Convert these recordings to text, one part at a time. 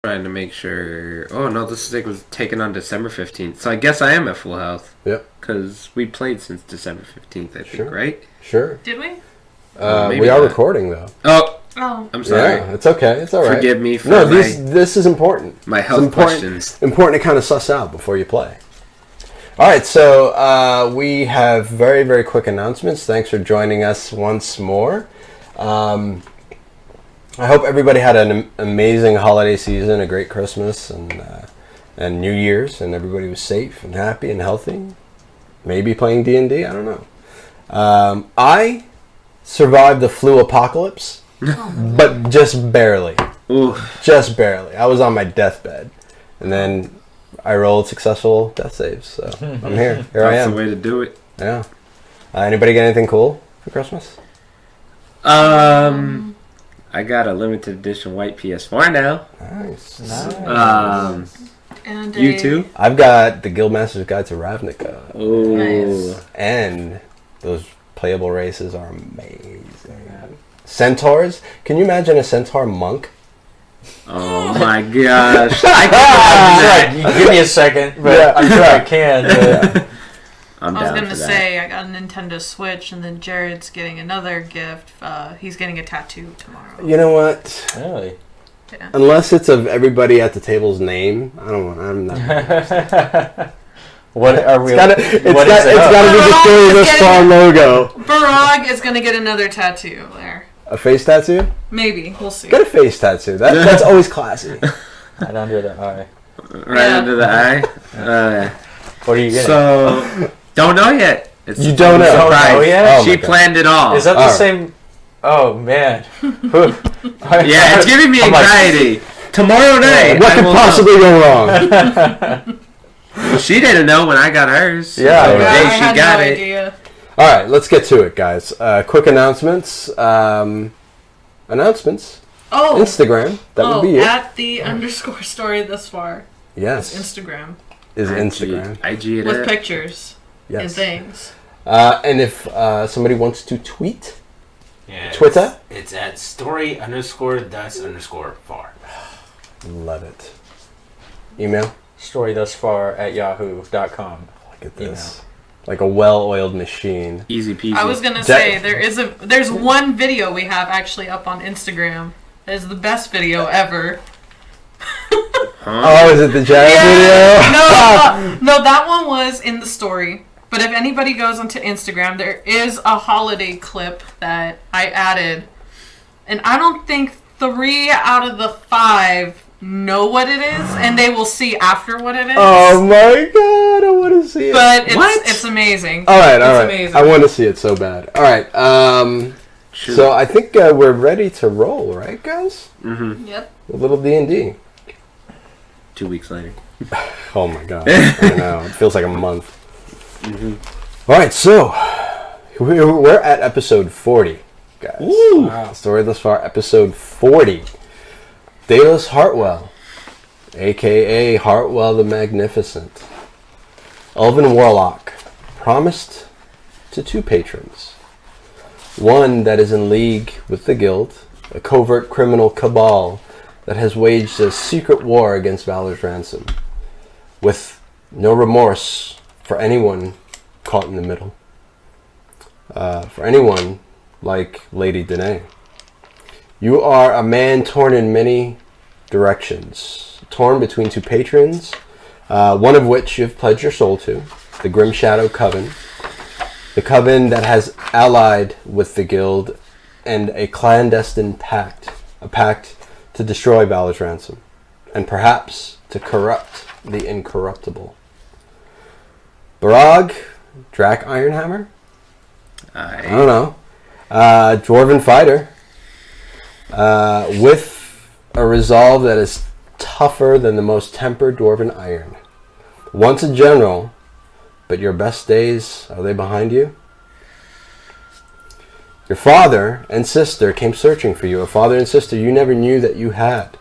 Trying to make sure. Oh no, this stick was taken on December 15th, so I guess I am at full health. Yep. Because we played since December 15th, I think, right? Sure. Did we? We are recording though. Oh, I'm sorry. Yeah, it's okay. It's all right. Forgive me for this is important. My health questions. Important to kind of suss out before you play. All right, so we have very, very quick announcements. Thanks for joining us once more. I hope everybody had an amazing holiday season, a great Christmas, and New Year's, and everybody was safe and happy and healthy. Maybe playing D&D, I don't know. I survived the flu apocalypse, but just barely. Ooh. Just barely. I was on my deathbed, and then I rolled successful death saves, so I'm here. Here I am. That's the way to do it. Yeah. Anybody get anything cool for Christmas? I got a limited edition white PS4 now. Nice. And you too? I've got the Guildmaster's Guide to Ravnica. Oh. Nice. And those playable races are amazing. Centaurs? Can you imagine a centaur monk? Oh my gosh. Give me a second, but Yeah. I'm sure I can. I'm I was down going to for that. say, I got a Nintendo Switch, and then Jared's getting another gift. He's getting a tattoo tomorrow. You know what? Really? Yeah. Unless it's of everybody at the table's name, I don't want. I'm not. What are we? It's got to be the Story This Far logo. Barag is going to get another tattoo there. A face tattoo? Maybe. We'll see. Get a face tattoo. That's always classy. Right under the eye. Right under the eye. What are you getting? So, don't know yet. You don't know? Surprise. Oh, yeah? She planned it all. Is that the same? Oh man. Yeah, it's giving me anxiety. Tomorrow night. What could possibly go wrong? She didn't know when I got hers. Yeah, The day I she had got no it. idea. All right, let's get to it, guys. Quick announcements. Announcements. Oh. Instagram. That would be it. At the _ story this far. Yes. Instagram. Is Instagram. IG With pictures and Yes. things. And if somebody wants to tweet, Yeah, Twitter? It's at story_thus_far. Love it. Email. Story thus far at yahoo.com. Look at this. Like a well-oiled machine. Easy peasy. I was gonna say there's one video we have actually up on Instagram. That is the best video ever. Oh, is it the jazz video? No, that one was in the story. But if anybody goes onto Instagram, there is a holiday clip that I added. And I don't think 3 out of the 5 know what it is, and they will see after what it is. Oh my god, I want to see it. But it's amazing. All right. Amazing. I want to see it so bad. All right. So I think we're ready to roll, right, guys? Mm-hmm. Yep. A little D&D. 2 weeks later. Oh my god. I know. It feels like a month. Mm-hmm. All right, so we're at episode 40, guys. Ooh. Wow. Story thus far, episode 40. Daedalus Hartwell, a.k.a. Hartwell the Magnificent. Elven Warlock, promised to 2 patrons. One that is in league with the Guild, a covert criminal cabal that has waged a secret war against Valor's Ransom, with no remorse for anyone caught in the middle. For anyone like Lady Danae. You are a man torn in many directions. Torn between 2 patrons, one of which you have pledged your soul to, the Grim Shadow Coven. The Coven that has allied with the Guild and a clandestine pact. A pact to destroy Valor's Ransom. And perhaps to corrupt the incorruptible. Barag, Drac Ironhammer? I don't know. Dwarven Fighter. With a resolve that is tougher than the most tempered Dwarven iron. Once a general, but your best days, are they behind you? Your father and sister came searching for you, a father and sister you never knew that you had,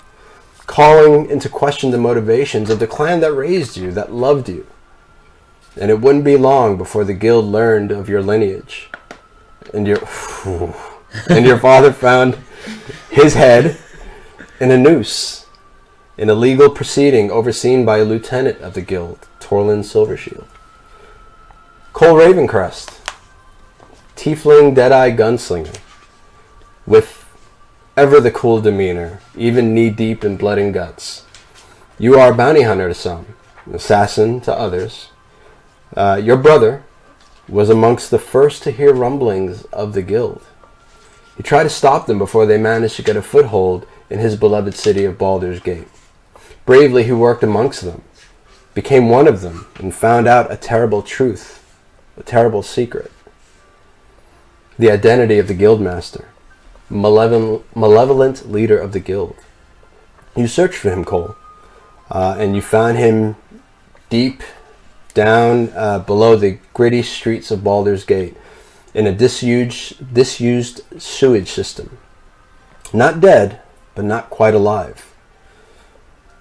calling into question the motivations of the clan that raised you, that loved you. And it wouldn't be long before the Guild learned of your lineage. And your father found his head in a noose in a legal proceeding overseen by a lieutenant of the guild, Torlin Silvershield. Kohl Ravencrest, tiefling dead-eye gunslinger, with ever the cool demeanor, even knee-deep in blood and guts. You are a bounty hunter to some, an assassin to others. Your brother was amongst the first to hear rumblings of the guild. He tried to stop them before they managed to get a foothold in his beloved city of Baldur's Gate. Bravely he worked amongst them, became one of them, and found out a terrible truth, a terrible secret. The identity of the Guildmaster, malevolent leader of the guild. You searched for him, Kohl, and you found him deep down below the gritty streets of Baldur's Gate in a disused sewage system. Not dead, but not quite alive.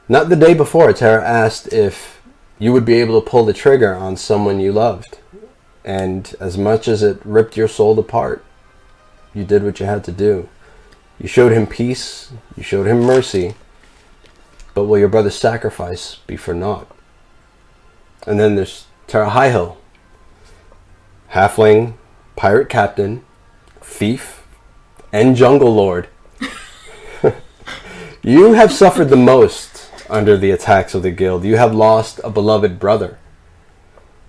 Not the day before, Terra asked if you would be able to pull the trigger on someone you loved. And as much as it ripped your soul apart, you did what you had to do. You showed him peace, you showed him mercy, but will your brother's sacrifice be for naught? And then there's Terra Highhill, halfling, pirate captain, thief, and jungle lord. You have suffered the most under the attacks of the guild. You have lost a beloved brother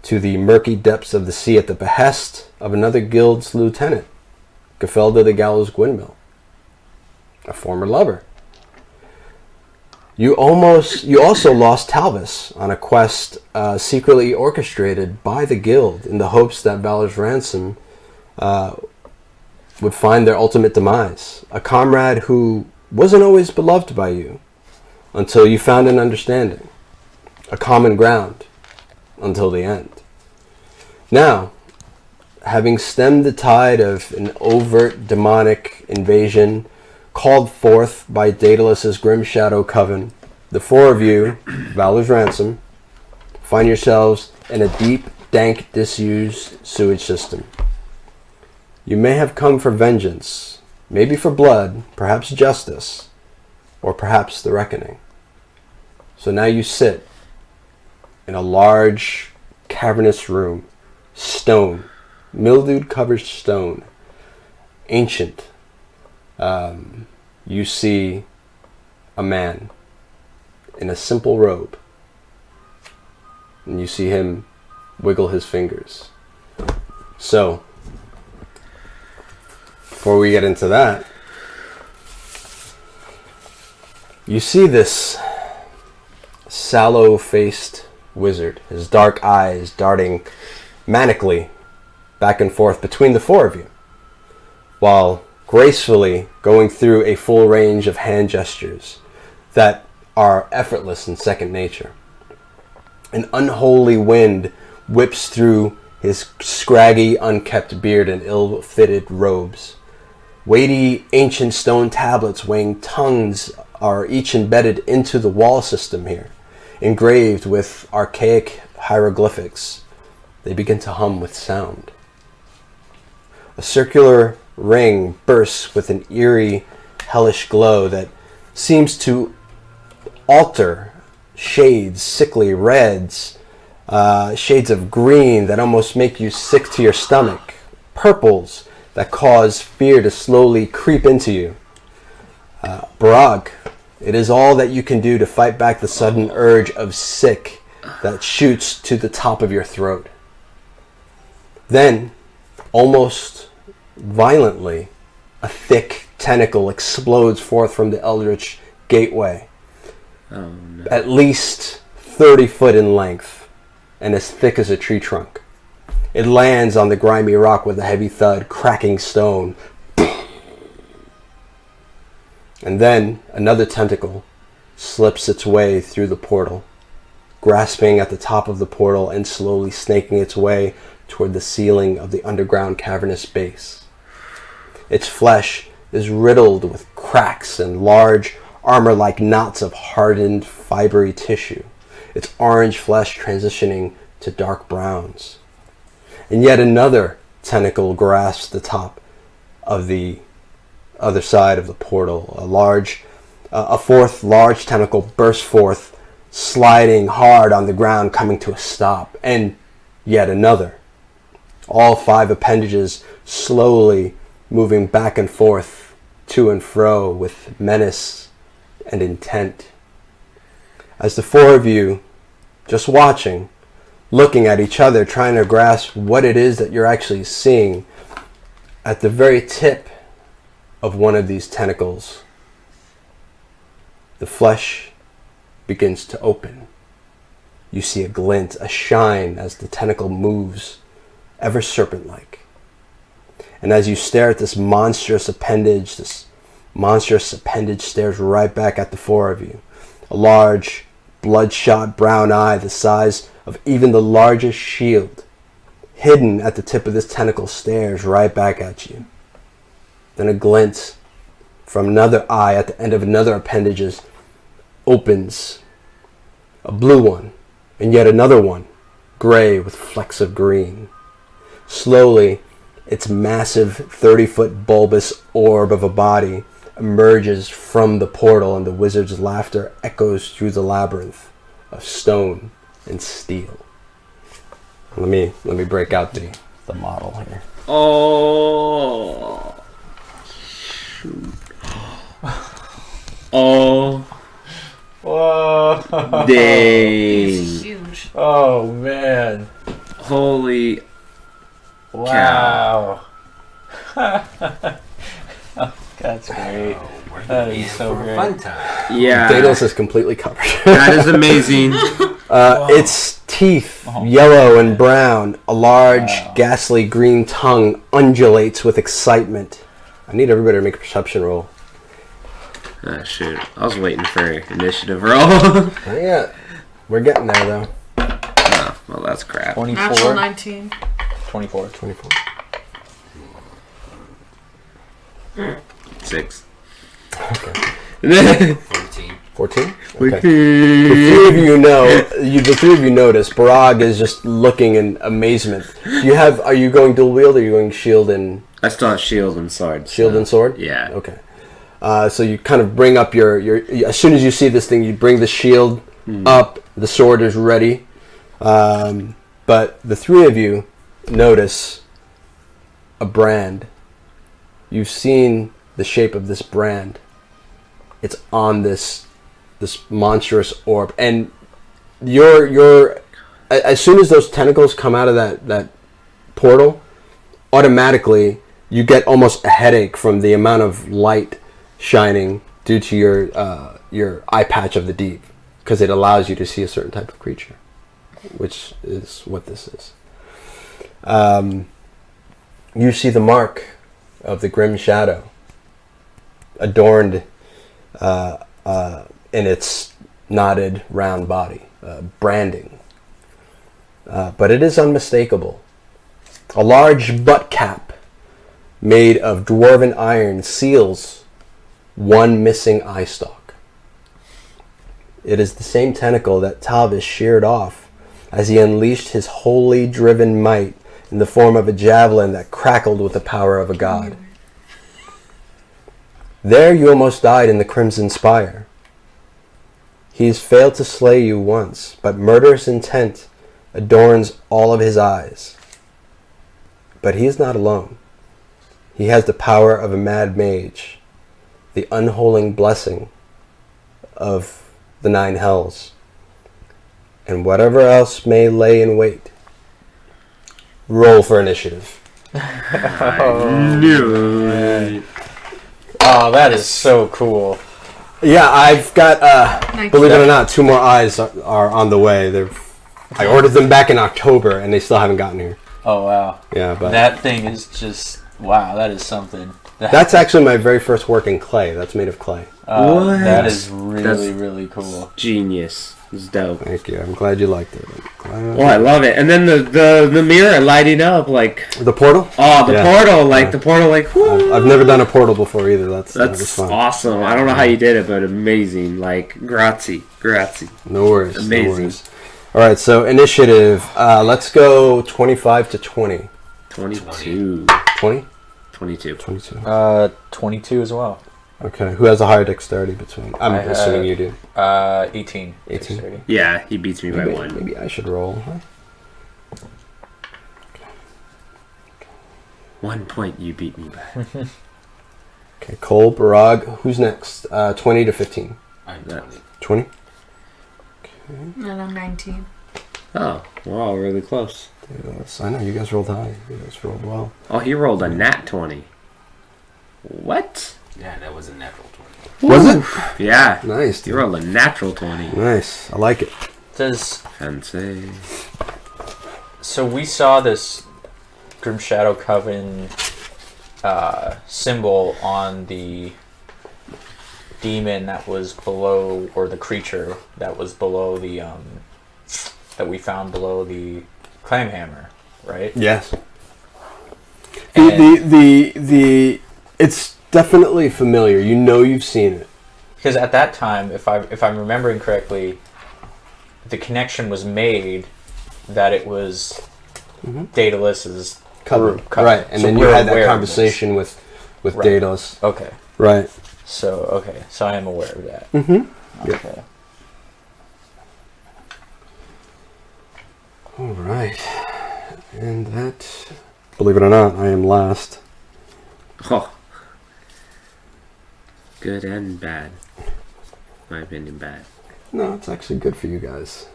to the murky depths of the sea at the behest of another guild's lieutenant, Gafelda the Gallows Gwynmill, a former lover. You also lost Talvis on a quest secretly orchestrated by the guild in the hopes that Valor's Ransom would find their ultimate demise. A comrade who wasn't always beloved by you until you found an understanding, a common ground until the end. Now, having stemmed the tide of an overt demonic invasion called forth by Daedalus' grim shadow coven, the four of you, Valor's Ransom, find yourselves in a deep, dank, disused sewage system. You may have come for vengeance, maybe for blood, perhaps justice, or perhaps the reckoning. So now you sit in a large, cavernous room, stone, mildew-covered stone, ancient. You see a man in a simple robe, and you see him wiggle his fingers. So, before we get into that, you see this sallow-faced wizard, his dark eyes darting manically back and forth between the four of you, while gracefully going through a full range of hand gestures that are effortless and second nature. An unholy wind whips through his scraggy, unkept beard and ill-fitted robes. Weighty, ancient stone tablets weighing tons are each embedded into the wall system here, engraved with archaic hieroglyphics. They begin to hum with sound. A circular ring bursts with an eerie, hellish glow that seems to alter shades, sickly reds, shades of green that almost make you sick to your stomach, purples that cause fear to slowly creep into you. Barag, it is all that you can do to fight back the sudden urge of sick that shoots to the top of your throat. Then, almost violently, a thick tentacle explodes forth from the eldritch gateway. Oh, no. At least 30 foot in length and as thick as a tree trunk. It lands on the grimy rock with a heavy thud, cracking stone. And then another tentacle slips its way through the portal, grasping at the top of the portal and slowly snaking its way toward the ceiling of the underground cavernous base. Its flesh is riddled with cracks and large armor-like knots of hardened, fibery tissue, its orange flesh transitioning to dark browns. And yet another tentacle grasps the top of the other side of the portal, a large A fourth large tentacle bursts forth, sliding hard on the ground, coming to a stop, and yet another. All 5 appendages slowly moving back and forth, to and fro, with menace and intent. As the 4 of you, just watching, looking at each other, trying to grasp what it is that you're actually seeing, at the very tip of one of these tentacles, the flesh begins to open. You see a glint, a shine as the tentacle moves, ever serpent-like. And as you stare at this monstrous appendage stares right back at the 4 of you. A large, bloodshot brown eye the size of even the largest shield, hidden at the tip of this tentacle, stares right back at you. Then a glint from another eye at the end of another appendage opens. A blue one, and yet another one, gray with flecks of green. Slowly, its massive 30-foot bulbous orb of a body emerges from the portal, and the wizard's laughter echoes through the labyrinth of stone and steel. Let me break out the model here. Oh. Shoot. Oh. Whoa. Dang. It's huge. Oh, man. Holy. Wow. That's great. That is so great. Fun time. Yeah. Daedalus is completely covered. That is amazing. Its teeth, yellow and brown, a large, ghastly green tongue undulates with excitement. I need everybody to make a perception roll. Ah, shoot. I was waiting for initiative roll. Not yet. We're getting there, though. Oh, well, that's crap. 24. Natural 19. 24. 24. 6. Okay. 14? Okay. The three of you notice Barag is just looking in amazement. Are you going dual wield, or are you going shield and... I still have shield and sword. Shield and sword? Yeah. Okay. So you kind of bring up your... As soon as you see this thing, you bring the shield up. The sword is ready. But the 3 of you notice a brand. You've seen the shape of this brand. It's on this monstrous orb, and you're as soon as those tentacles come out of that portal, automatically you get almost a headache from the amount of light shining due to your eye patch of the deep, because it allows you to see a certain type of creature, which is what this is. You see the mark of the grim shadow adorned in its knotted round body, branding. But it is unmistakable. A large butt cap made of dwarven iron seals one missing eye stalk. It is the same tentacle that Talvis sheared off as he unleashed his wholly driven might in the form of a javelin that crackled with the power of a god. There you almost died in the Crimson Spire. He has failed to slay you once, but murderous intent adorns all of his eyes. But he is not alone. He has the power of a mad mage, the unholing blessing of the 9 hells, and whatever else may lay in wait. Roll for initiative. I knew it. Oh, that is so cool. Yeah, I've got, believe it or not, 2 more eyes are on the way. I ordered them back in October, and they still haven't gotten here. Oh, wow. Yeah, but That thing is just, wow, that is something. that's actually my very first work in clay. That's made of clay. What? That is really, That's really cool. Genius. It's dope. Thank you. I'm glad you liked it. Oh, I love it. And then the mirror lighting up like The portal? oh the Yeah. portal like the portal like whoo. I've never done a portal before either. That was That's fun. awesome. I don't know how you did it, but amazing. Like grazie. No worries. Amazing. No worries. All right, so initiative. Let's go 25 to 20. 22. 20? 22. 22. 22 as well. Okay. Who has a higher dexterity between? I'm assuming you do. 18. 18. Yeah, he beats me by 1. Maybe I should roll. Huh? 1 point you beat me by. Okay, Kohl, Barag. Who's next? 20 to 15. I'm 20. 20? And I'm 19. Oh, we're all really close. I know, you guys rolled high. You guys rolled well. Oh, he rolled a nat 20. What? Yeah, that was a natural 20. Was it? Yeah. Nice, He dude. rolled a natural 20. Nice. I like it. Fancy. So we saw this Grim Shadow Coven symbol on the demon that was below, or the creature that was below the that we found below the clam hammer, right? Yes. And The it's definitely familiar. You know you've seen it. because at that time, if I'm remembering correctly, the connection was made that it was Daedalus's Cover. group cover. Right. And So then you we're had that aware of conversation with Right. Daedalus. Okay. Right. So I am aware of that. Mm-hmm. Okay. All right. And that, believe it or not, I am last. Oh. Good and bad. My opinion, bad. No, it's actually good for you guys.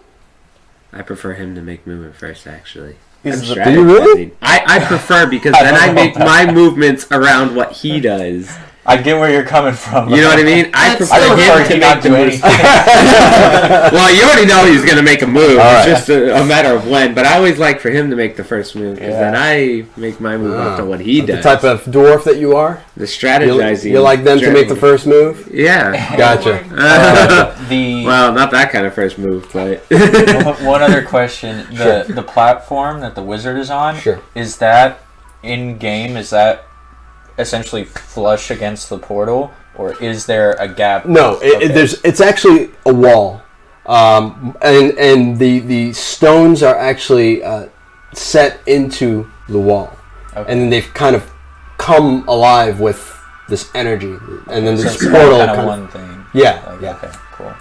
I prefer him to make movement first, actually. Is I'm the- Do you really? strategizing. I prefer because then I make my movements around what he does. I get where you're coming from. You know what I mean? I That's prefer I prefer him to he make not the do moves. anything. Well, you already know he's going to make a move. All It's right. just a matter of when. But I always like for him to make the first move because Yeah. then I make my move after what he The does. type of dwarf that you are? The strategizing. You like them to make the journey. first move? Yeah. Gotcha. The Well, not that kind of first move, but one other question: the platform that the wizard is on, Sure. is that in game? Is that essentially flush against the portal, or is there a gap? No, Okay. it's actually a wall, and the stones are actually set into the wall, Okay. and then they've kind of come alive with this energy, and then So this it's all portal. kind of kind one thing. yeah, Like, yeah. Okay. Cool.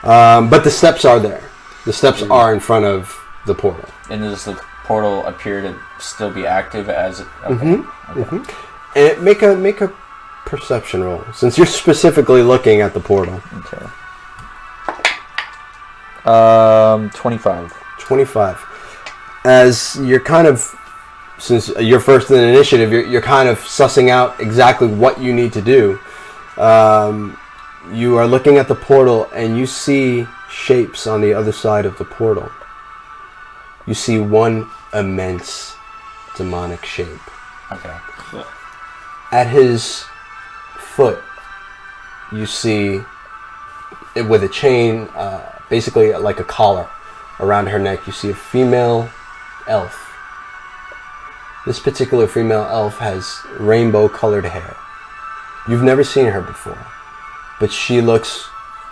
But the steps are there. The steps are in front of the portal. And does the portal appear to still be active as? Okay. Mm-hmm. Okay. And make a perception roll, since you're specifically looking at the portal. Okay. 25. 25. As you're kind of, since you're first in the initiative, you're kind of sussing out exactly what you need to do. You are looking at the portal and you see shapes on the other side of the portal. You see one immense demonic shape. Okay. At his foot, you see it with a chain, basically like a collar around her neck. You see a female elf. This particular female elf has rainbow-colored hair. You've never seen her before, but she looks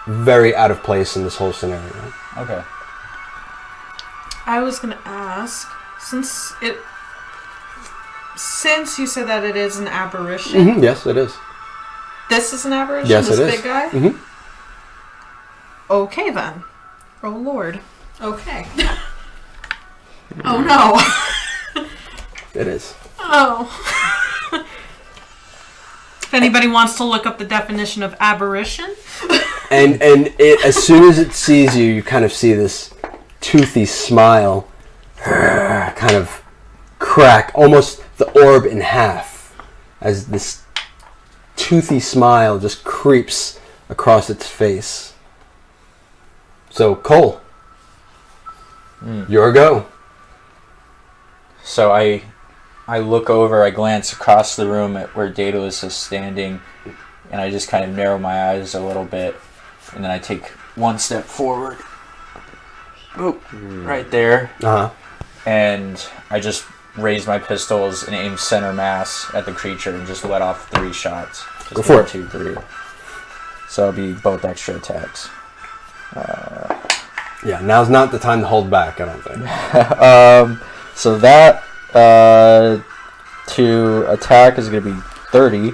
very out of place in this whole scenario. Okay. I was gonna ask, since you said that it is an apparition, Mm-hmm. Yes, it is. this is an apparition. Yes, this it is. big guy. Mm-hmm. Okay then. Oh Lord. Okay. Oh no. It is. Oh. If anybody wants to look up the definition of aberration. And it, as soon as it sees you, you kind of see this toothy smile kind of crack, almost the orb in half, as this toothy smile just creeps across its face. So, Kohl, your go. So I look over, I glance across the room at where Daedalus is standing, and I just kind of narrow my eyes a little bit, and then I take one step forward. Oop, right there. Uh-huh. And I just raise my pistols and aim center mass at the creature and just let off 3 shots. Just Go for 1, it. 2, 3. So it'll be both extra attacks. Yeah, now's not the time to hold back, I don't think. So that to attack is going to be 30.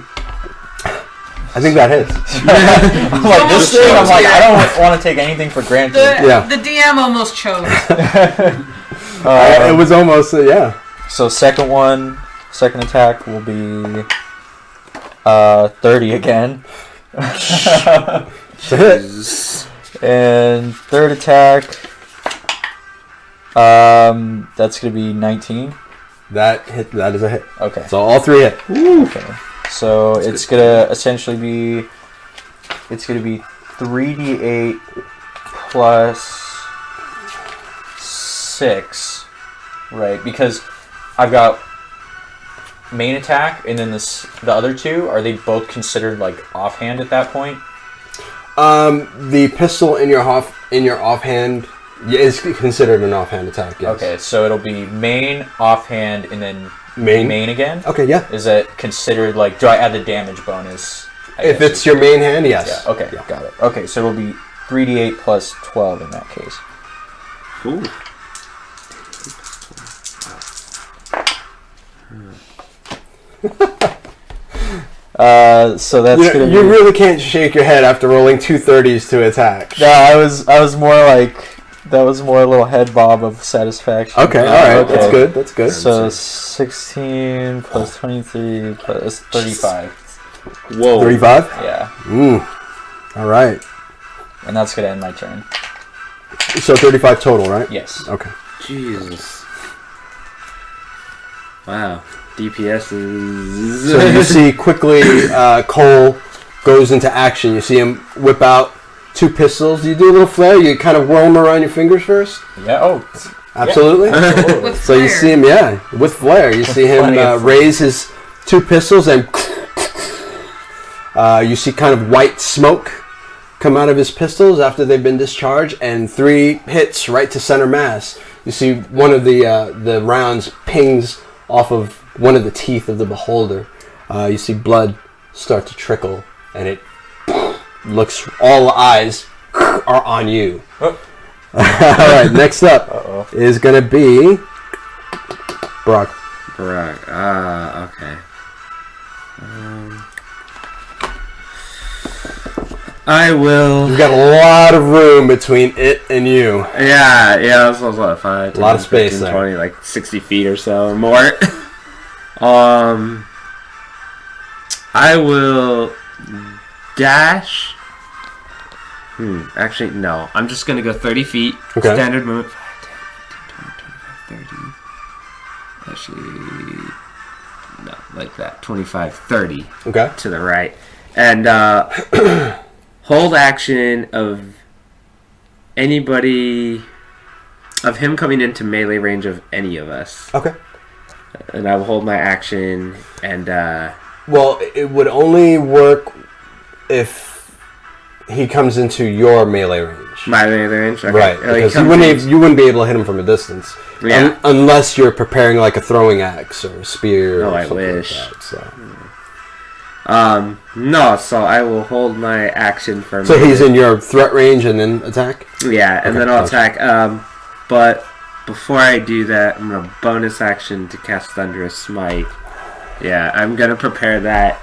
I think that hits. I'm like, this thing, I'm like, I don't want to take anything for granted. The DM almost chose. It was almost, yeah. So second attack will be 30 again. It's a hit. And third attack, that's going to be 19. That is a hit. Okay. So all 3 hit. Okay. So it's going to essentially be, it's going to be 3d8 plus 6, right? Because I've got main attack and then the other 2, are they both considered like offhand at that point? The pistol in your offhand is considered an offhand attack. Yes. Okay, so it'll be main, offhand, and then Main again. Okay, yeah. Is that considered like? Do I add the damage bonus? If it's your main hand, yes. Yeah. Okay, got it. Okay, so it'll be 3d8 plus 12 in that case. Ooh. So that's gonna you be... really can't shake your head after rolling 2 30s to attack. No, I was more like that was more a little head bob of satisfaction. Okay, all right, Okay. that's good. That's good. So 16 plus 23 plus 35. Whoa. 35. Yeah, All right. and that's gonna end my turn. So 35 total, right? Yes. Okay. Jesus. Wow. DPS is... So you see quickly Kohl goes into action. You see him whip out 2 pistols. You do a little flare. You kind of whirl them around your fingers first. Yeah. Oh. Absolutely. With So you flair. see him, with flair. You see him plenty of flair. raise his 2 pistols and you see kind of white smoke come out of his pistols after they've been discharged, and 3 hits right to center mass. You see one of the rounds pings off of one of the teeth of the beholder. You see blood start to trickle, and it looks, all eyes are on you. Oh. All right, next up is going to be Barag. Barag. Okay. I will... You've got a lot of room between it and you. Yeah, that's what, 5, 10, A lot of space 15, there. 20, like 60 feet or so, or more. I will dash. Actually, no. I'm just going to go 30 feet. Okay. Standard movement. 5, 10, 15, 20, 25, 30. Actually, no, like that. 25, 30 Okay. to the right. And hold action of anybody, of him coming into melee range of any of us. Okay. And I will hold my action and... Well, it would only work if he comes into your melee range. my melee range? Okay. Right, Oh, he because comes you wouldn't be able to hit him from a distance. Yeah. Unless you're preparing like a throwing axe or a spear Oh, or I something wish. like that. So. No, so I will hold my action for... So he's in your threat range and then attack? Yeah, and Okay, then I'll gotcha. attack. But before I do that, I'm going to bonus action to cast Thunderous Smite. Yeah, I'm going to prepare that.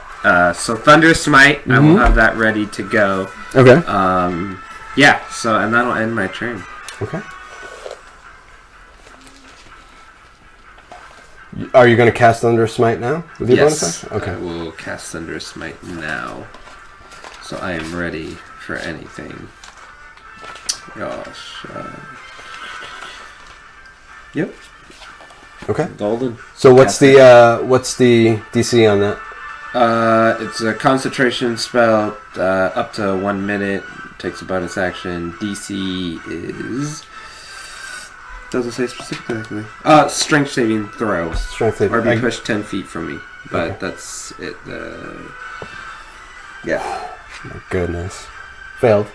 So Thunderous Smite, I will have that ready to go. Okay. Yeah, so, and that'll end my turn. Okay. Are you going to cast Thunder Smite now with your bonus Yes, action? Okay. I will cast Thunderous Smite now. So I am ready for anything. Gosh. Yep, Okay. golden. So what's the DC on that? It's a concentration spell, up to 1 minute. Takes a bonus action. DC is... Doesn't say specifically. Strength saving throw. Strength saving. Or be pushed 10 feet from me. But Okay. that's it. Yeah. My goodness. Failed.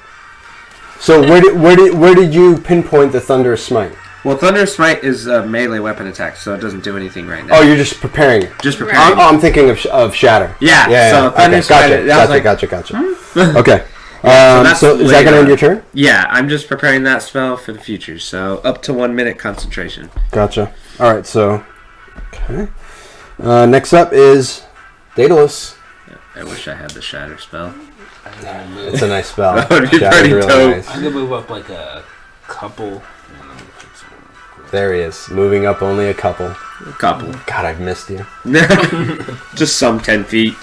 So where did you pinpoint the Thunder Smite? Well, Thunder Smite is a melee weapon attack, so it doesn't do anything right now. Oh, you're just preparing it. Just preparing. I'm thinking of Shatter. Yeah, so Thunder okay. Smite, that was Gotcha. like- Okay. that's So is that going to end later. your turn? Yeah, I'm just preparing that spell for the future. So up to 1 minute concentration. Gotcha. All right. So, okay. Next up is Daedalus. I wish I had the shatter spell. I'm gonna move. It's a nice spell. That would be Shatter's pretty really dope. nice. I'm gonna move up like a couple. There he is, moving up only a couple. A couple. God, I've missed you. Just some 10 feet.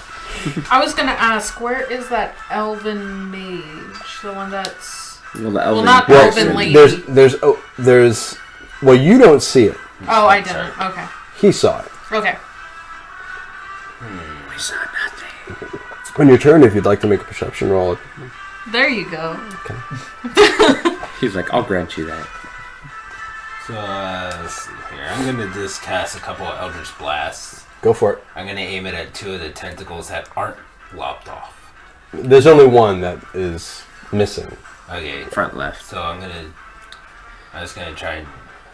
I was gonna ask, where is that elven mage? The one that's... Well, the elven not Well, elven lady. there's. Well, you don't see it. Oh, I didn't. Okay. He saw it. Okay. We saw nothing. On your turn, if you'd like to make a perception roll. There you go. He's like, I'll grant you that. So, let's see here. I'm gonna just cast a couple of Eldritch Blasts. Go for it. I'm gonna aim it at 2 of the tentacles that aren't lopped off. There's only one that is missing. Okay. Front left. So I'm just gonna try and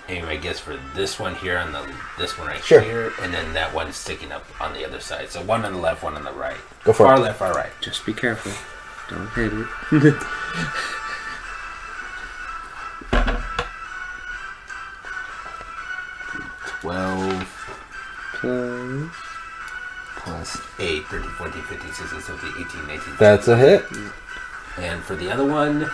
aim, I guess, for this one here on this one right Sure. here, and then that one sticking up on the other side. So one on the left, one on the right. Go for far it. left, far right. Just be careful. Don't hit it. 12 plus 8, 13, 14, 15, 16, 17, 18, 19. That's a hit. And for the other one,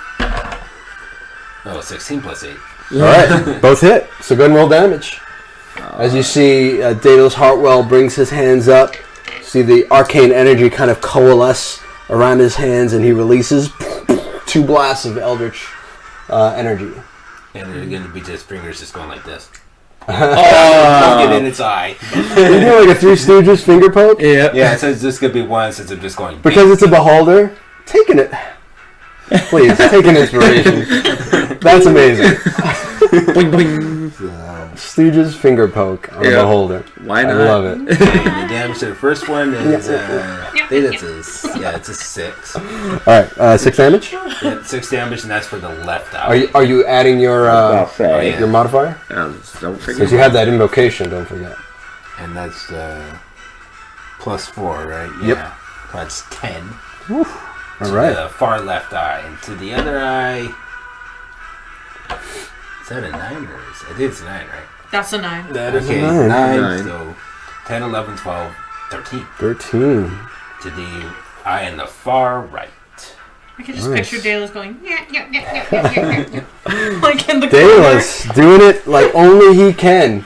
16 plus 8. All right, both hit. So go ahead and roll damage. As you see, Daedalus Hartwell brings his hands up. See the arcane energy kind of coalesce around his hands, and he releases 2 blasts of eldritch energy. And they're going to be just fingers just going like this. Don't get in its eye. You do like a Three Stooges finger poke? Yeah, so it's just going to be one since I'm just going. Because it's a beholder. Taking it. Please, take an inspiration. That's amazing. Boing, boing. Stooges finger poke on a beholder. Why not? I love it. And the damage to the first one is, I think it's a 6. All right, 6 damage. Yeah, 6 damage, and that's for the left eye. Are you adding your say. your modifier? Don't forget. Because you have that invocation. Don't forget. And that's plus 4, right? Yep. Yeah. That's 10. All right. The far left eye. And to the other eye... Is that a 9 or is... I think it's a 9, right? That's a 9. That is Okay, a 9. 9. So 10, 11, 12, 13. 13. To the eye in the far right. I can just Nice. picture Daedalus going, yeah, like in the Daedalus doing it like only he can.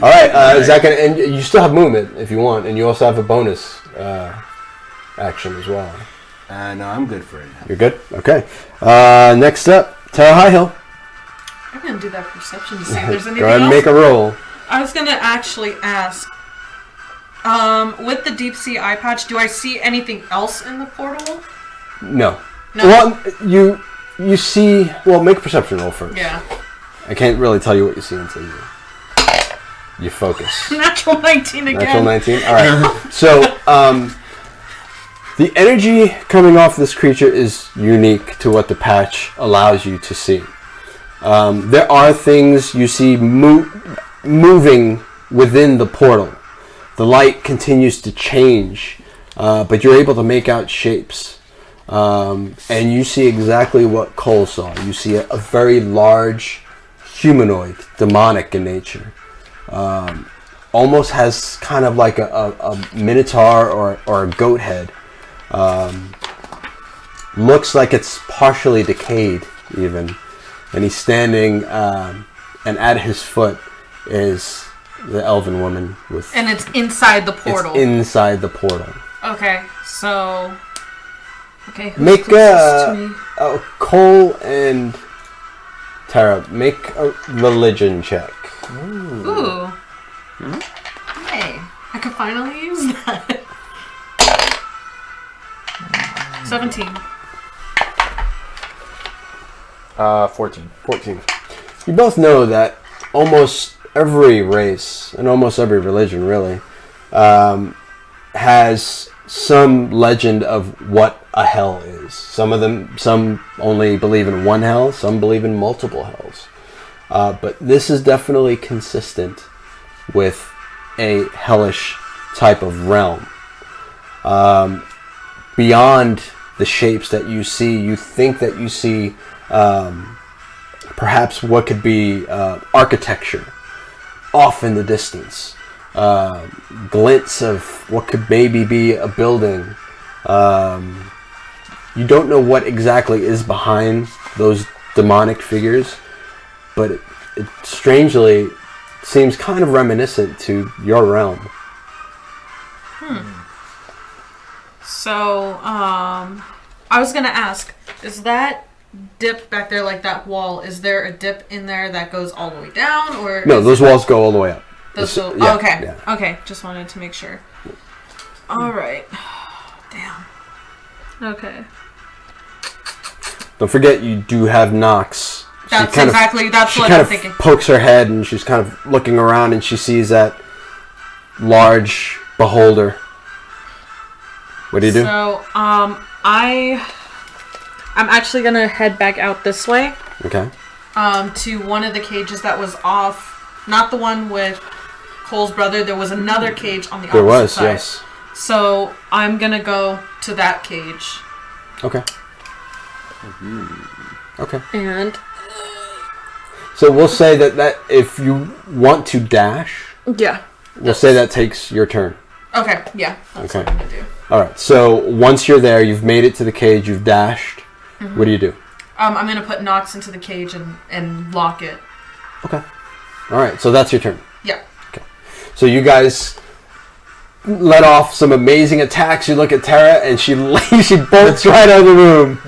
All right, is that gonna? And you still have movement if you want, and you also have a bonus action as well. No, I'm good for it now. You're good. Okay. Next up, Terra High Hill. I'm going to do that perception to see if there's anything Go ahead and else. make a roll. I was going to actually ask, with the deep sea eye patch, do I see anything else in the portal? No. No. Well, you see. Well, make a perception roll first. Yeah. I can't really tell you what you see until you focus. Natural 19 again. Natural 19. All right. So, the energy coming off this creature is unique to what the patch allows you to see. There are things you see moving within the portal. The light continues to change, but you're able to make out shapes. And you see exactly what Kohl saw. You see a very large humanoid, demonic in nature. Almost has kind of like a minotaur or a goat head. Looks like it's partially decayed even. And he's standing, and at his foot is the elven woman with. And it's inside the portal. It's inside the portal. Okay, so. Okay, who's Make closest to me? Kohl and Terra, make a religion check. Ooh. Hey, I could finally use that. 17. 14. 14. You both know that almost every race and almost every religion really has some legend of what a hell is. Some only believe in one hell, some believe in multiple hells. But this is definitely consistent with a hellish type of realm. Beyond the shapes that you see, you think that you see perhaps what could be architecture off in the distance. Glints of what could maybe be a building You don't know what exactly is behind those demonic figures, but it strangely seems kind of reminiscent to your realm. So, I was gonna ask, is that dip back there, like that wall, is there a dip in there that goes all the way down, or? No, those walls go all the way up. Yeah, okay. Yeah. Okay, just wanted to make sure. Alright. Damn. Okay. Don't forget, you do have Nox. That's exactly, that's what I'm thinking. She kind of pokes her head, and she's kind of looking around, and she sees that large beholder. What do you do? So, I'm actually gonna head back out this way. Okay. To one of the cages that was off, not the one with Kohl's brother. There was another cage on the opposite side. Yes. So I'm gonna go to that cage. Okay. Okay. And so we'll say that if you want to dash, yeah, we'll say that takes your turn. Okay. Yeah. That's what I'm gonna do. All right. So once you're there, you've made it to the cage. You've dashed. Mm-hmm. What do you do? I'm gonna put Nox into the cage and lock it. Okay. All right. So that's your turn. Yeah. Okay. So you guys let off some amazing attacks. You look at Terra, and she bolts right out of the room.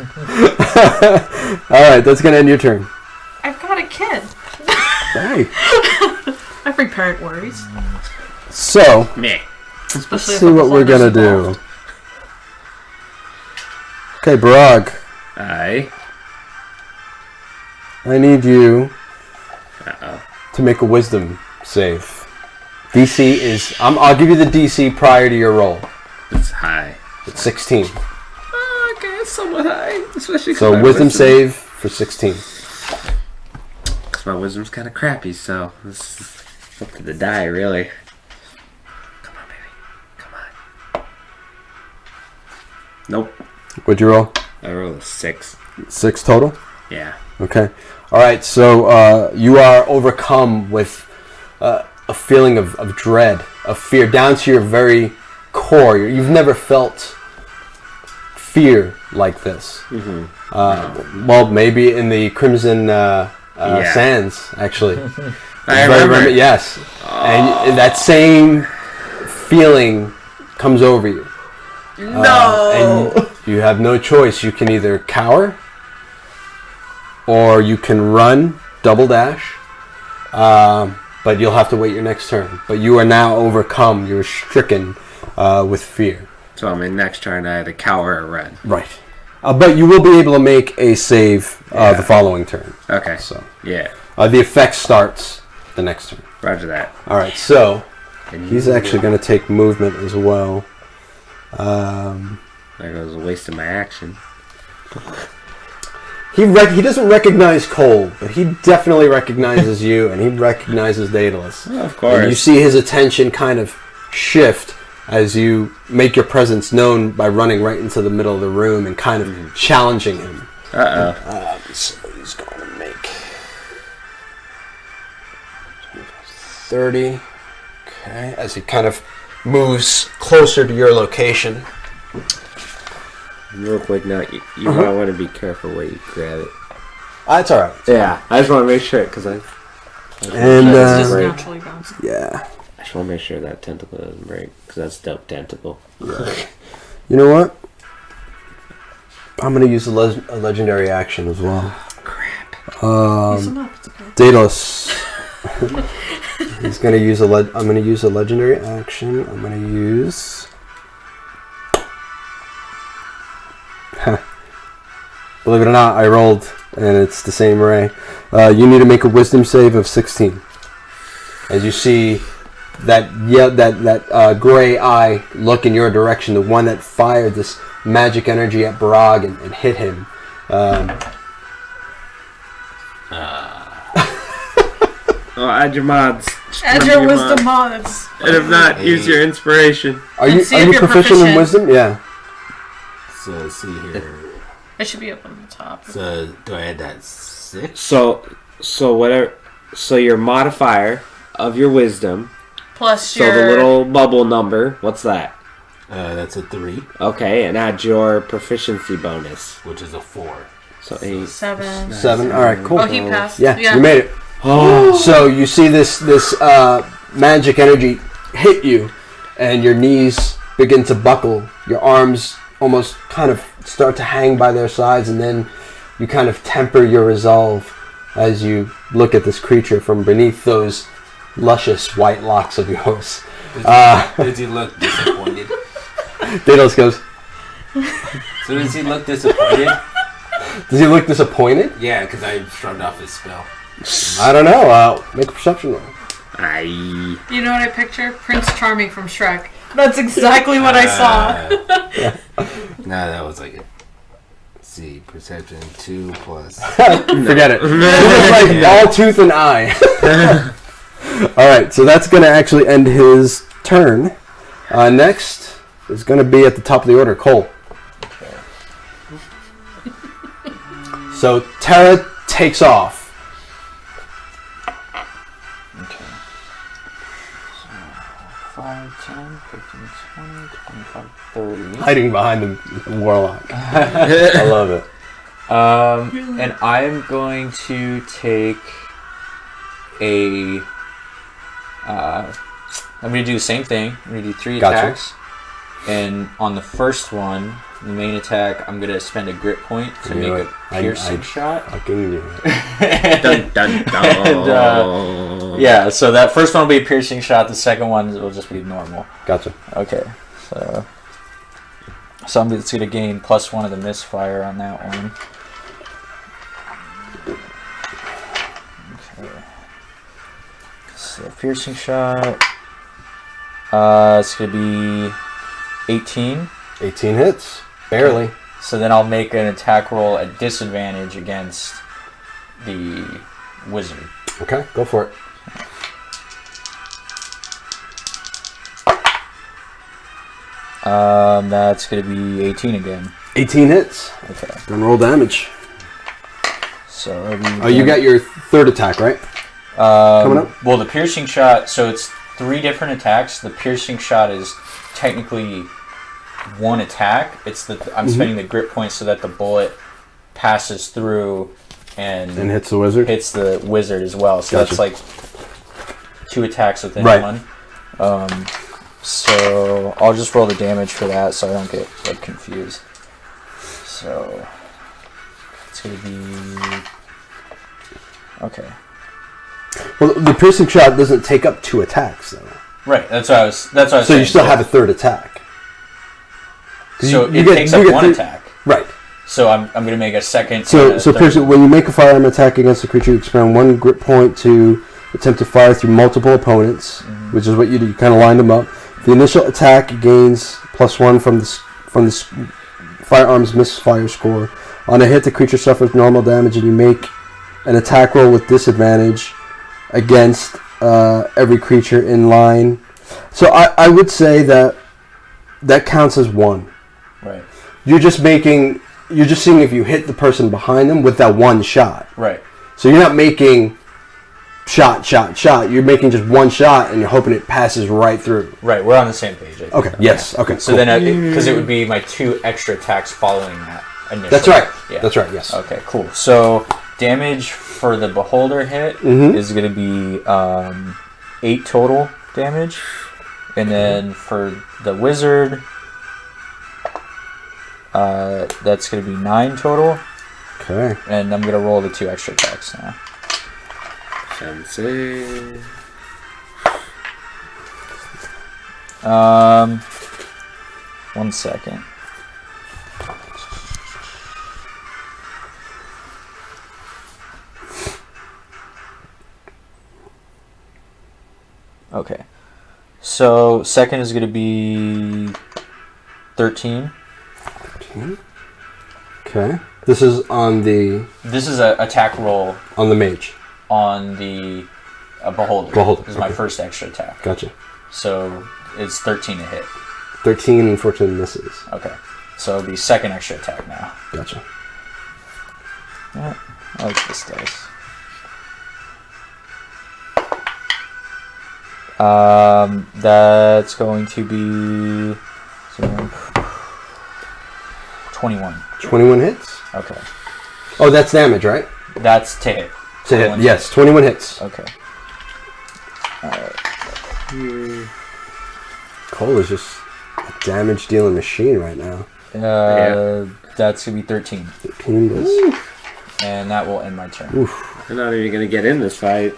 All right. That's gonna end your turn. I've got a kid. Hey. Every parent worries. So. Meh. Let's see what we're gonna do. Okay, Barag. Aye. I need you Uh-oh. to make a wisdom save. DC is... I'll give you the DC prior to your roll. It's high. It's 16. Oh, okay, it's somewhat high. Especially So wisdom save for 16. Because my wisdom's kind of crappy, so this is up to the die, really. Come on, baby. Come on. Nope. What'd you roll? I rolled a 6. 6 total? Yeah. Okay. Alright, so you are overcome with a feeling of dread, of fear, down to your very core. You've never felt fear like this. Mm-hmm. Well, maybe in the Crimson Sands, actually. I remember. Yes. And that same feeling comes over you. No! And you have no choice. You can either cower, or you can run, double dash, but you'll have to wait your next turn. But you are now overcome. You're stricken with fear. So on my next turn, I either cower or run. Right. But you will be able to make a save the following turn. Okay. So yeah. The effect starts the next turn. Roger that. All right. So And he's actually going to take movement as well. There goes a waste of my action. He doesn't recognize Kohl, but he definitely recognizes you, and he recognizes Daedalus. Oh, of course. And you see his attention kind of shift as you make your presence known by running right into the middle of the room and kind of challenging him. Uh-oh. So he's going to make 30. Okay, as he kind of moves closer to your location. Real quick now, you might want to be careful where you grab it. That's all right. Yeah, I just want to make sure, because And It's just naturally bouncing. yeah, I just want to make sure that tentacle doesn't break, because that's dope tentacle. you know what? I'm gonna use a legendary action as well. Crap. Use them up, it's okay. Daedalus. He's gonna use I'm gonna use a legendary action. I'm gonna use. Believe it or not, I rolled, and it's the same array. You need to make a wisdom save of 16. As you see that gray eye look in your direction, the one that fired this magic energy at Barag and hit him. Oh, add your mods. Add your wisdom mods. And if not, use your inspiration. Are you see if you're proficient in proficient. wisdom? Yeah. So let's see here. It should be up on the top. So do I add that 6? So whatever. So your modifier of your wisdom. Plus So your... the little bubble number. What's that? That's a 3, Okay, and add your proficiency bonus. which is a 4. So 8. 7. 7. All right, cool. Oh, he passed. Yeah, you made it. So you see this magic energy hit you, and your knees begin to buckle. Your arms almost kind of start to hang by their sides, and then you kind of temper your resolve as you look at this creature from beneath those luscious white locks of yours. Does he look disappointed? Daedalus goes, So does he look disappointed? does he look disappointed? Yeah, because I shrugged off his spell. I don't know. Make a perception roll. Aye. You know what I picture? Prince Charming from Shrek. That's exactly what I saw. No, that was like a... Let's see, perception 2 plus... Forget it. It was like all tooth and eye. Alright, so that's going to actually end his turn. Next is going to be at the top of the order, Kohl. So Terra takes off. Okay. So 5, 10, 15, 20, 25, 30. Hiding behind the warlock. I love it. And I'm going to take a... I'm going to do the same thing. I'm going to do 3 Gotcha. attacks. And on the first one, the main attack, I'm going to spend a grit point to You know make what? a piercing shot. Fucking knew it. Dun, dun, dun. And, yeah, so that first one will be a piercing shot. The second one will just be normal. Gotcha. Okay, so I'm just going to gain +1 of the misfire on that one. Okay. So piercing shot. It's going to be 18. 18 hits. Barely. So then I'll make an attack roll at disadvantage against the wizard. Okay, go for it. That's going to be 18 again. 18 hits. Okay. Gonna roll damage. So You got your third attack, right? Coming up? Well, the piercing shot, so it's 3 different attacks. The piercing shot is technically 1 attack. It's I'm spending the grit point so that the bullet passes through and hits the wizard? Hits the wizard as well. So Gotcha. that's like 2 attacks within Right. one. So I'll just roll the damage for that so I don't get like confused. So it's gonna be okay. Well, the piercing shot doesn't take up 2 attacks, though. Right. That's what I was. So saying. you still have a third attack. So you it get- takes you up get 1 three- attack. Right. So I'm gonna make a second. So and a third. piercing, when you make a firearm attack against a creature, you expend 1 grit point to attempt to fire through multiple opponents, which is what you do. You kind of line them up. The initial attack gains +1 from the firearm's misfire score. On a hit, the creature suffers normal damage, and you make an attack roll with disadvantage against every creature in line. So I would say that counts as 1. Right. You're just seeing if you hit the person behind them with that 1 shot. Right. So you're not making shot. You're making just 1 shot, and you're hoping it passes right through. Right. We're on the same page. I think. Okay. Yes. Okay. So cool. then, because it would be my 2 extra attacks following that initial. That's right. Yeah. That's right. Yes. Okay. Cool. So damage for the beholder hit is going to be 8 total damage, and then for the wizard, that's going to be 9 total. Okay. And I'm going to roll the 2 extra attacks now. Fancy. 1 second. Okay. So second is going to be 13. Okay. This is on the This is an attack roll mage. on the beholder. Beholder, This is my okay. first extra attack. Gotcha. So it's 13 to hit. 13, unfortunately, misses. Okay. So it'll be second extra attack now. Gotcha. Yeah, I like this dice. That's going to be So, 21. 21 hits. Okay. Oh, that's damage, right? That's to hit. To hit. Yes, 21 hits. Okay. Alright. Kohl is just a damage dealing machine right now. That's going to be 13. 13 does. And that will end my turn. Oof. I'm not even gonna get in this fight.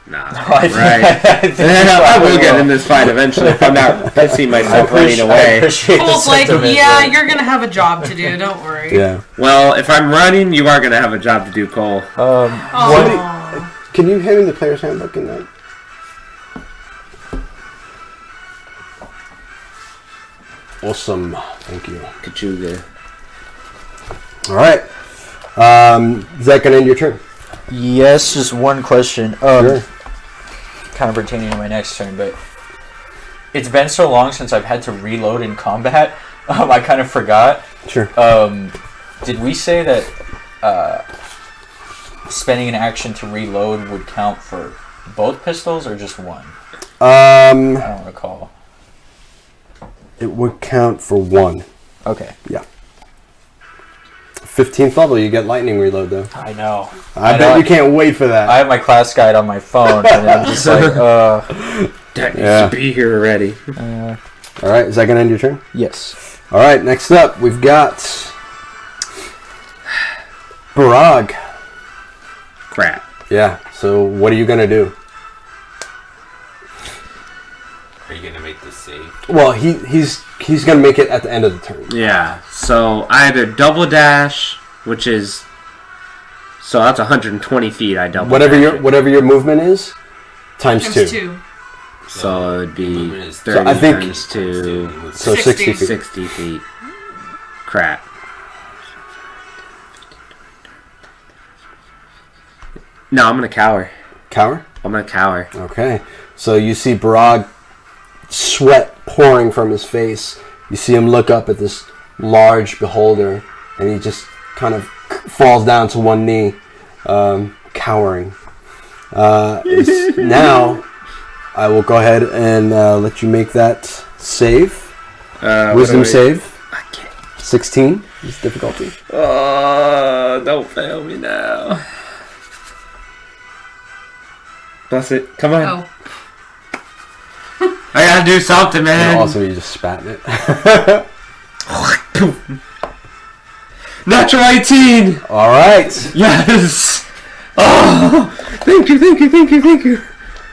Nah, I think- right. I think I will get in this fight eventually if I'm not pissing myself running I away. appreciate the Cole's like, sentiment, yeah, but- you're gonna have a job to do. Don't worry. Yeah. Well, if I'm running, you are gonna have a job to do, Cole. Aw. Can you hand me the player's handbook in that? Awesome. Thank you. Kachuga. All right. Is that going to end your turn? Yes, just one question. Sure. Kind of pertaining to my next turn, but it's been so long since I've had to reload in combat. I kind of forgot. Sure. Did we say that spending an action to reload would count for both pistols or just one? I don't recall. It would count for one. Okay. Yeah. 15th level, you get lightning reload, though. I know. I bet you can't wait for that. I have my class guide on my phone, and I'm just like, That needs to be here already. All right. Is that going to end your turn? yes. All right. Next up, we've got Barag. Crap. Yeah. So what are you going to do? Are you gonna make this save? Well, he's going to make it at the end of the turn. Yeah, so I either double dash, which is... So that's 120 feet I double Whatever dash. whatever your movement is, times Times 2. 2. So it would be Movement is 30 I think- times 2, So 60. 60 feet. 60 feet. Crap. No, I'm going to cower. Cower? I'm going to cower. Okay. So you see Barag, sweat pouring from his face. You see him look up at this large beholder, and he just kind of falls down to one knee, cowering. Now, I will go ahead and let you make that save. Wisdom save. I can't. 16 is difficulty. Oh, don't fail me now. Bless it. Come on. Oh. I gotta do something, man. And also, you just spat in it. Natural 18! All right. Yes! Oh! Thank you, thank you, thank you, thank you.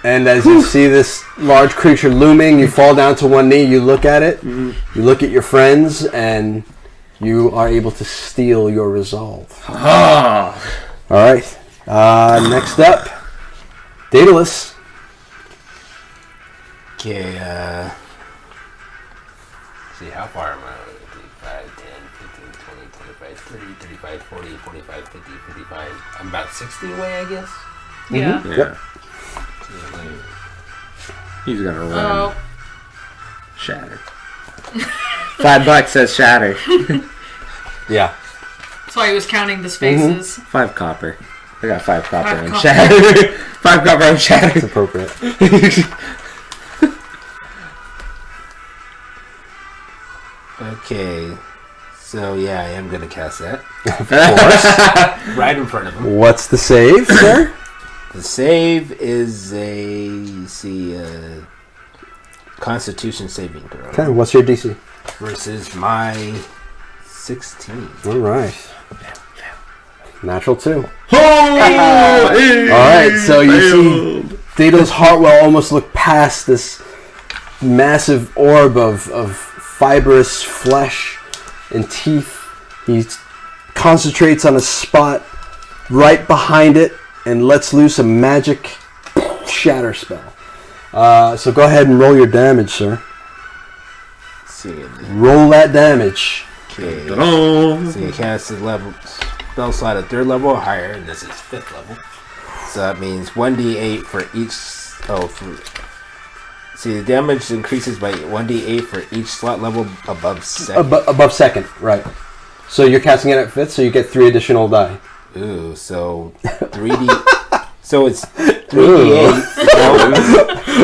And as you see this large creature looming, you fall down to one knee, you look at it, you look at your friends, and you are able to steal your resolve. Oh! All right. Next up, Daedalus. Okay, see, how far am I? 5, 10, 15, 20, 25, 30, 35, 40, 45, 50, 55. I'm about 60 away, I guess. Yeah. Yeah. He's gonna run. Oh. Shatter. $5 says shatter. Yeah. That's why he was counting the spaces. 5 copper. I got 5 copper 5 and copper. shatter. 5 copper and It's shatter. appropriate. Okay, so yeah, I am gonna cast that. Of course. Right in front of him. What's the save, sir? The save is Constitution saving throw. Okay, what's your DC? Versus my 16. All right. Natural 2. Oh! All right, so you see Daedalus Hartwell almost look past this massive orb of fibrous flesh and teeth. He concentrates on a spot right behind it and lets loose a magic shatter spell. So go ahead and roll your damage, sir. Let's see. Roll that damage. Okay. Ta-da. So you cast a level spell slot at 3rd level or higher, and this is 5th level. So that means 1d8 for each. See, the damage increases by 1d8 for each slot level above 2nd. Above 2nd, right. So you're casting it at 5th, so you get 3 additional die. Ooh, so 3d. So it's 3d8.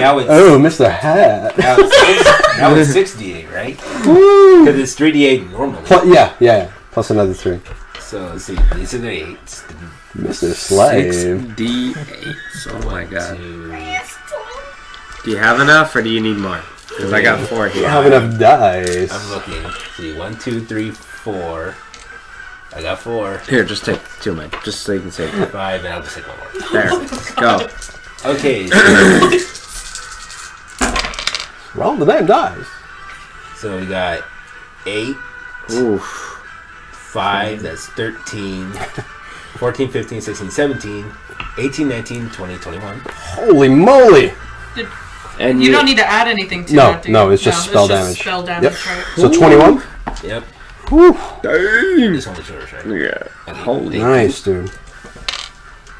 Now it's Oh, Mr. Hat. now it's That was 6d8, right? Because it's 3d8 normally. Yeah. Plus another 3. So let's see. These are the 8s. Mr. Slave. 6d8. Oh my god. 2. Do you have enough, or do you need more? Because I got 4 You here. have enough dice. I'm looking. See, 1, 2, 3, 4. I got 4. Here, just take 2 of mine, just so you can save it. 5, and I'll just take 1 more. There, go. Okay, Roll the damn dice. so we got 8, Oof. 5, that's 13, 14, 15, 16, 17, 18, 19, 20, 21. Holy moly! And You don't need to add anything to No, that, do you? no, it's just spell damage. Spell damage, Yep. right? So 21? Yep. Whew. Dang. This one is yours, right? Yeah. Holy Nice, dude.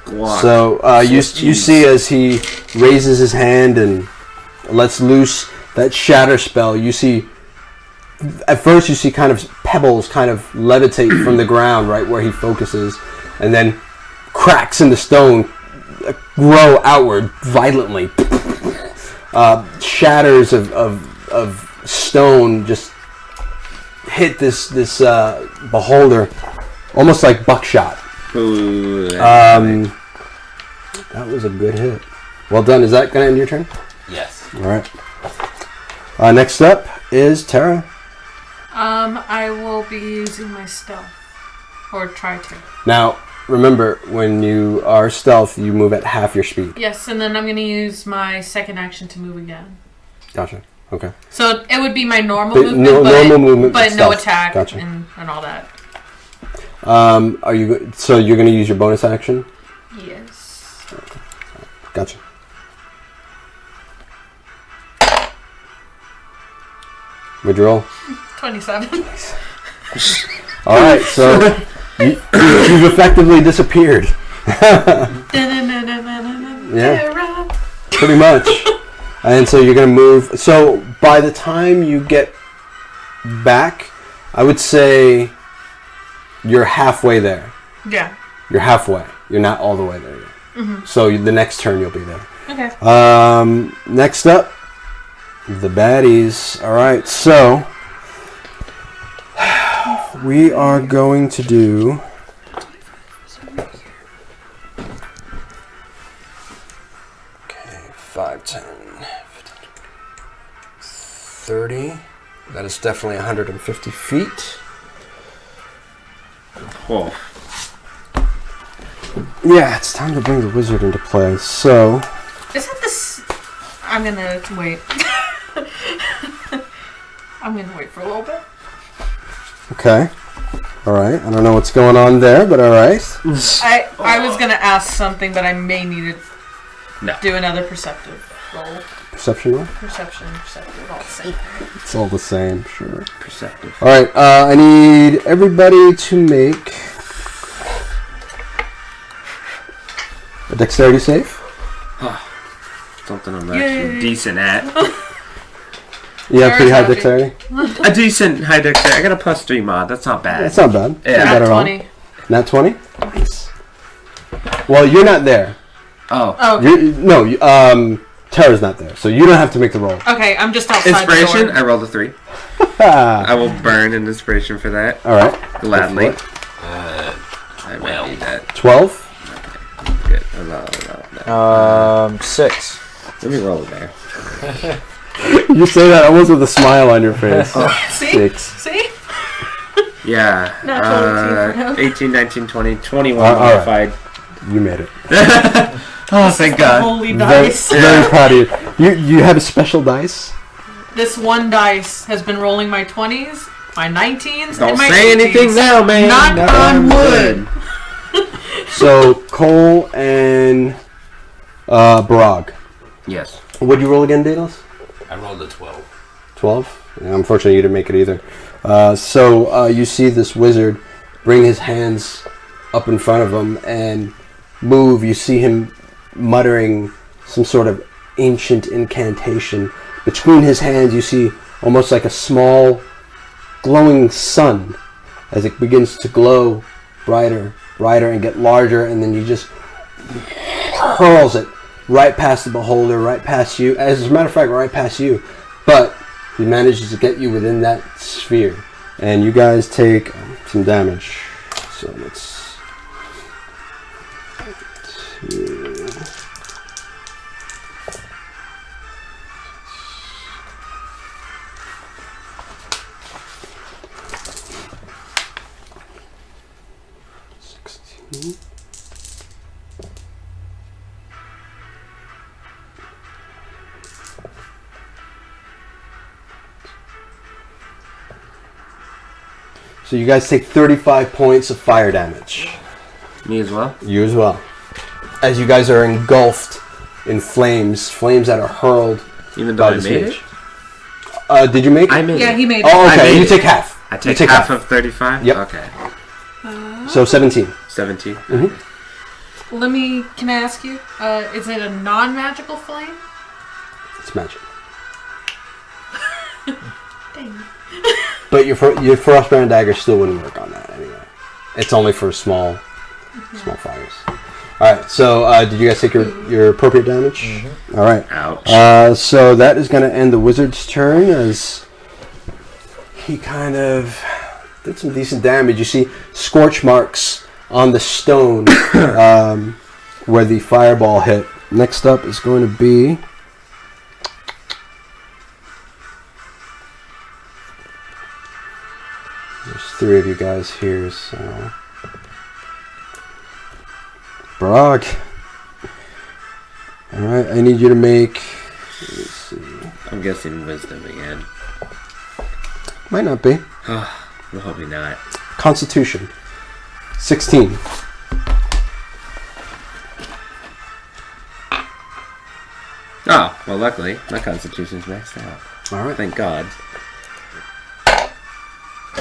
guac. So you see as he raises his hand and lets loose that shatter spell, you see, at first you see kind of pebbles kind of levitate from the ground right where he focuses, and then cracks in the stone grow outward violently. Shatters of stone just hit this beholder almost like buckshot. Ooh, That was a good hit. Well done. Is that going to end your turn? Yes. All right. Next up is Terra. I will be using my stealth. Or try to. Now, remember, when you are stealth, you move at half your speed. Yes, and then I'm going to use my second action to move again. Gotcha. Okay. So it would be my normal But movement, normal movement, but but no stealth. attack Gotcha. and all that. Are you? So you're going to use your bonus action? Yes. Gotcha. What'd you roll? 27. All right. So you've effectively disappeared. Yeah. Pretty much. And so you're going to move. So by the time you get back, I would say you're halfway there. Yeah. You're halfway. You're not all the way there yet. So the next turn you'll be there. Okay. Next up, the baddies. All right. So we are going to do. Okay, 5, 10, 15, 30. That is definitely 150 feet. Oh. Yeah, it's time to bring the wizard into play. So, Isn't this... I'm going to wait. I'm going to wait for a little bit. okay. All right. I don't know what's going on there, but all right. I was going to ask something, but I may need to No. do another perceptive roll. Perception roll? Perceptive, all the same. It's all the same, sure. Perceptive. All right. I need everybody to make a dexterity save. Something I'm Yay. actually decent at. You have pretty high happy. dexterity? A decent high dexterity. I got a +3 mod. That's not bad. That's not bad. Yeah. Not bad at all. 20. Nat 20? Nice. Well, you're not there. Oh. Oh, Terra's not there, so you don't have to make the roll. okay. I'm just outside Inspiration. the I door. rolled a 3. Ah. I will burn an inspiration for that. All right. Gladly. Go for I might need that. it. 12. Good. No. 6. Let me roll it there. You say that almost with a smile on your face. See? 6. See? Yeah. Not 18, 19, 20, 21 All right. modified. You made it. Oh, thank God. Holy Very, dice. very proud of you. You have a special dice? This one dice has been rolling my 20s, my 19s, Don't and my say 18s. anything now, man. Knock on wood. So, Kohl and Barag. Yes. What'd you roll again, Daedalus? I rolled a 12. 12? Yeah, unfortunately, you didn't make it either. So you see this wizard bring his hands up in front of him and move. You see him muttering some sort of ancient incantation. Between his hands, you see almost like a small glowing sun as it begins to glow brighter, brighter, and get larger, and then you just hurls it right past the beholder, right past you. As a matter of fact, right past you. But He manages to get you within that sphere. And you guys take some damage. So let's... 2... So you guys take 35 points of fire damage. Me as well? You as well. As you guys are engulfed in flames that are hurled. Even though by I this made mage. it? Did you make it? I made Yeah, it. he made it. Oh, I okay. made You it. take half. I take half of 35? Yep. Okay. So 17. 17. Can I ask you, is it a non-magical flame? It's magic. Dang. But your frostbrand dagger still wouldn't work on that anyway. It's only for small fires. All right. So did you guys take your appropriate damage? Mm-hmm. All right. Ouch. So that is going to end the wizard's turn as he kind of did some decent damage. You see scorch marks on the stone where the fireball hit. Next up is going to be... There's 3 of you guys here, so... Barag. Alright, I need you to make... Let's see. I'm guessing wisdom again. Might not be. Well, hopefully not. Constitution. 16. Oh, well, luckily, my constitution's maxed out. Alright. Thank God.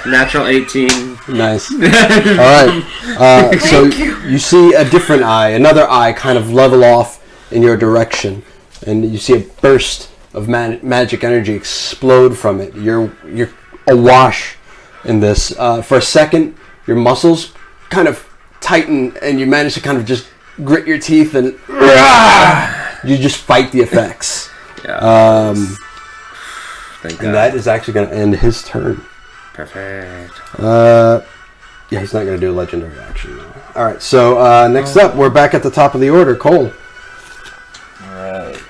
Natural 18. Nice. Alright. So you see a different eye, another eye kind of level off in your direction. And you see a burst of magic energy explode from it. You're awash in this. For a second, your muscles kind of tighten and you manage to kind of just grit your teeth and you just fight the effects. Yeah. Thank God. And that is actually going to end his turn. Perfect. Yeah, he's not going to do a legendary action though. All right, so next up, we're back at the top of the order. Kohl. Alright.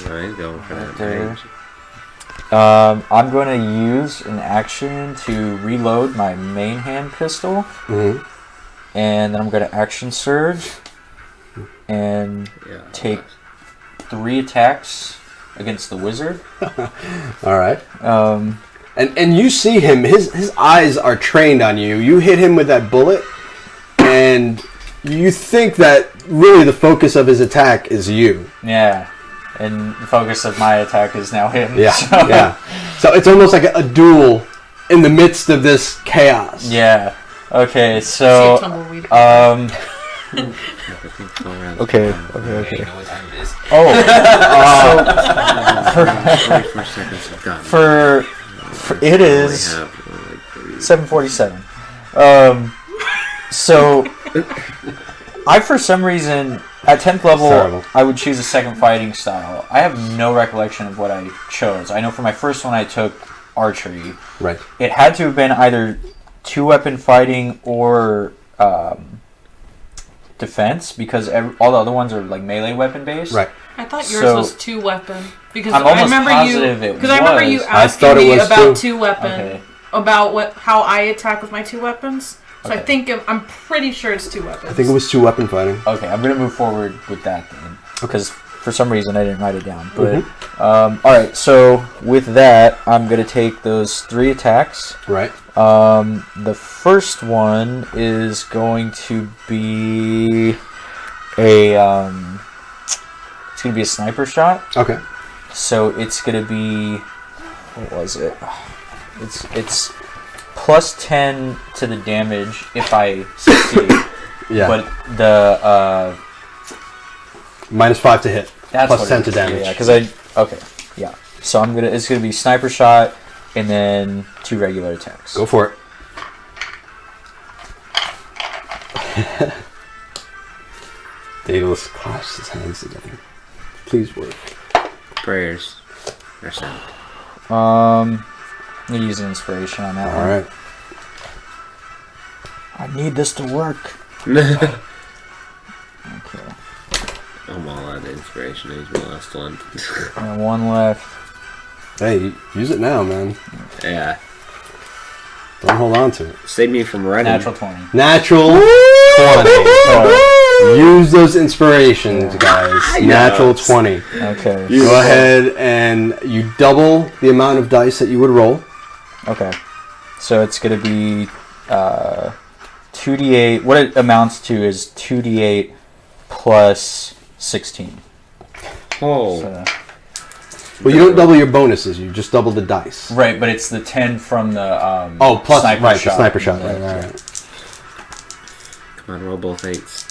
Alright, going for that There. range. I'm going to use an action to reload my main hand pistol. Mm-hmm. And then I'm going to action surge and Yeah. take 3 attacks against the wizard. All right. Um, And you see him, his eyes are trained on you. You hit him with that bullet, and you think that really the focus of his attack is you. yeah. And the focus of my attack is now him. Yeah, So, yeah. So it's almost like a duel in the midst of this chaos. yeah. Okay, See so... a tumbleweed. Okay. Hey, you know what time it is? Oh, 44 seconds of gun. for it is 7:47. So I, for some reason, at 10th level, Terrible. I would choose a second fighting style. I have no recollection of what I chose. I know for my first one, I took archery. Right. It had to have been either 2-weapon fighting or defense, because all the other ones are like melee weapon based. Right. I thought yours so- was 2-weapon because I'm I almost remember positive you it because I remember you was. I asking thought it me was about too. 2-weapon Okay. about how I attack with my 2 weapons. So I Okay. think I'm pretty sure it's 2 weapons. I think it was 2-weapon fighting. Okay, I'm gonna move forward with that then, because for some reason I didn't write it down. But all right, so with that, I'm gonna take those 3 attacks. Right. The first one is going to be it's gonna be a sniper shot. Okay. So it's gonna be, what was it? It's plus 10 to the damage if I succeed. Yeah. But the -5 to hit. that's Plus what 10 it to is. damage. Yeah, because yeah. So it's gonna be sniper shot and then 2 regular attacks. Go for it. Daedalus clasps his hands together. Please work. Prayers are sent. I'm gonna use an inspiration on that one. Alright. I need this to work. I'm Okay. all out of inspiration. He's my last one. And one left. Hey, use it now, man. Yeah. Don't hold on to it. Save me from running. Natural 20. Natural 20. Use those inspirations, guys. Natural 20. Okay. Go ahead and you double the amount of dice that you would roll. Okay. So it's going to be 2d8. What it amounts to is 2d8 plus 16. Oh. So, Well, you don't double your bonuses. You just double the dice. right, but it's the 10 from the Plus sniper shot. the sniper shot. Yeah. Right. Come on, roll both 8s.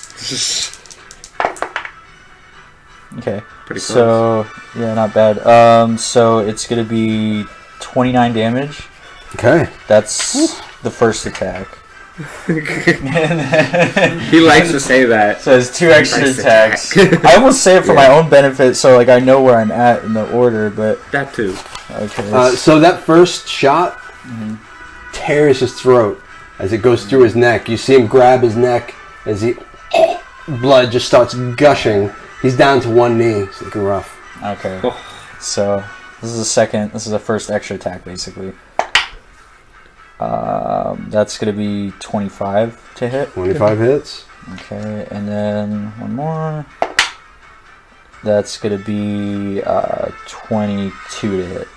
Okay. Pretty close. So, yeah, not bad. So it's going to be 29 damage. Okay. That's the first attack. He likes to say that. So it's 2 extra Nice attacks. attack. I almost say it for my own benefit, so like I know where I'm at in the order, but That too. okay. So that first shot tears his throat as it goes through his neck. You see him grab his neck as blood just starts gushing. He's down to one knee. It's looking rough. Okay. Oh. So this is the first extra attack basically. That's gonna be 25 to hit. 25 hits. Okay, and then one more. That's gonna be 22 to hit.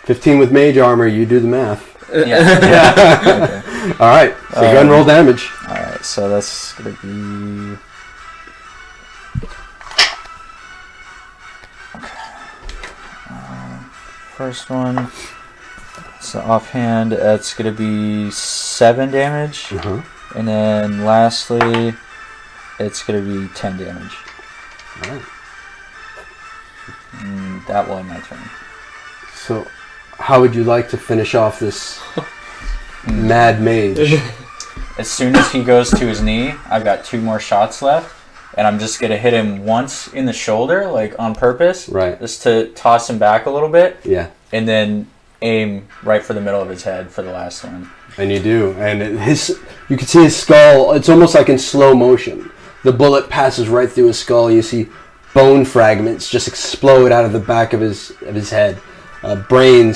15 with mage armor. You do the math. Yeah. Okay. All right. So go ahead and roll damage. All right. So that's gonna be. First one, so offhand, that's going to be 7 damage. Uh-huh. And then lastly, it's going to be 10 damage. All right. And that will end my turn. So, how would you like to finish off this mad mage? As soon as he goes to his knee, I've got 2 more shots left. And I'm just going to hit him once in the shoulder, like on purpose. Right. Just to toss him back a little bit. Yeah. And then aim right for the middle of his head for the last one. And you do. And you can see his skull. It's almost like in slow motion. The bullet passes right through his skull. You see bone fragments just explode out of the back of his head. Brain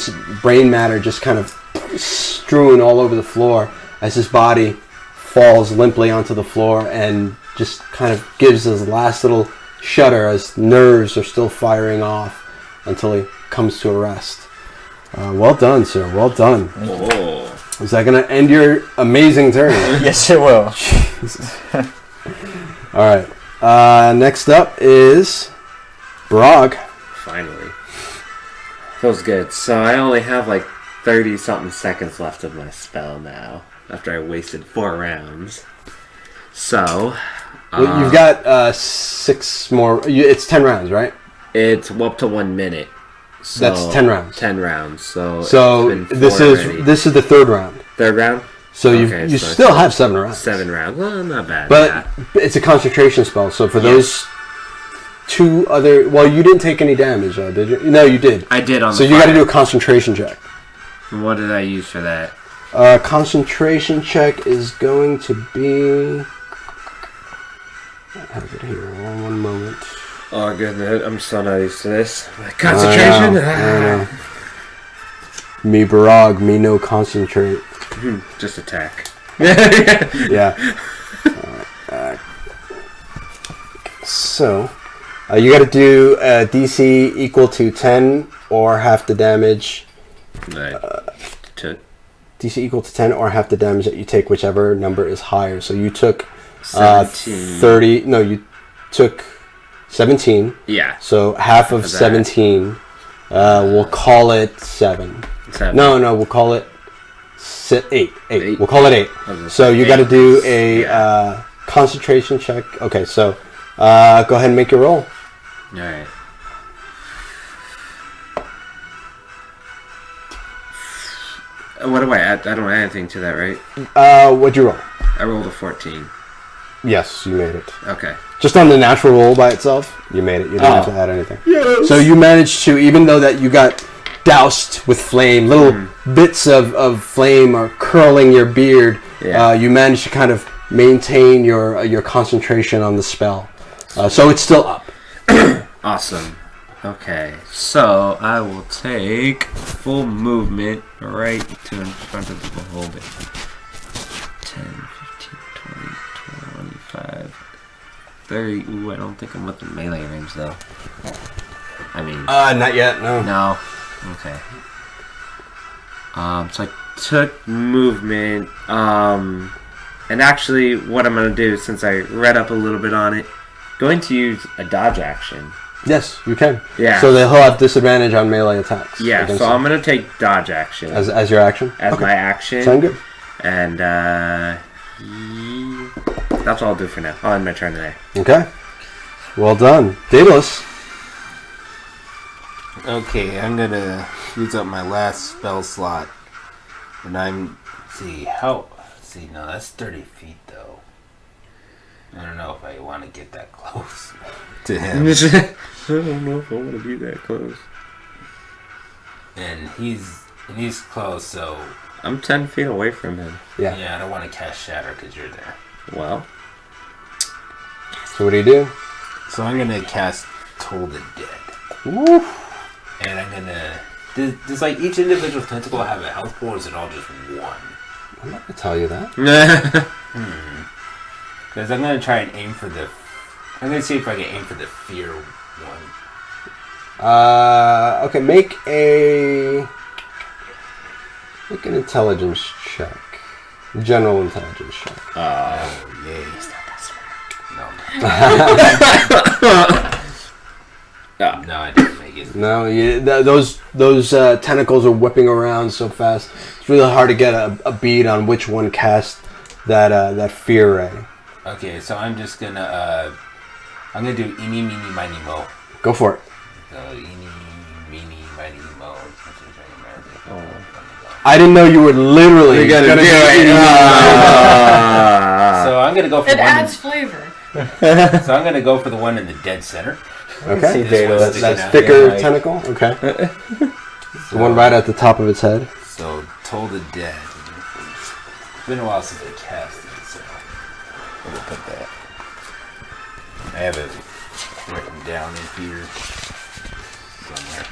matter just kind of strewn all over the floor as his body falls limply onto the floor and just kind of gives his last little shudder as nerves are still firing off until he comes to a rest. Well done, sir. Well done. Oh. Is that going to end your amazing turn? Yes, it will. Jesus. All right. Next up is Barag. Finally. Feels good. So I only have like 30-something seconds left of my spell now, after I wasted 4 rounds. So... Well, you've got 6 more... It's 10 rounds, right? It's up to 1 minute. So That's 10 rounds. 10 rounds. So So it's been this 4 is already. this is the 3rd round. 3rd round? So Okay, you so still have 7 rounds. 7 rounds. Well, not bad. But yeah. it's a concentration spell. So for those 2 other... Well, you didn't take any damage, though, did you? No, you did. I did on So the you got to fire. do a concentration check. What did I use for that? Concentration check is going to be... I have it here. One moment. Oh, goodness. I'm so not used to this. Concentration? I know. Me Barag, me no concentrate. Just attack. Yeah. So, you got to do a DC equal to 10 or half the damage. DC equal to 10 or half the damage that you take, whichever number is higher. So you took 17. 30. No, you took 17. Yeah. So half of that. 17. We'll call it 7. 7. No, we'll call it 8. 8. We'll call it 8. So you got to do a Yeah. concentration check. Okay, so go ahead and make your roll. Alright. What do I add? I don't add anything to that, right? What'd you roll? I rolled a 14. Yes, you made it. Okay. Just on the natural roll by itself, you made it. You didn't have to add anything. Yes. So you managed to, even though that you got doused with flame, little bits of flame are curling your beard, you managed to kind of maintain your concentration on the spell. So it's still up. Awesome. Okay, so I will take full movement right to in front of the beholder. 10, 15, 20, 25, 30. Ooh, I don't think I'm within melee range though. I mean... not yet, no. No. Okay. So I took movement. And actually, what I'm going to do, since I read up a little bit on it, going to use a dodge action. Yes, you can. Yeah. So he'll have disadvantage on melee attacks. Yeah, so I'm going to take dodge action. As your action? As my action. Sound good. And that's all I'll do for now. I'll end my turn there. Okay. Well done. Daedalus. Okay, I'm gonna use up my last spell slot. And no, that's 30 feet though. I don't know if I want to get that close to him. I don't know if I want to be that close. And he's close, so... I'm 10 feet away from him. Yeah, I don't want to cast Shatter because you're there. Well. So what do you do? So I'm going to cast Toll the Dead. Woo. And I'm going to... Does like each individual tentacle have a health pool, or is it all just one? I'm not going to tell you that. Because I'm going to try and aim for the... I'm going to see if I can aim for the fear one. Okay, make an intelligence check. General intelligence check. Yeah. He's not that smart. No, I didn't make it. No, those tentacles are whipping around so fast. It's really hard to get a bead on which one cast that fear ray. Okay, so I'm just gonna do eeny, meeny, miny, mo. Go for it. So eeny, meeny, miny, mo. I didn't know you were literally gonna do it. So I'm gonna go for It one. adds flavor. So I'm gonna go for the one in the dead center. Okay, This one's that's sticking out. thicker Yeah, tentacle. Okay, the one right at the top of its head. So Toll the Dead. It's been a while since I cast it, so I'm gonna put that. I have it written down in here somewhere.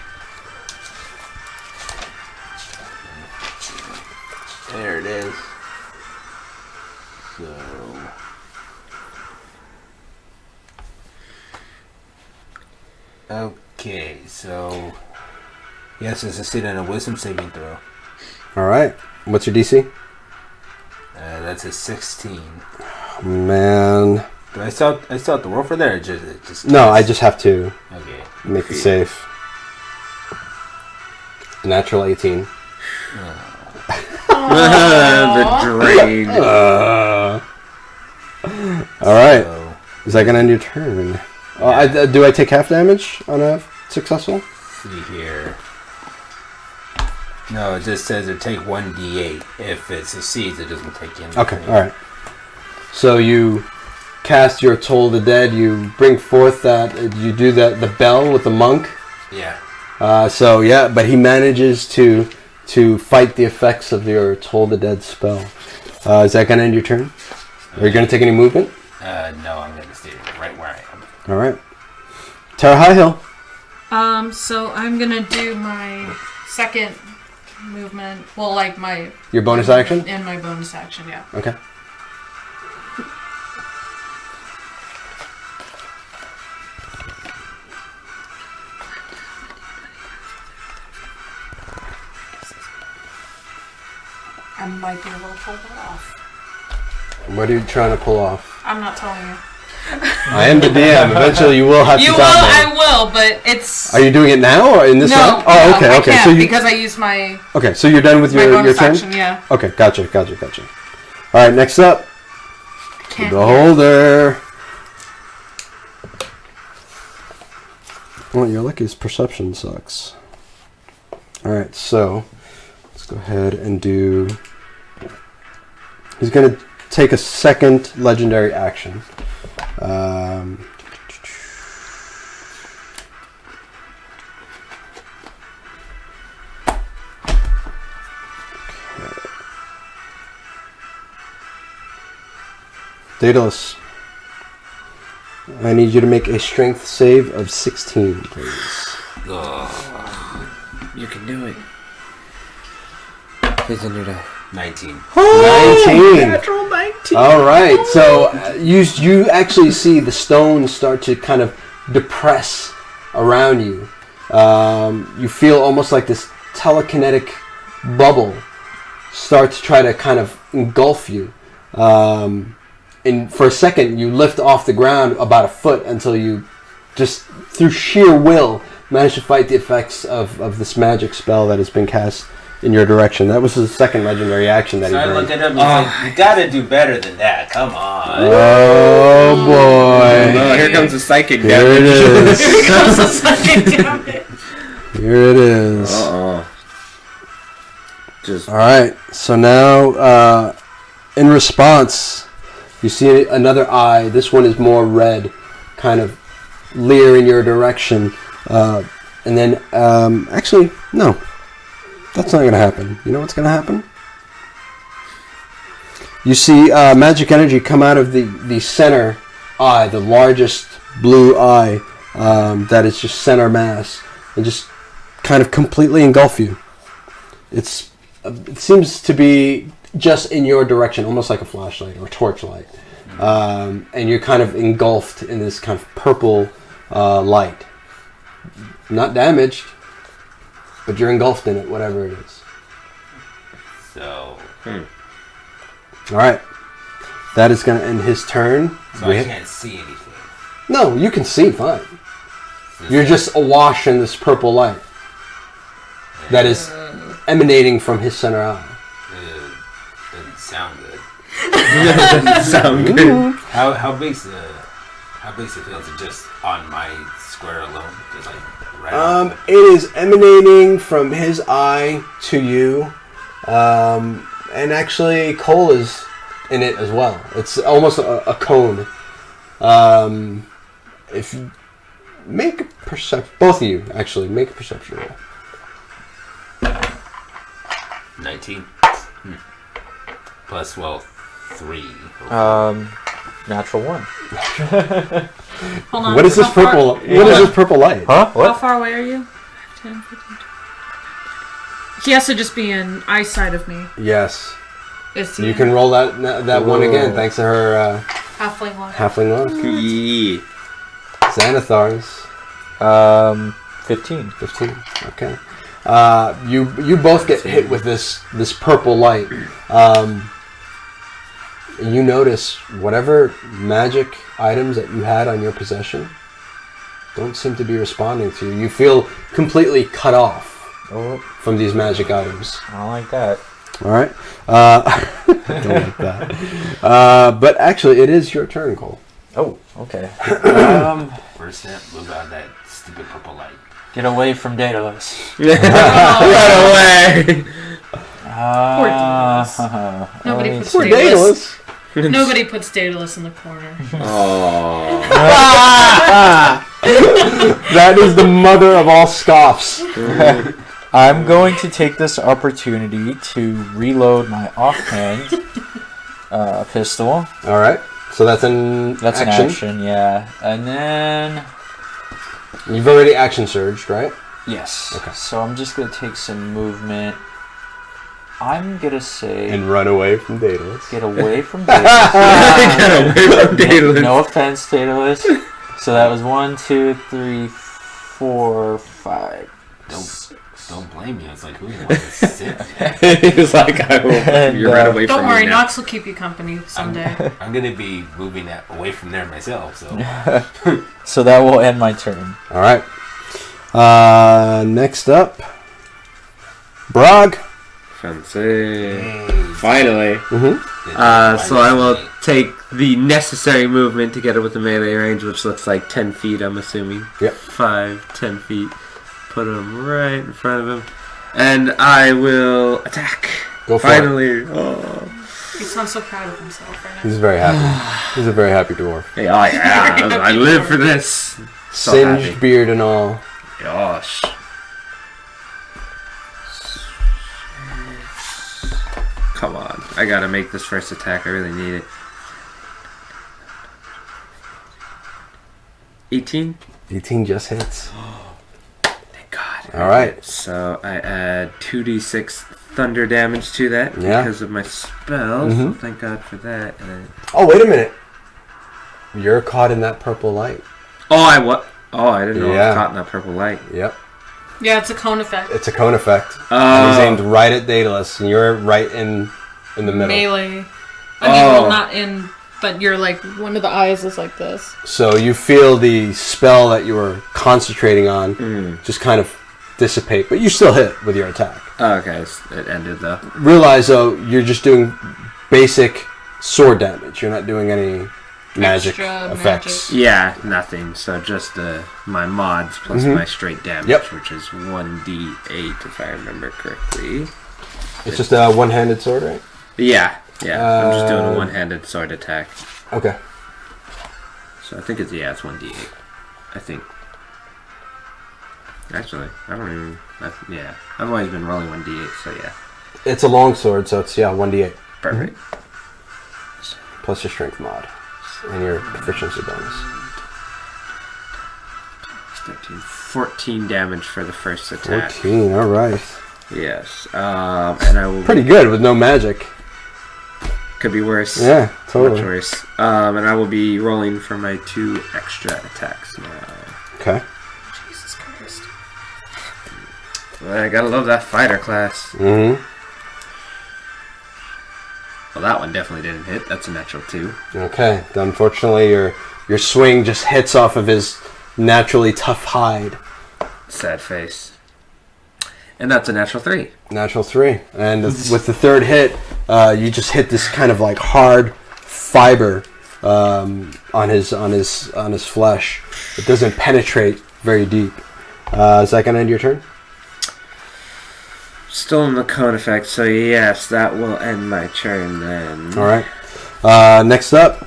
There it is. So okay, so yes, it's succeeded on a wisdom saving throw. All right. What's your DC? That's a 16. Man. Do I still have to roll for that, or just No, I just have to okay. make the save. Natural 18. The drain. All right. So, Is that gonna end your turn? Do I take half damage on a successful? see here. No, it just says it take 1d8. If it succeeds, it doesn't take anything. Okay. All right. So you cast your Toll the Dead. You bring forth that. You do the bell with the monk. Yeah. But he manages to fight the effects of your Toll the Dead spell. Is that gonna end your turn? Are you gonna take any movement? No, I'm gonna stay right where I am. All right. Terra High Hill. So I'm gonna do my second movement. Well, like Your bonus action. and my bonus action, yeah. Okay. I might be able to pull that off. What are you trying to pull off? I'm not telling you. I am the DM. Eventually, you will have You to will, tell me. I will, but it's... Are you doing it now or in this no, round? Oh, okay, I okay. can't So because I used my so you're done with my your bonus turn. action, yeah. Okay, gotcha. All right, next up, Can't the Beholder. Well, your luckiest perception sucks. All right, so let's go ahead and do... He's going to take a second legendary action. Daedalus, I need you to make a strength save of 16, please. You can do it. Please enter die. 19. 19. Natural 19. All right. So you actually see the stones start to kind of depress around you. You feel almost like this telekinetic bubble start to try to kind of engulf you. And for a second, you lift off the ground about a foot until you, just through sheer will, manage to fight the effects of this magic spell that has been cast in your direction. That was his second legendary action that So he I burned. looked at him and like, you gotta do better than that. Come on. Oh boy! Oh, here comes the psychic Here it is. Here comes the second damage. Here it is. Just All right. So now, in response, you see another eye. This one is more red, kind of leer in your direction. And then, actually, no. That's not going to happen. You know what's going to happen? You see magic energy come out of the center eye, the largest blue eye that is just center mass, and just kind of completely engulf you. It seems to be just in your direction, almost like a flashlight or a torchlight. And you're kind of engulfed in this kind of purple light. Not damaged, but you're engulfed in it, whatever it is. So, All right. That is going to end his turn. so I can't see anything. No, you can see fine. You're just awash in this purple light that is emanating from his center eye. Doesn't sound good. doesn't sound good. How big's the field? Is it just on my square alone? Just like right on? It is emanating from his eye to you. And actually, Kohl is in it as well. It's almost a cone. If you make a perception, both of you actually make a perception roll. 19. Plus, 3. Natural 1. Hold on. What is this how far- purple? What is this purple light? Huh? How What? far away are you? 10, 15. He has to just be in eyesight of me. Yes, Is he you can roll that one again, thanks to her halfling one? halfling love. Yeah. Xanathar's 15. 15. Okay. You both get hit with this purple light. You notice whatever magic items that you had on your possession don't seem to be responding to you. You feel completely cut off Oh, from these magic items. I don't like that. All right. Don't like that. But actually, it is your turn, Cole. Oh, okay. First step, move out of that stupid purple light. Get away from Daedalus. Run away. Poor Daedalus. Nobody puts Poor Daedalus. Daedalus. Nobody puts Daedalus in the corner. Oh. That is the mother of all scoffs. I'm going to take this opportunity to reload my offhand pistol. All right. So that's an That's action. an action, yeah. And then, You've already action surged, right? yes. Okay. So I'm just going to take some movement. I'm going to say, And run away from Daedalus. get away from Daedalus. Get away from Daedalus. No offense, Daedalus. So that was 1, 2, 3, 4, 5. Don't blame me. It's like, who wants to sit there? He's like, I will. And, You ran away from Don't worry, me now. Nox will keep you company someday. I'm gonna be moving that away from there myself. So So that will end my turn. All right. Next up, Barag. Fancy. Finally. Mm-hmm. So I will take the necessary movement to get it with the melee range, which looks like 10 feet, I'm assuming. Yep. 5, 10 feet. Put him right in front of him. And I will attack. Go for Finally. Oh. He sounds so proud of himself right now. He's very happy. He's a very happy dwarf. Hey, oh yeah, I live for this. So Singed happy. beard and all. Gosh. Come on. I gotta make this first attack. I really need it. 18? 18 just hits. Thank God. All right. So I add 2d6 thunder damage to that because of my spell. So thank God for that. And Oh, wait a minute. You're caught in that purple light. I didn't know I was caught in that purple light. Yep. Yeah, it's a cone effect. It's a cone effect. And he's aimed right at Daedalus, and you're right in the middle. Melee. I mean, well, not in, but you're like, one of the eyes is like this. So you feel the spell that you were concentrating on just kind of dissipate, but you still hit with your attack. Okay, it ended though. Realize, though, you're just doing basic sword damage. You're not doing any magic Extra effects. magic. Yeah, nothing. So just my mods plus my straight damage, which is 1d8 if I remember correctly. It's just a one-handed sword, right? Yeah. I'm just doing a one-handed sword attack. Okay. So I think it's 1d8. I think. Actually, I don't even. I've always been rolling 1d8, so yeah. It's a long sword, so it's 1d8 Perfect. plus your strength mod and your proficiency bonus. 13, 14 damage for the first attack. 14. All right. Yes. And I will. Pretty good with no magic. Could be worse. Yeah, totally. Much worse. And I will be rolling for my 2 extra attacks now. Okay. Jesus Christ. Well, I gotta love that fighter class. Mm-hmm. Well, that one definitely didn't hit. That's a natural 2. Okay. Unfortunately, your swing just hits off of his naturally tough hide. Sad face. And that's a natural 3. Natural 3. And with the third hit, you just hit this kind of like hard fiber on his flesh. It doesn't penetrate very deep. Is that gonna end your turn? Still in the cone effect, so yes, that will end my turn then. All right. Next up,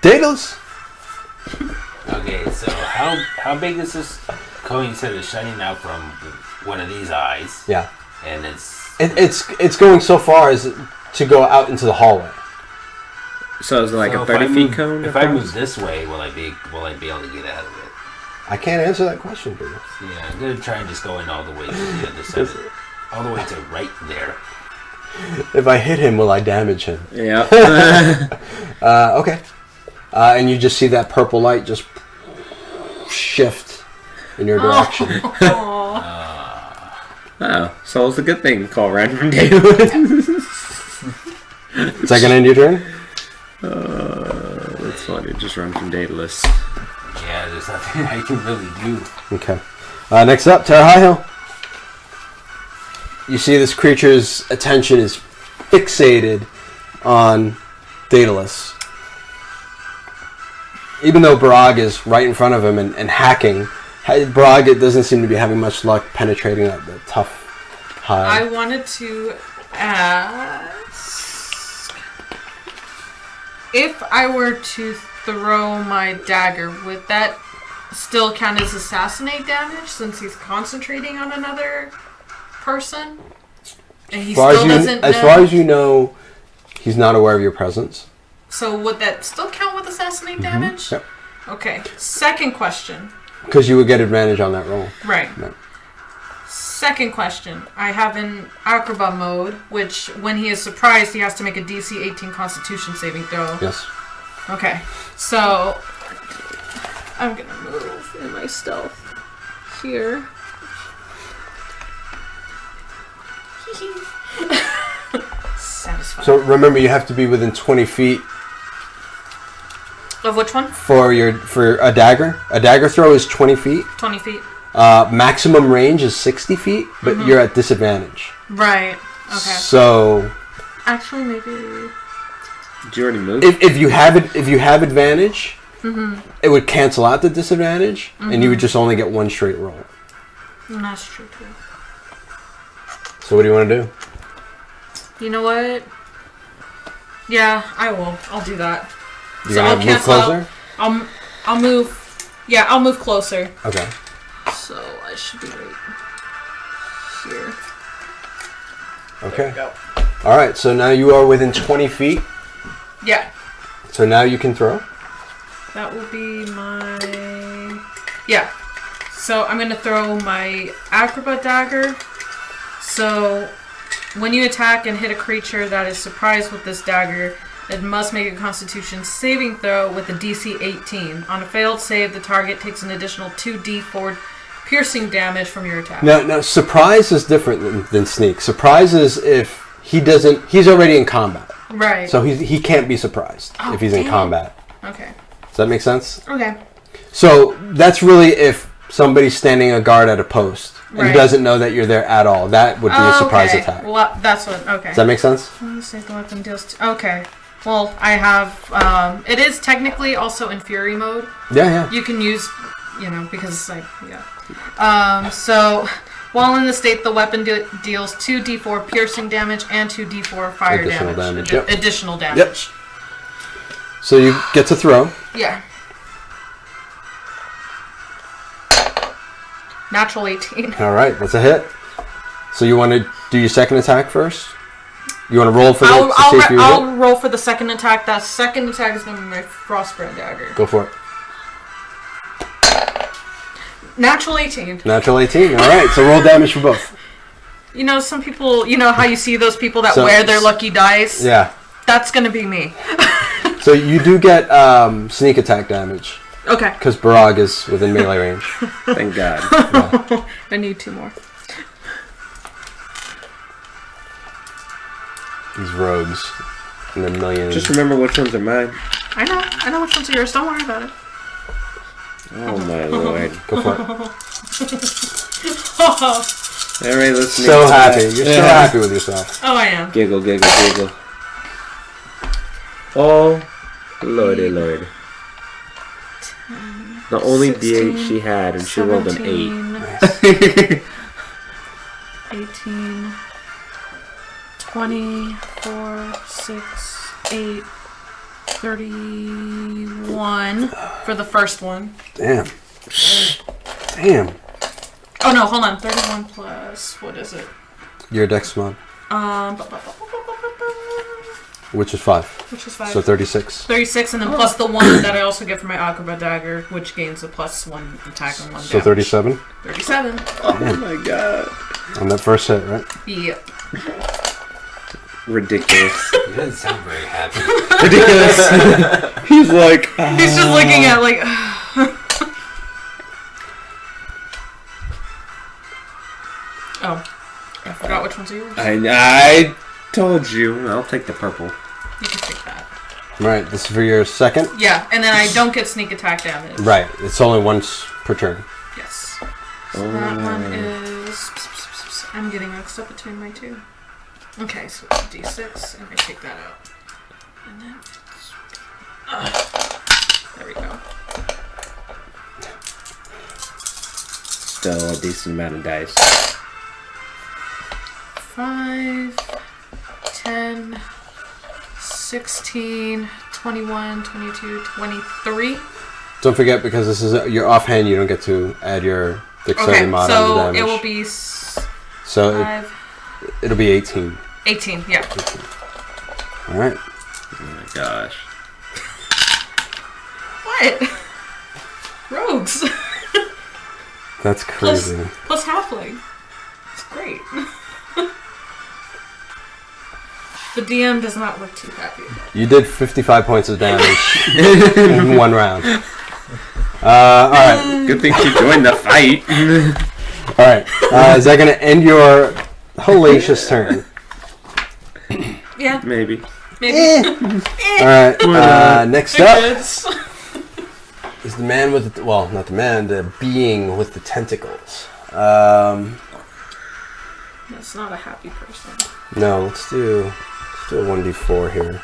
Daedalus. Okay, so how big is this cone you said is shining out from one of these eyes? Yeah. And it's It's going so far as to go out into the hallway. So is it like so a 30-feet cone? If I move this way, will I be able to get out of it? I can't answer that question for you. Yeah, I'm gonna try and just go in all the way to the other side, all the way to right there. If I hit him, will I damage him? Yeah. Okay. And you just see that purple light just shift in your direction. Oh, so it's a good thing Kohl ran from Daedalus. Is that gonna end your turn? That's funny, just run from Daedalus. Yeah, there's nothing I can really do. Okay. Next up, Terra High Hill. You see this creature's attention is fixated on Daedalus. Even though Barag is right in front of him and hacking, Barag it doesn't seem to be having much luck penetrating that tough hide. I wanted to ask if I were to throw my dagger, would that still count as assassinate damage since he's concentrating on another person? And he still doesn't know. As far as you know, he's not aware of your presence. So would that still count with assassinate damage? Yep. Okay. Second question. Because you would get advantage on that roll. Right. No. Second question. I have an Acrobat mode, which when he is surprised, he has to make a DC 18 Constitution saving throw. Yes. Okay. So I'm gonna move in my stealth here. Satisfying. So remember, you have to be within 20 feet Of which one? for a dagger. A dagger throw is 20 feet. 20 feet. Maximum range is 60 feet, but you're at disadvantage. Right. Okay. So Actually, maybe. Did you already move? if you have advantage, it would cancel out the disadvantage, and you would just only get one straight roll. That's true too. So what do you want to do? You know what? Yeah, I will. I'll do that. You gonna move closer? I'll move. Yeah, I'll move closer. Okay. So I should be right here. Okay. All right. So now you are within 20 feet. Yeah. So now you can throw. That will be my... Yeah. So I'm going to throw my Acrobat Dagger. So when you attack and hit a creature that is surprised with this dagger, it must make a Constitution saving throw with a DC 18. On a failed save, the target takes an additional 2d4 piercing damage from your attack. No, surprise is different than sneak. Surprise is if he's already in combat. Right. So he can't be surprised if he's in combat. Okay. Does that make sense? Okay. So that's really if somebody's standing a guard at a post and Right. he doesn't know that you're there at all. That would be a surprise okay. attack. Well, that's what... Okay. Does that make sense? Save the weapon deals... Okay. Well, I have... it is technically also in Fury mode. Yeah. You can use... because it's like... Yeah. So... While in the state, the weapon deals 2d4 piercing damage and 2d4 fire Additional damage. Yep. Additional damage. Yep. So you get to throw. Yeah. Natural 18. All right, that's a hit. So you want to do your second attack first? You want to roll for that to see if you hit? I'll roll for the second attack. That second attack is going to be my Frostbrand Dagger. Go for it. Natural 18. Natural 18. All right, so roll damage for both. Some people, how you see those people that So- wear their lucky dice? Yeah. That's going to be me. So you do get sneak attack damage Okay. because Barag is within melee range. Thank God. I need 2 more. These rogues and their millions. Just remember which ones are mine. I know which ones are yours. Don't worry about it. Oh my lord. Go for it. Everybody listening. So to happy. that. You're so happy with yourself. Oh, I am. Giggle, giggle, giggle. Oh, lordy, lord. The only 16, D8 she had, and she rolled an 17, 18, 24, 6, 8, 31 for the first one. Damn. Oh no, hold on. 31 plus, what is it? Your dex mod, which is 5. Which is 5. So 36. 36, and then plus the 1 that I also get from my Acrobat Dagger, which gains a +1 attack and 1 So damage. 37 37. Oh my god. on that first hit, right? Yep. Ridiculous. He doesn't sound very happy. Ridiculous. He's like... He's just looking at like... Oh. I forgot which ones are yours. I told you. I'll take the purple. You can take that. All right, this is for your second. Yeah, and then I don't get sneak attack damage. Right, it's only once per turn. Yes. So that one is... I'm getting mixed up between my two. Okay, so it's a D6, and I take that out. And then... there we go. Still a decent amount of dice. 5, 10, 16, 21, 22, 23. Don't forget, because this is your offhand, you don't get to add your dexterity Okay, mod on the so damage. it will be So 5, it'll be 18. 18, yeah. All right. Oh my gosh. What? Rogues. That's crazy. Plus halfling. It's great. The DM does not look too happy. You did 55 points of damage in one round. All right. Good thing she joined the fight. All right. Is that going to end your hellacious turn? Yeah, Maybe. maybe. All right. Next up Yes. is the man with the... Well, not the man. The being with the tentacles. That's not a happy person. No, let's do a 1d4 here.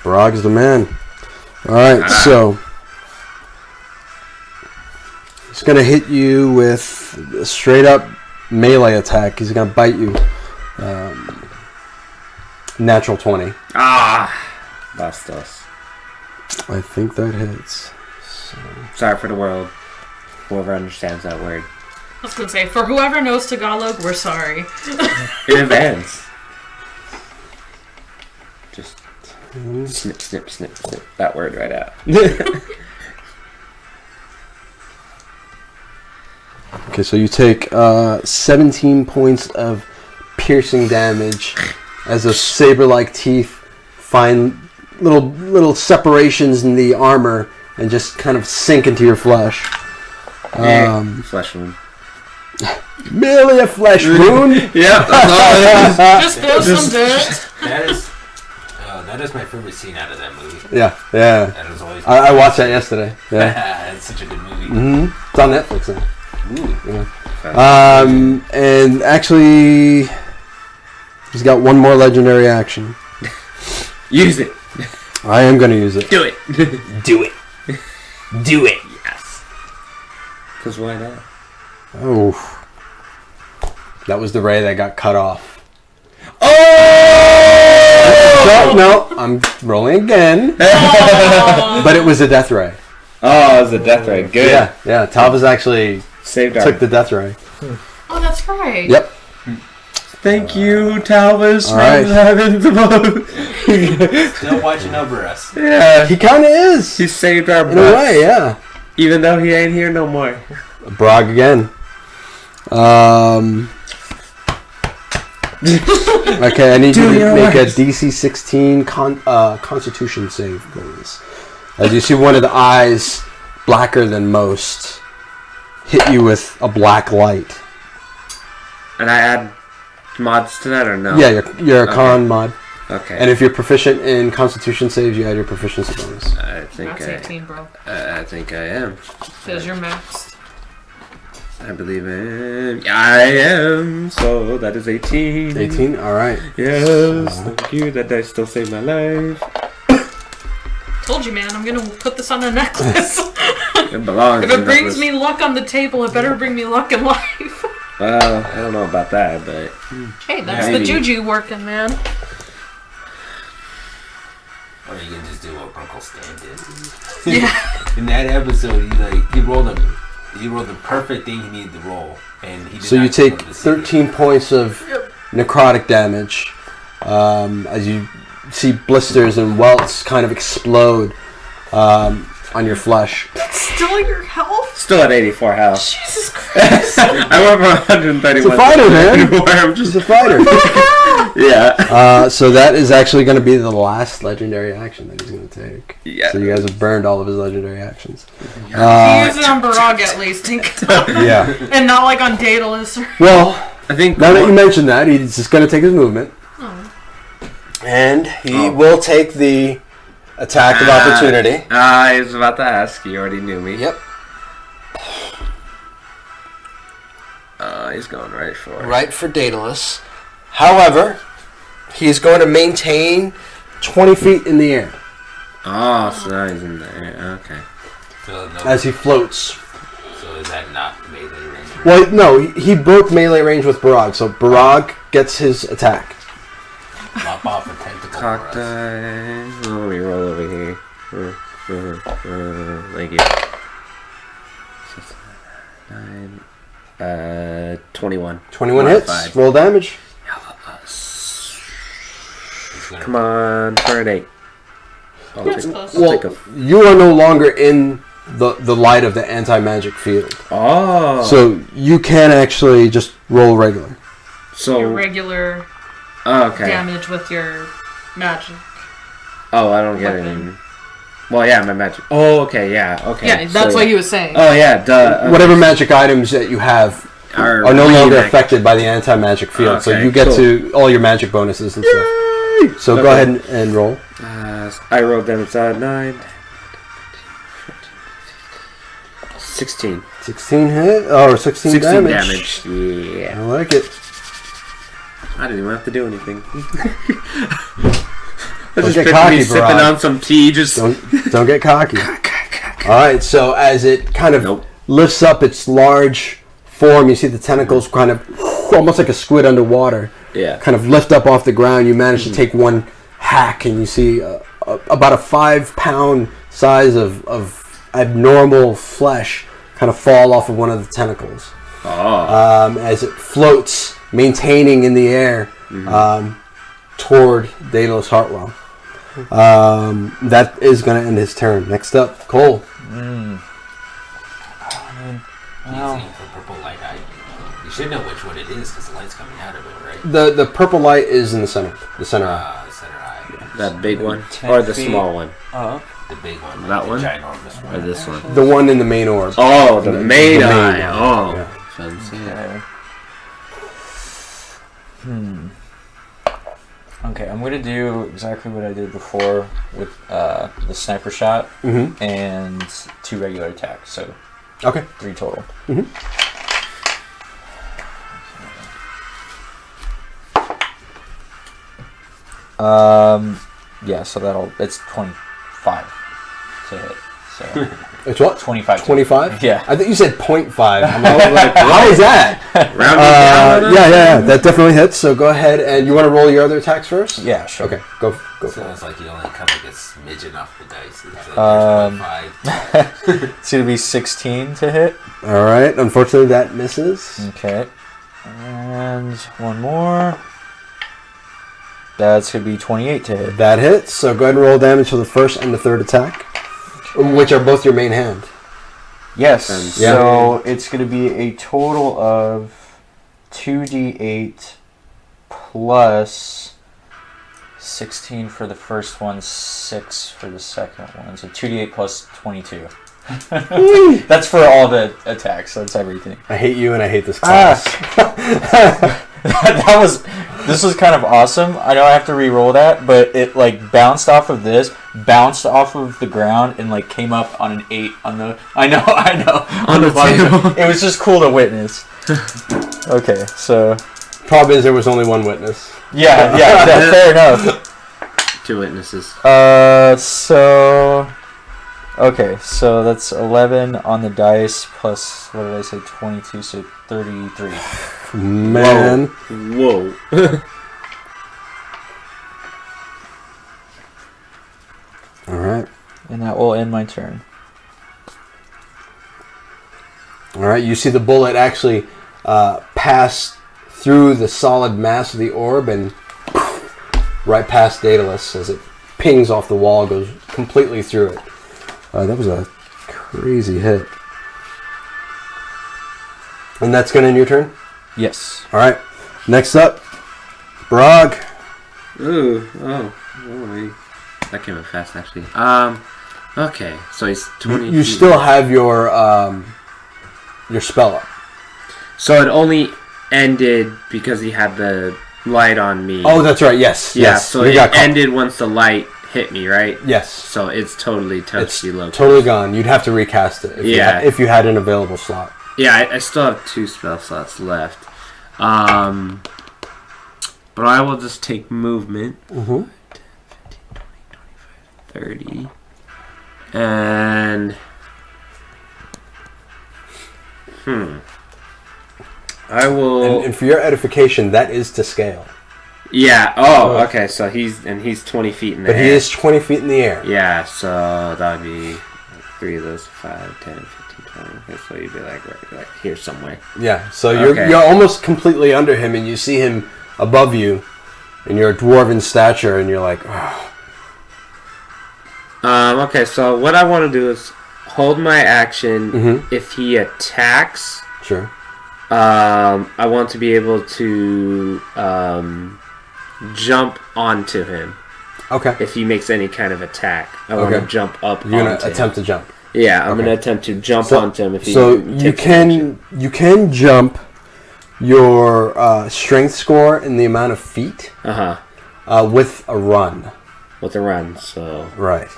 Barag is the man. All right, so It's going to hit you with a straight up melee attack. He's going to bite you. Natural 20. Bastos. I think that hits. So. Sorry for the world. Whoever understands that word. I was going to say, for whoever knows Tagalog, we're sorry. In advance. Just snip, snip, snip, snip that word right out. Okay, so you take 17 points of piercing damage as those saber-like teeth find little separations in the armor and just kind of sink into your flesh. Flesh wound. Merely a flesh wound? Yeah, that's all it is. Just feel some dirt. That is my favorite scene out of that movie. Yeah. That was always. I watched that yesterday. Yeah. It's such a good movie. Mm-hmm. It's on Netflix now. Ooh. Yeah. And actually, he's got one more legendary action. Use it. I am going to use it. Do it. Do it. Do it. Yes. Because why not? Oh. That was the ray that got cut off. Oh! No, I'm rolling again. But it was a death ray. Oh, it was a death ray. Good. Yeah. Tava's actually Saved our... took the death ray. Oh, that's right. Yep. Thank you, Talbot, for right. having the vote. Still watching over us. Yeah. He kind of is. He saved our in a way, yeah. Even though he ain't here no more. Barag again. Okay, I need you to make a DC 16 Constitution save, please. As you see one of the eyes, blacker than most, hit you with a black light. And I add mods to that or no? Yeah, you're a con mod. Okay. And if you're proficient in Constitution saves, you add your proficiency bonus. I think That's 18, bro. I think I am. There's your max. I believe in. I am. So that is 18. 18? Alright. Yes. Thank you. That dice still saved my life. Told you, man. I'm gonna put this on a necklace. It belongs. If it brings me luck on the table, it better bring me luck in life. Well, I don't know about that, but. Hey, that's Maybe. the juju working, man. Or you can just do what Uncle Stan did. Yeah. In that episode, he rolled the perfect thing he needed to roll, and he did So not you take roll the secret. 13 points of necrotic damage as you see blisters and welts kind of explode on your flesh. Still your health? Still at 84 health. Jesus Christ. I went from 131. He's a fighter, man. I'm just He's a fighter. Yeah. So that is actually going to be the last legendary action that he's going to take. Yeah. So you guys have burned all of his legendary actions. He used it on Barag at least. Yeah. And not like on Daedalus. Well, I think now that you mentioned that, he's just going to take his movement. Oh. And he will take the attack of opportunity. I was about to ask. You already knew me. Yep. He's going right for it. Right for Daedalus. However, he's going to maintain 20 feet in the air Oh, so now he's in there. Okay. So, no, as he floats. so is that not melee range? Well, no, he broke melee range with Barag, so Barag gets his attack. Lop off a tentacle Cock for us. die. Let me roll over here. Thank you. 21. 21 hits. Modified. Roll damage. Come on, for an 8. I'll That's take, close. I'll Well, take you are no longer in the light of the anti-magic field. Oh. So you can actually just roll regular. Your regular okay. damage with your magic. Oh, I don't get it. Well, yeah, my magic. Oh, okay, yeah, okay. Yeah, that's So, what he was saying. Oh, yeah, duh. Whatever magic items that you have are no longer affected by the anti-magic field. So Okay, you get cool. to all your magic bonuses and stuff. So go ahead and roll. I rolled damage 9. 16. 16 hit or 16 damage. Yeah. I like it. I didn't even have to do anything. I Don't just get pictured cocky, me sipping Barag. on some tea, just... Don't get cocky. All right. So as it kind of lifts up its large form. You see the tentacles kind of almost like a squid underwater. Yeah. Kind of lift up off the ground. You manage to take one hack, and you see about a 5-pound size of abnormal flesh kind of fall off of one of the tentacles. As it floats, maintaining in the air toward Daedalus Hartwell. That is going to end his turn. Next up, Kohl. Easy for purple light eye. You should know which one it is because the light's coming out of it, right? The purple light is in the center. The center eye. The center eye. That big one? 10 Or the feet small one? Up. The big one. That the one? ginormous one. Or this one? The one in the main orb. Oh, the main eye. one. Oh. Yeah. Fancy. Okay, I'm going to do exactly what I did before with the sniper shot and 2 regular attacks, so Okay. 3 total. Yeah, so it's 25 to hit. So It's what? 25. 25? Yeah. I think you said 0.5. I'm like, how is that? Round it down. Yeah. That definitely hits. So go ahead, and you want to roll your other attacks first? Yeah, sure. Okay, go So for it. it's like you only come like a smidgen off the dice. It's like there's 0.5. It's going to be 16 to hit. All right. Unfortunately, that misses. Okay. And one more. That's going to be 28 to hit. That hits. So go ahead and roll damage for the first and the third attack, which are both your main hand. Yes. Yeah. So it's going to be a total of 2d8 plus 16 for the first one, 6 for the second one. So 2d8 plus 22. That's for all the attacks. That's everything. I hate you and I hate this class. This was kind of awesome. I know I have to re-roll that, but it like bounced off of this, bounced off of the ground, and like came up on an 8 on the. I know. On the bottom. It was just cool to witness. Okay, so. Problem is there was only one witness. Yeah, fair enough. 2 witnesses. Okay, so that's 11 on the dice plus, what did I say, 22, so 33. Man. Whoa. All right. And that will end my turn. All right. You see the bullet actually pass through the solid mass of the orb and right past Daedalus as it pings off the wall, goes completely through it. That was a crazy hit. And that's going to end your turn? Yes. All right. Next up, Barag. Ooh. Oh. That came up fast, actually. Okay. So he's 20 You feet. still have your spell up. So it only ended because he had the light on me. Oh, that's right. Yes. Yeah, yes. so You it got caught. ended once the light hit me, right? Yes. So it's totally It's toasty low. totally gone. You'd have to recast it if you had an available slot. Yeah, I still have 2 spell slots left. But I will just take movement. 10, 15, 20, 25, 30. And... I will... And for your edification, that is to scale. Yeah, okay, so he's 20 feet in the air. But he is 20 feet in the air. Yeah, so that would be 3 of those, 5, 10, 15, 20. Okay, so you'd be like here somewhere. Yeah, so Okay. you're almost completely under him, and you see him above you, and you're a dwarven stature, and you're like, oh. Okay, so what I want to do is hold my action. Mhm. If he attacks, Sure. I want to be able to jump onto him. Okay. If he makes any kind of attack, I want to Okay. jump up You're onto gonna attempt him. to jump. Yeah, I'm Okay. gonna attempt to jump So- onto him if he So you takes action. can jump your strength score in the amount of feet with a run. With a run, so... Right.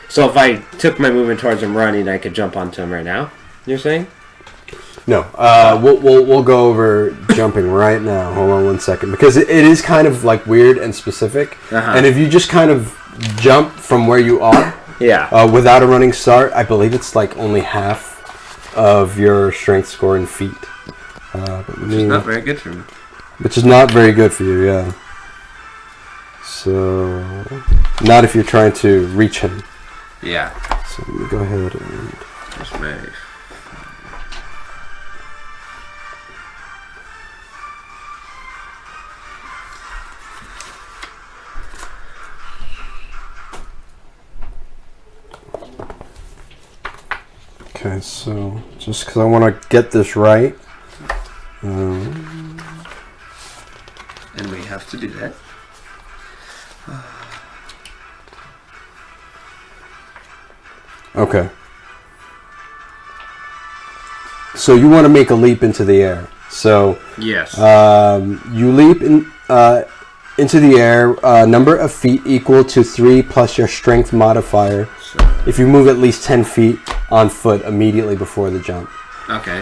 So if I took my movement towards him running, I could jump onto him right now, you're saying? No, we'll go over jumping right now. Hold on 1 second, because it is kind of like weird and specific. And if you just kind of jump from where you are, Yeah. without a running start, I believe it's like only half of your strength score in feet. Which is not very good for me. Which is not very good for you, yeah. So, not if you're trying to reach him. Yeah. So let me go ahead and... Just my... Okay, so just because I want to get this right. And we have to do that. Okay. So you want to make a leap into the air. So Yes. you leap into the air, number of feet equal to 3 plus your strength modifier. So, If you move at least 10 feet on foot immediately before the jump. okay.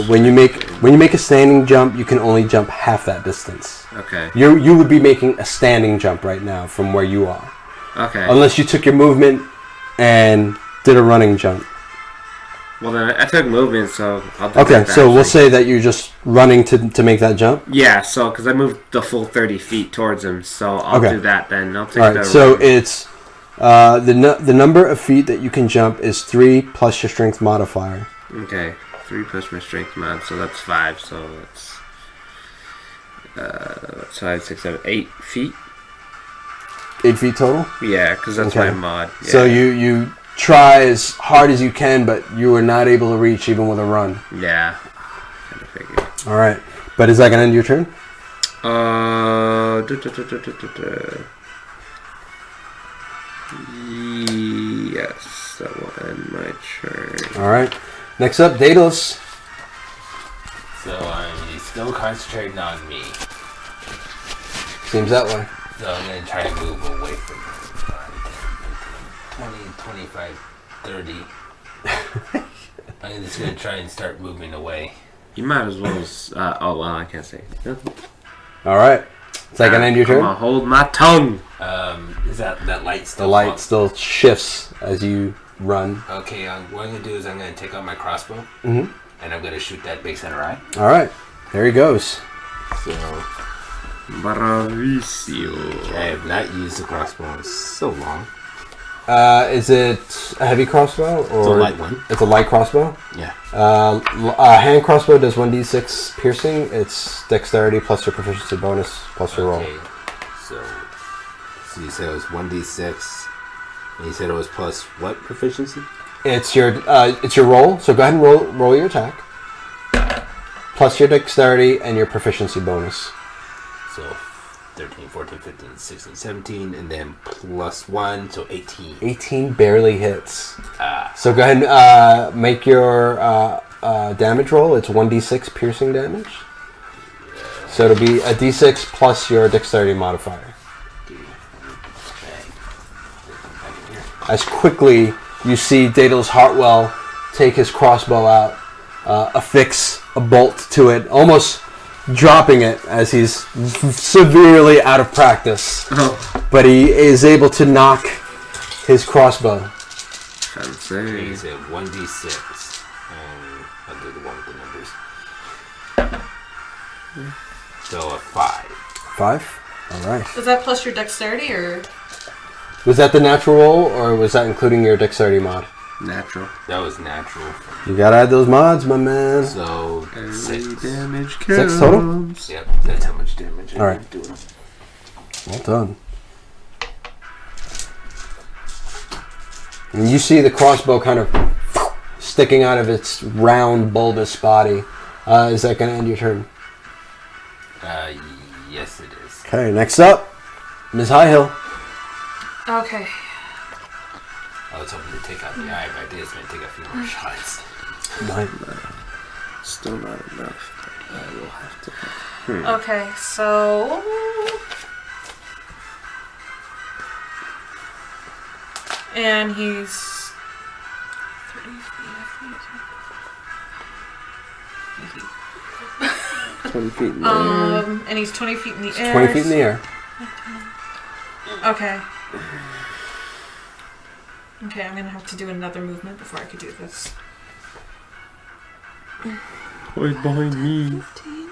When you make a standing jump, you can only jump half that distance. Okay. You would be making a standing jump right now from where you are, Okay. unless you took your movement and did a running jump. Well, then I took movement, so I'll do Okay, that. so we'll actually. say that you're just running to make that jump. Yeah, so because I moved the full 30 feet towards him, so I'll Okay. do that then. I'll take All the right, so run. it's the number of feet that you can jump is 3 plus your strength modifier. Okay, 3 plus my strength mod, so that's 5. So that's 5, 6, 7, 8 feet. 8 feet total. Yeah, because that's Okay. my mod. Yeah. So you try as hard as you can, but you are not able to reach even with a run. Yeah, kind of figured. All right, but is that gonna end your turn? Yes, that will end my turn. All right. Next up, Daedalus. So he's still concentrating on me. Seems that way. So I'm going to try to move away from him. 20, 25, 30. I'm just going to try and start moving away. You might as well. Oh well, I can't say. All right. Is that gonna end your I'm turn? gonna hold my tongue. Is that light still The light on? still shifts as you run. Okay, what I'm going to do is I'm going to take out my crossbow. Mhm. And I'm going to shoot that big center eye. All right. There he goes. So Bravissimo. I have not used the crossbow in so long. Is it a heavy crossbow or It's a light one. It's a light crossbow. Yeah. Hand crossbow does 1d6 piercing. It's dexterity plus your proficiency bonus plus your roll. Okay. So you said it was 1d6. And you said it was plus what proficiency? It's your roll. So go ahead and roll your attack. Plus your dexterity and your proficiency bonus. So 13, 14, 15, 16, 17, and then plus 1, so 18. 18 barely hits. So go ahead and make your damage roll. It's 1d6 piercing damage. So it'll be a d6 plus your dexterity modifier. As quickly you see Daedalus Hartwell take his crossbow out, affix a bolt to it, almost dropping it as he's severely out of practice. But he is able to knock his crossbow. Fancy. You said 1d6. I'll do the one with the numbers. So a 5. 5? Alright. Is that plus your dexterity or? Was that the natural roll, or was that including your dexterity mod? Natural. That was natural. You gotta add those mods, my man. So Every 6. damage 6 total? counts. Yep, that's how much damage All right. I'm doing. Well done. And you see the crossbow kind of sticking out of its round, bulbous body. Is that gonna end your turn? Yes, it is. Okay, next up, Ms. Highhill. Okay. I was hoping to take out the eye, but I think it's going to take a few more shots. Still not enough. I will have to. Okay, so and he's 30 feet. 20 feet in the air. And he's 20 feet in the air. 20 feet in the air. Okay. Okay, I'm gonna have to do another movement before I could do this. Wait behind me. 15.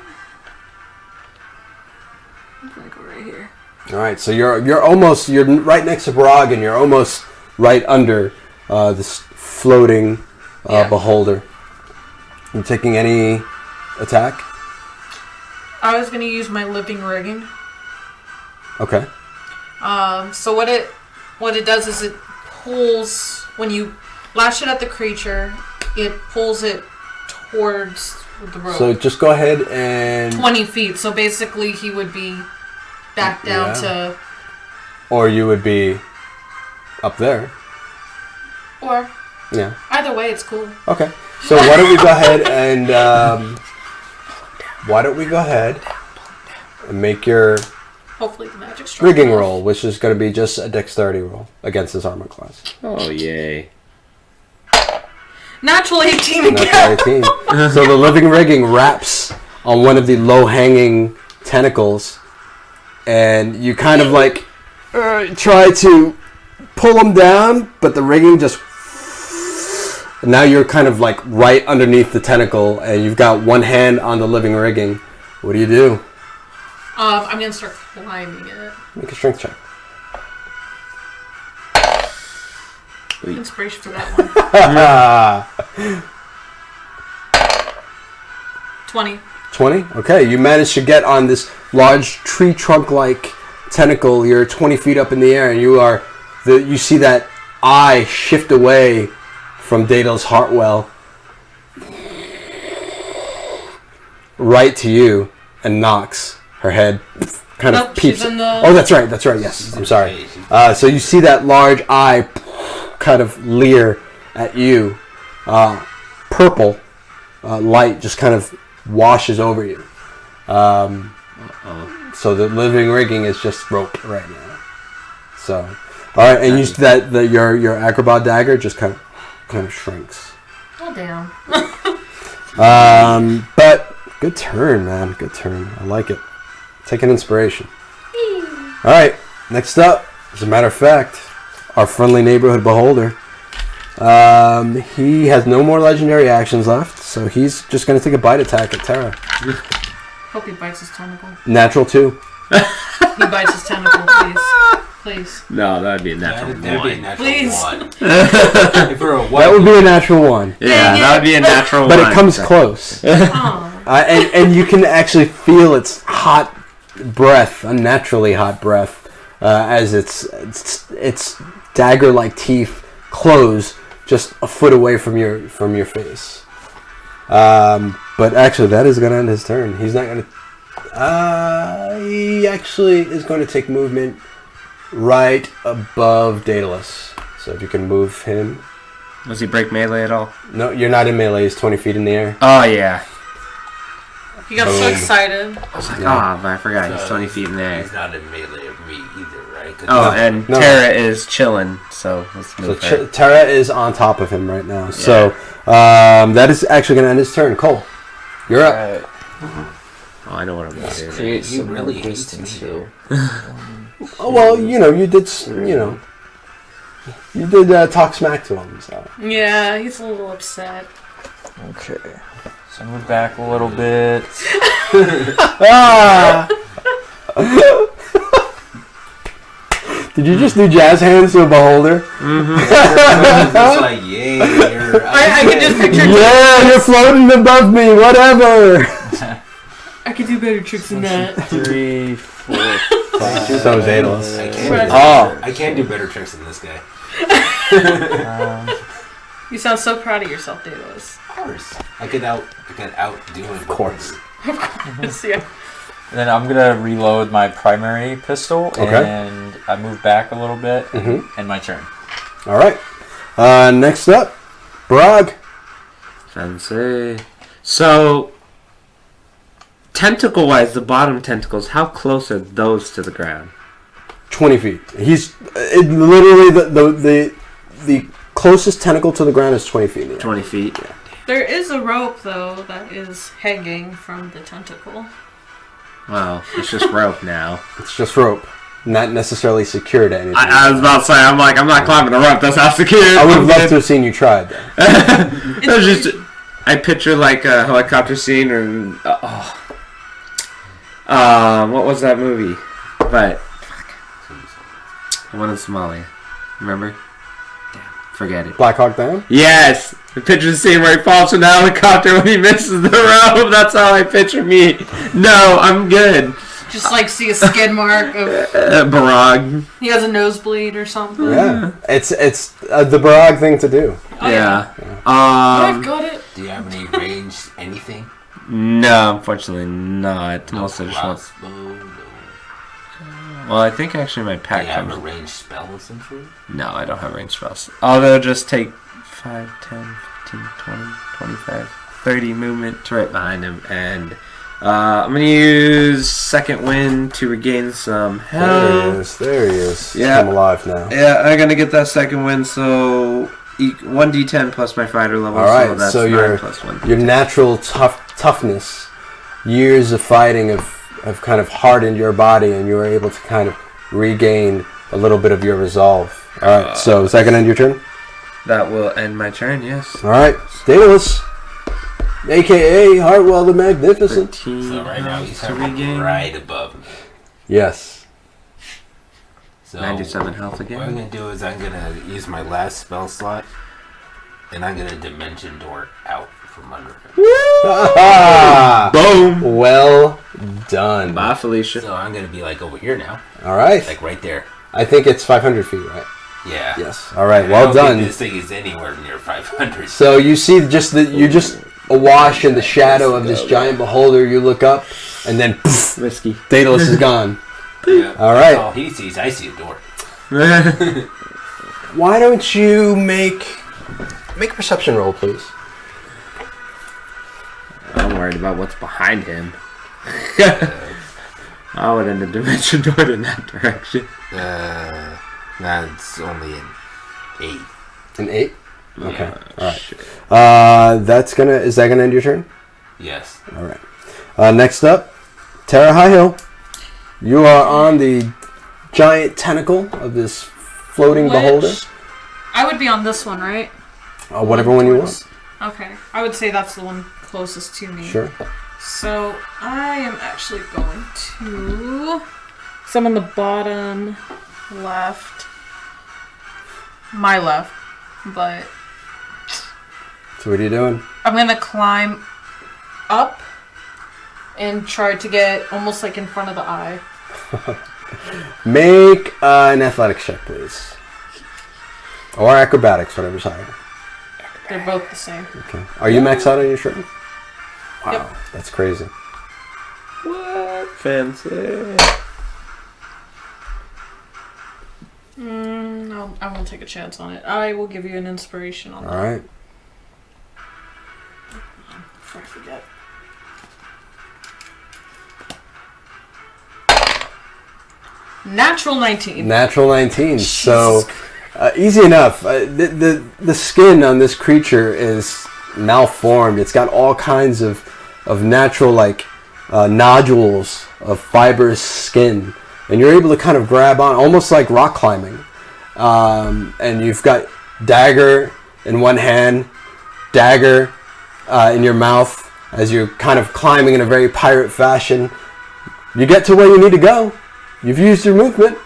I'm gonna go right here. All right, so you're right next to Barag, and you're almost right under this floating beholder. You taking any attack? I was gonna use my living rigging. Okay. So what it does is it pulls when you lash it at the creature, it pulls it towards the rope. So just go ahead and 20 feet. So basically, he would be back down to. Or you would be up there. Or. Yeah. Either way, it's cool. Okay. So why don't we go ahead and make your Hopefully the magic strike. rigging roll, which is going to be just a dexterity roll against this armor class. Oh, yay. Natural 18 And that's 18. So the living rigging wraps on one of the low-hanging tentacles, and you kind of like try to pull them down, but the rigging just... And now you're kind of like right underneath the tentacle, and you've got one hand on the living rigging. What do? I'm going to start climbing it. Make a strength check. Inspiration for that one. 20. 20? Okay, you managed to get on this large tree trunk-like tentacle. You're 20 feet up in the air, and you see that eye shift away from Daedalus Hartwell right to you, and knocks her head kind of peeps. She's in the... Oh, that's right. Yes, I'm sorry. So you see that large eye kind of leer at you. Purple light just kind of washes over you. So the living rigging is just rope right now. So, all right, and you see that your acrobat dagger just kind of shrinks. Oh damn. But good turn, man. Good turn. I like it. Take an inspiration. All right. Next up, as a matter of fact, our friendly neighborhood beholder. He has no more legendary actions left, so he's just going to take a bite attack at Terra. Hope he bites his tentacle. Natural 2. He bites his tentacle, please. No, that would be a natural That'd be a one. natural Please. one. If we're a white, That would be a natural 1. Yeah, that would be a natural But one. it comes close. Oh. And you can actually feel its hot breath, unnaturally hot breath, as its dagger-like teeth close just a foot away from your face. But actually, that is going to end his turn. He's not going to... he actually is going to take movement right above Daedalus. So if you can move him... Does he break melee at all? No, you're not in melee. He's 20 feet in the air. Oh, yeah. He got so Boom. excited. I was like, Yeah. I forgot. He's 20 feet in the air. He's not in melee of me either, right? Oh, and No. Terra is chilling, so let's So move her. Terra is on top of him right now. So that is actually going to end his turn. Cole, you're up. Alright, Oh, I know what I'm going to do. create He some really more hates distance me, here. Oh, well, you did talk smack to him. So Yeah, he's a little upset. Okay. So move back a little bit. Did you just do jazz hands to a beholder? It's like, yay. I can just picture. Yeah, you're floating above me. Whatever. I could do better tricks than that. 3, 4, 5. So is Daedalus. I can do better tricks than this guy. You sound so proud of yourself, Daedalus. Of course. I could outdo him. Of course. Yeah. And then I'm gonna reload my primary pistol, Okay. and I move back a little bit, Mhm. and my turn. All right. Next up, Barag. Fancy. So, tentacle-wise, the bottom tentacles, how close are those to the ground? 20 feet. He's literally the closest tentacle to the ground is 20 feet. In the air. 20 feet? There is a rope, though, that is hanging from the tentacle. Wow, it's just rope now. It's just rope, not necessarily secured to anything. I was about to say, I'm not climbing a rope, that's how secure. I would have loved to have seen you try, though. It was just, I picture like a helicopter scene or what was that movie? But one in Somalia. Remember? Damn, forget it. Black Hawk Down? Yes! I picture the scene where he falls from the helicopter when he misses the rope. That's how I picture me. No, I'm good. Just like see a skid mark of Barag. he has a nosebleed or something. Yeah. It's the Barag thing to do. Oh, Yeah. I've got it. Do you have any ranged anything? No, unfortunately not. Mostly just want. Crossbow? Well, I think actually my Do pack you have comes. a ranged spell essentially? No, I don't have range spells. Although just take 5, 10, 15, 20, 25, 30 movement to right behind him. And I'm going to use Second Wind to regain some health. There he is. Yeah. Come alive now. Yeah, I'm going to get that Second Wind, so 1d10 plus my fighter level. All right, so that's so 9 plus 1. your natural toughness, years of fighting have kind of hardened your body, and you were able to kind of regain a little bit of your resolve. All right, so is that going to end your turn? That will end my turn, yes. All right, Daedalus, a.k.a. Hartwell the Magnificent. 13 So right now health he's to regain. right above me. Yes. So 97 health what I'm again. gonna do is I'm gonna use my last spell slot, and I'm gonna dimension door out from under him. Ah, Boom! well done. Bye, Felicia. So I'm gonna be like over here now, All right. like right there. I think it's 500 feet, right? Yeah. Yes. All right. And Well I don't think done. this thing is anywhere near 500. So you see you're just awash in the shadow of this giant beholder. You look up, and then poof, Whiskey. Daedalus is gone. Yeah, All right. That's all he sees. I see a door. Why don't you make a perception roll, please? I'm worried about what's behind him. I would end the dimension door in that direction. That's only an 8. An 8. Okay. All right. Is that gonna end your turn? Yes. All right. Next up, Terra High Hill. You are on the giant tentacle of this floating beholder. I would be on this one, right? Whatever one you want. Okay. I would say that's the one closest to me. Sure. So I am actually going to. So I'm on the bottom left. My left. But So what are you doing? I'm going to climb up and try to get almost like in front of the eye. Make an athletics check, please. Or acrobatics, whatever's higher. They're both the same. Okay. Are you maxed out on your strength? Wow, Yep. that's crazy. What? Fancy. No, I won't take a chance on it. I will give you an inspiration on that. All right. Before I forget. Natural 19. Natural 19. So easy enough. The skin on this creature is malformed. It's got all kinds of natural nodules of fibrous skin, and you're able to kind of grab on, almost like rock climbing. And you've got dagger in one hand, dagger in your mouth as you're kind of climbing in a very pirate fashion. You get to where you need to go. You've used your movement.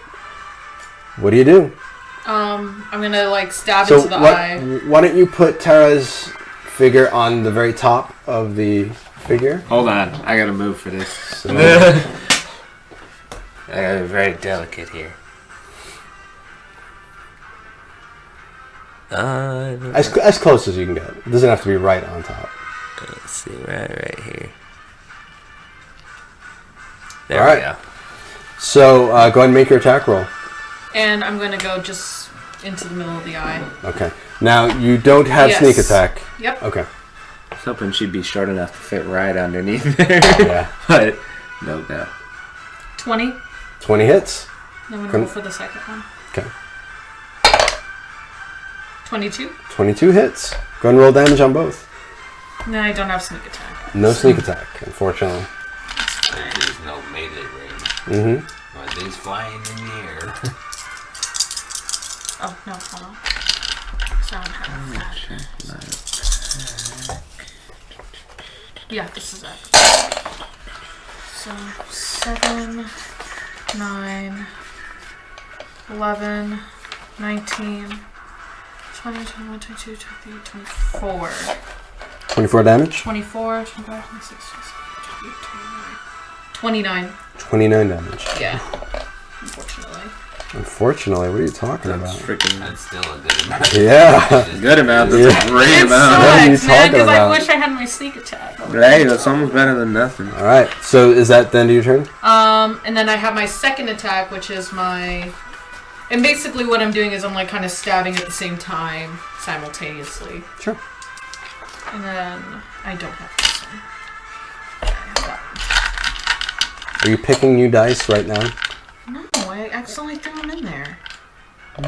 What do you do? I'm gonna stab into the eye. Why don't you put Terra's figure on the very top of the figure? Hold on. I gotta move for this. So, I gotta be very delicate here. as close as you can get. It doesn't have to be right on top. Let's see, right here. There All we right. go. So go ahead and make your attack roll. And I'm gonna go just into the middle of the eye. Okay. Now you don't have Yes. sneak attack. Yep. Okay. I was hoping she'd be short enough to fit right underneath there. Yeah. But no. 20. 20 hits. I'm gonna go for the second one. Okay. 22. 22 hits. Go ahead and roll damage on both. No, I don't have sneak attack. No sneak attack, unfortunately. There's no melee range. Mm-hmm. My thing's flying in the air. Oh, no, hold on. So I don't have that. Yeah, this is it. So 7, 9, 11, 19, 20, 21, 22, 23, 24. 24 damage? 24, 25, 26, 29. 29 damage. Yeah. Unfortunately. Unfortunately, what are you talking That's about? freaking That's still a good amount. Yeah. good amount. That's Yeah. a great It amount. What are you sucks, man, talking because I about? wish I had my sneak attack. Hey, that's almost better than nothing. All right. So is that the end of your turn? And then I have my second attack, which is my... And basically what I'm doing is I'm like kind of stabbing at the same time, simultaneously. Sure. And then I don't have this one. I have that Are you picking new dice right now? one. No, I accidentally threw them in there. Okay.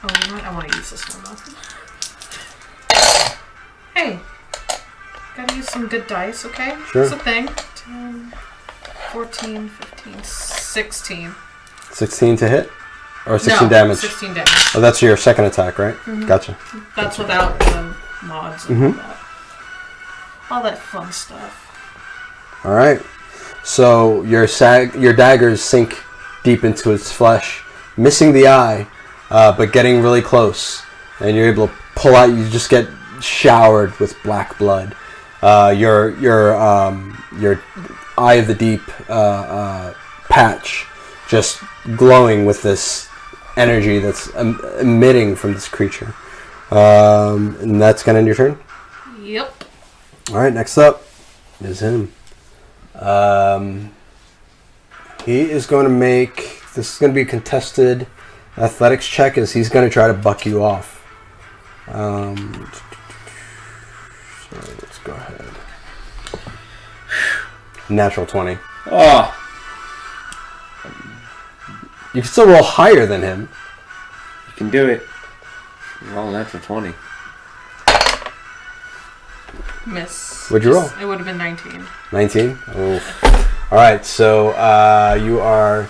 Oh, you know what? I want to use this one though. Hey! Gotta use some good dice, okay? Sure. It's a thing. 10, 14, 15, 16. 16 to hit? Or 16 No, damage? 16 damage. Oh, that's your second attack, right? Mhm. Gotcha. That's without the mods and all that. All that fun stuff. All right. So your daggers sink deep into its flesh, missing the eye, but getting really close, and you're able to pull out. You just get showered with black blood. Your eye of the deep patch just glowing with this energy that's emitting from this creature. And that's gonna end your turn. Yep. All right. Next up is him. He is going to make... This is going to be a contested athletics check as he's going to try to buck you off. So let's go ahead. Natural 20. Oh, You can still roll higher than him. you can do it. Roll that for 20. Miss. What'd you roll? It would have been 19. 19? Oof. All right, so you are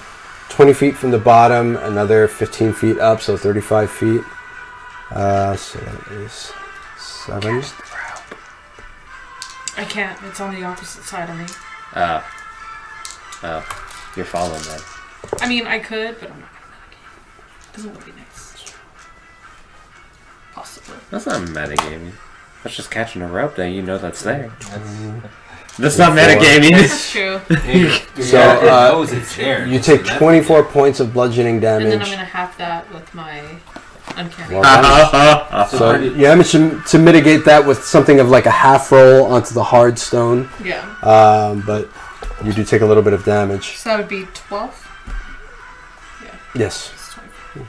20 feet from the bottom, another 15 feet up, so 35 feet. So that is 7. I can't. It's on the opposite side of me. Oh, you're following that. I mean, I could, but I'm not gonna metagame. Doesn't look be nice. Possibly. That's not metagaming. That's just catching a rope that you know that's there. That's not metagaming. That's true. So, it knows it's there. You take 24 points of bludgeoning And then I'm damage. gonna half that with my uncanny. Well, so you managed to mitigate that with something of like a half roll onto the hard stone. Yeah. But you do take a little bit of damage. So that would be 12? Yeah. Yes. It's 24.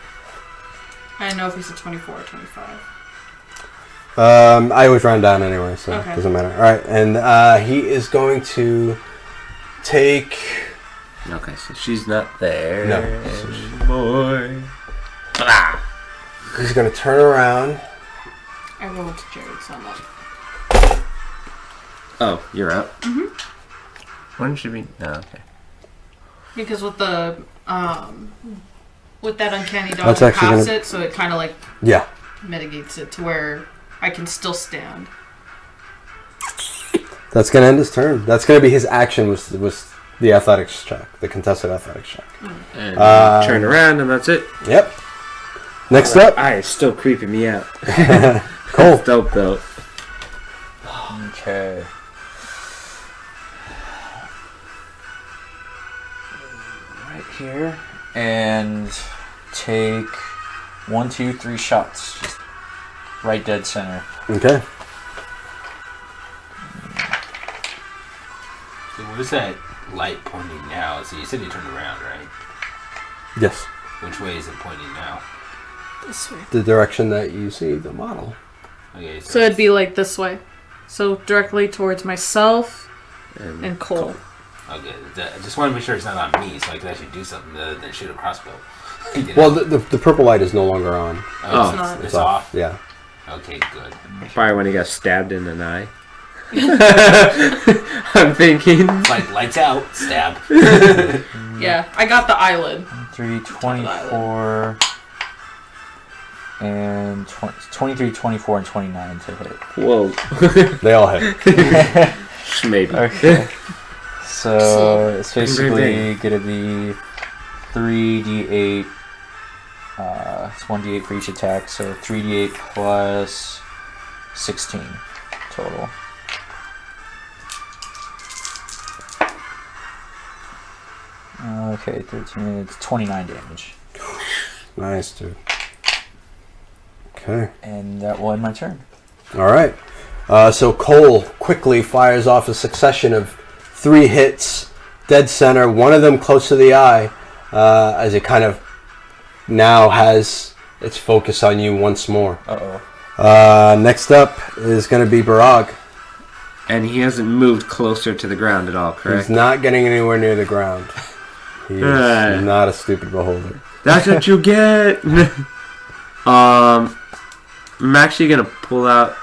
I don't know if he said 24 or 25. I always round down anyway, so Okay. it doesn't matter. All right, and he is going to take... Okay, so she's not there. No. Boy. Ah. He's going to turn around. I rolled to Jared, so I'm up. Oh, you're up? Mm-hmm. When should we... No, okay. Because with the, with that uncanny dodge, That's it actually halves gonna- it, so it kind of like Yeah. mitigates it to where I can still stand. That's going to end his turn. That's going to be his action was the athletics check, the contested athletics check. And you turn around and that's it. Yep. Next up, Eye is still creeping me out. Kohl. It's dope though. Okay. Right here. And take 1, 2, 3 shots. Just right dead center. Okay. So what is that light pointing now? So you said you turned around, right? Yes. Which way is it pointing now? This way. The direction that you see the model. Okay, So it'd be like this way. So directly towards myself and Kohl. Okay, I just want to make sure it's not on me, so I can actually do something other than shoot a crossbow. You know? Well, the purple light is no longer on. Oh, It's not. it's off. Yeah. Okay, good. Probably when he got stabbed in an eye. I'm thinking. It's like lights out, stab. Yeah, I got the eyelid. 3, 24. And and 23, 24, and 29 to hit. Whoa. They all hit. Maybe. Okay. So it's Bang, basically gonna be 3d8. It's 1d8 for each attack, so 3d8 plus 16 total. Okay, 13. It's 29 damage. Nice, dude. Okay. And that will end my turn. All right. So Kohl quickly fires off a succession of 3 hits, dead center, one of them close to the eye, as it kind of now has its focus on you once more. Next up is going to be Barag. And he hasn't moved closer to the ground at all, correct? He's not getting anywhere near the ground. He is not a stupid beholder. That's what you get! I'm actually gonna pull out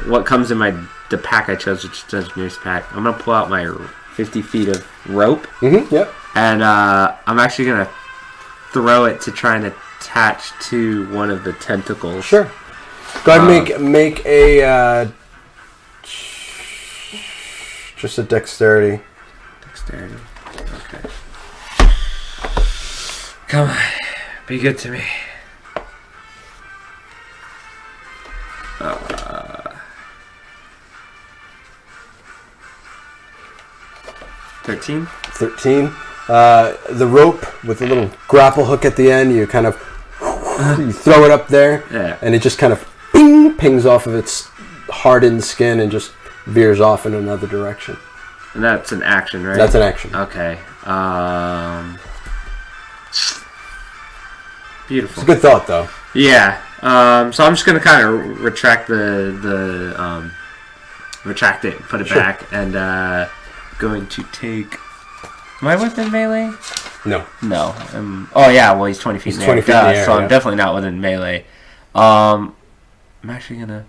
what comes in the pack I chose, which is Engineer's pack. I'm gonna pull out my 50 feet of rope. Mm-hmm, yep. And I'm actually gonna throw it to try and attach to one of the tentacles. Sure. Go ahead and make a just a dexterity. Dexterity. Okay. Come on. Be good to me. 13. 13. The rope with a little grapple hook at the end, you kind of you throw it up there, and it just kind of pings off of its hardened skin and just veers off in another direction. And that's an action, right? That's an action. Okay. Beautiful. It's a good thought, though. Yeah. So I'm just gonna kind of retract retract it, put it back, and going to take. Am I within melee? No. No. Oh yeah. Well, he's 20 feet. He's 20 feet in the air, so yeah. I'm definitely not within melee. I'm actually gonna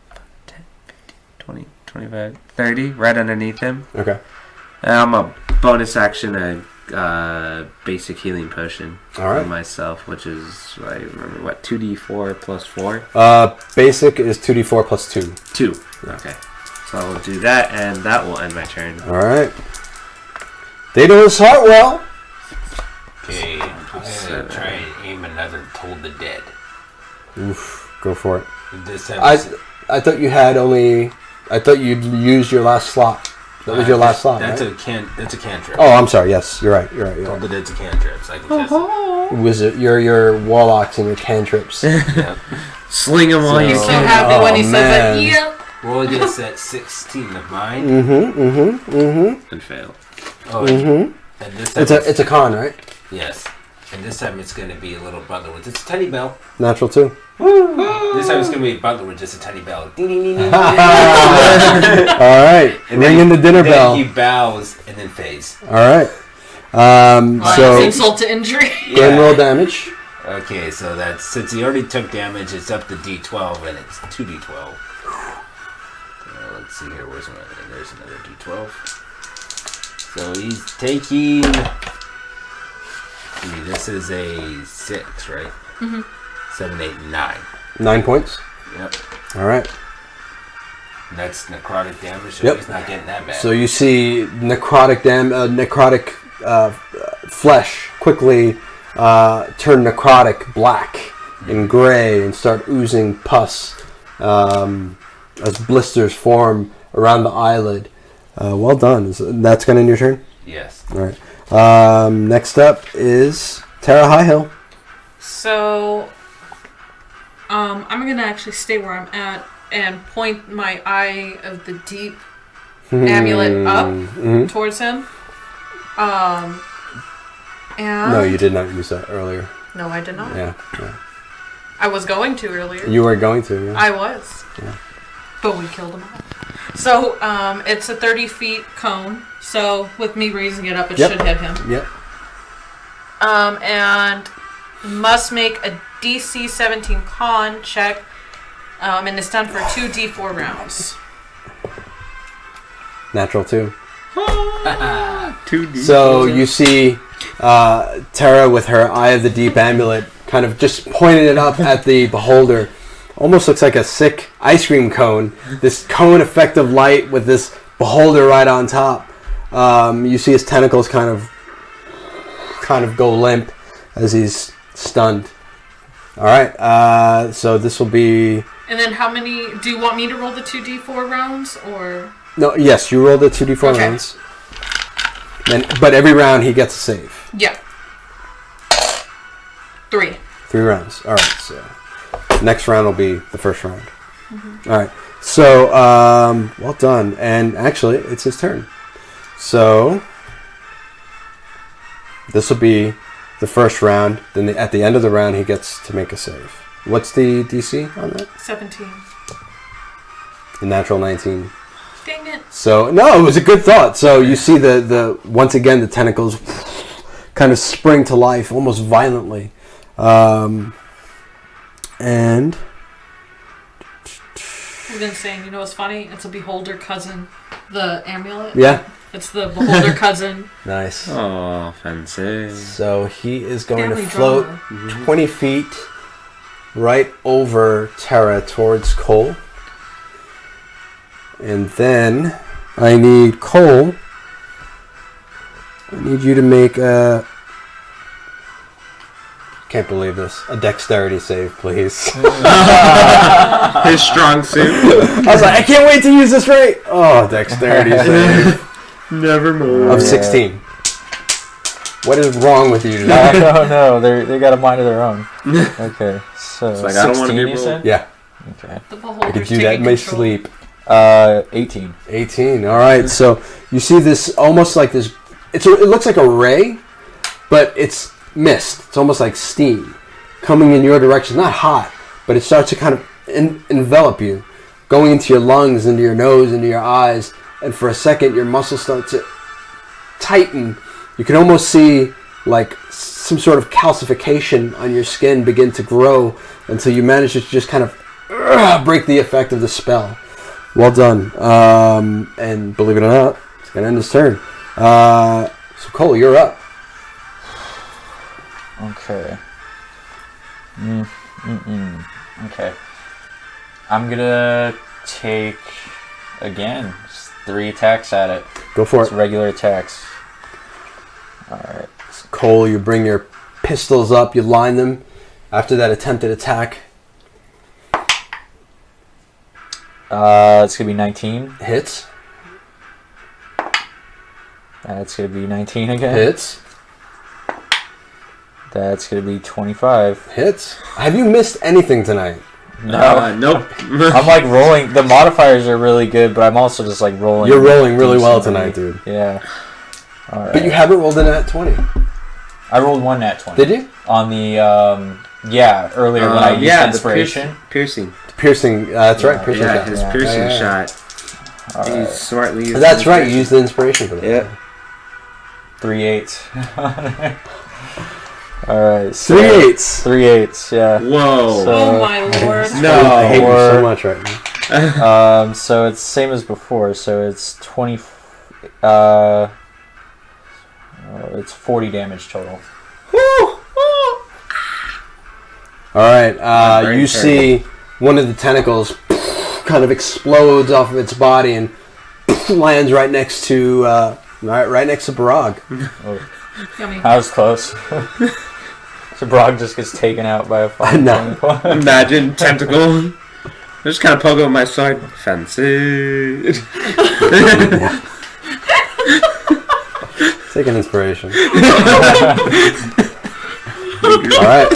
10, 15, 20, 25, 30 right underneath him. Okay. And I'm a bonus action a basic healing potion for myself, which is I remember what 2d4 plus 4. Basic is 2d4 plus 2. 2. Okay. So I will do that, and that will end my turn. All right. Daedalus Hartwell. Okay, I'm gonna try and aim another Toll the Dead. Oof, go for it. This time I thought you had only. I thought you'd used your last slot. That was your last slot, That's right? That's a cantrip. Oh, I'm sorry. Yes, you're right. Toll the Dead's a cantrip, so I can cast it. Wizard, your warlocks and your cantrips. Yep. Sling them all you So can. happy when he says man. that. Yep. Roll against that 16 of mine. And fail. Oh, and this time It's a con, right? yes. And this time it's going to be a little butler with just a tiny bell. Natural 2. This time it's going to be a butler with just a tiny bell. Ding, ding, ding, ding. All right. Ring in the dinner bell. Then he bows and then fades. All right. So insult to injury. go ahead and roll damage. Okay, so that's since he already took damage, it's up to D12 and it's 2D12. Let's see here. Where's my? There's another D12. So he's taking. This is a 6, right? Mm-hmm. 7, 8, 9. 9 points. Yep. All right. That's necrotic damage, so Yep. he's not getting that bad. So you see necrotic flesh quickly turn necrotic black and gray and start oozing pus as blisters form around the eyelid. Well done. That's going to end your turn? Yes. All right. Next up is Terra Highhill. So, I'm gonna actually stay where I'm at and point my Eye of the Deep amulet up towards him. And No, you did not use that earlier. No, I did not. Yeah. I was going to earlier. You were going to, yeah. I was. Yeah. But we killed him all. So, it's a 30 feet cone. So, with me raising it up, it should hit him. Yep. And must make a DC 17 con check. And it's done for 2d4 rounds. Natural 2. 2D. So you see Terra, with her Eye of the Deep amulet, kind of just pointed it up at the beholder. Almost looks like a sick ice cream cone. This cone effect of light with this beholder right on top. You see his tentacles kind of go limp as he's stunned. All right, so this will be... And then how many... Do you want me to roll the 2d4 rounds, or... No, yes, you roll the 2d4 Okay. rounds. But every round he gets a save. Yeah. 3. 3 rounds. All right, so next round will be the first round. All right, so well done. And actually, it's his turn. So this will be the first round. Then at the end of the round, he gets to make a save. What's the DC on that? 17. The natural 19. Dang it. So no, it was a good thought. So you see the once again the tentacles kind of spring to life almost violently, and I've been saying, you know what's funny? It's a beholder cousin. The amulet. yeah, It's the beholder cousin. nice. Oh, fancy. So he is going Family to float drama. 20 feet right over Terra towards Kohl. And then I need Kohl. I need you to make a... Can't believe this. A dexterity save, please. His strong suit. I was like, I can't wait to use this right. Oh, dexterity save Nevermore. of 16. What is wrong with you today? No, they got a mind of their own. Okay, so It's like, I don't wanna 16 be you ruled. said? Yeah, Okay. The I beholder's could do that in my taking control. sleep. 18. 18. All right. So you see this almost like this. It looks like a ray, but it's mist. It's almost like steam coming in your direction. Not hot, but it starts to kind of envelop you, going into your lungs, into your nose, into your eyes, and for a second your muscles start to tighten. You can almost see like some sort of calcification on your skin begin to grow until you manage to just kind of break the effect of the spell. Well done. And believe it or not, it's going to end his turn. So Kohl, you're up. Okay. Okay. I'm gonna take, again, 3 attacks at it. Go for It's it. regular attacks. Alright. Kohl, you bring your pistols up, you line them after that attempted attack. It's gonna be 19. Hits. That's gonna be 19 again. Hits. That's gonna be 25. Hits. Have you missed anything tonight? No. Nope. I'm like rolling. The modifiers are really good, but I'm also just like rolling. You're rolling really well decently. tonight, dude. Yeah. Alright. But you haven't rolled in at 20. I rolled 1 nat 20. Did you? On the, earlier when I used yeah, inspiration. the piercing. Piercing. That's right. Piercing Yeah, shot. his Yeah. piercing Yeah. shot. He Alright. smartly used That's his right. You piercing. used the inspiration for that. Yeah. 3 8s. Alright. 3 8s. 3 8s, yeah. Whoa. So- Oh my lord. No. I hate you so Or- much right now. So it's same as before, so it's 20, it's 40 damage total. All right. Very You see one of the tentacles kind of explodes off of its body and lands right next to right next to Barag. Yummy. I was close. So Brog just gets taken out by a fire. No. Imagine tentacle. Just kind of poke with my sword. Fancy. Take an inspiration. All right.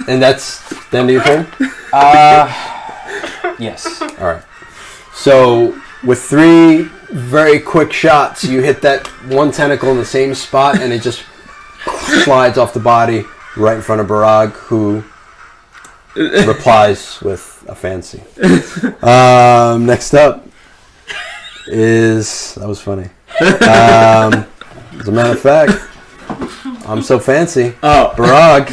And that's the end of your turn? Yes. All right. So with 3 very quick shots, you hit that one tentacle in the same spot, and it just slides off the body right in front of Barag, who replies with a fancy. Next up is... That was funny. As a matter of fact, I'm so fancy. Oh. Barag.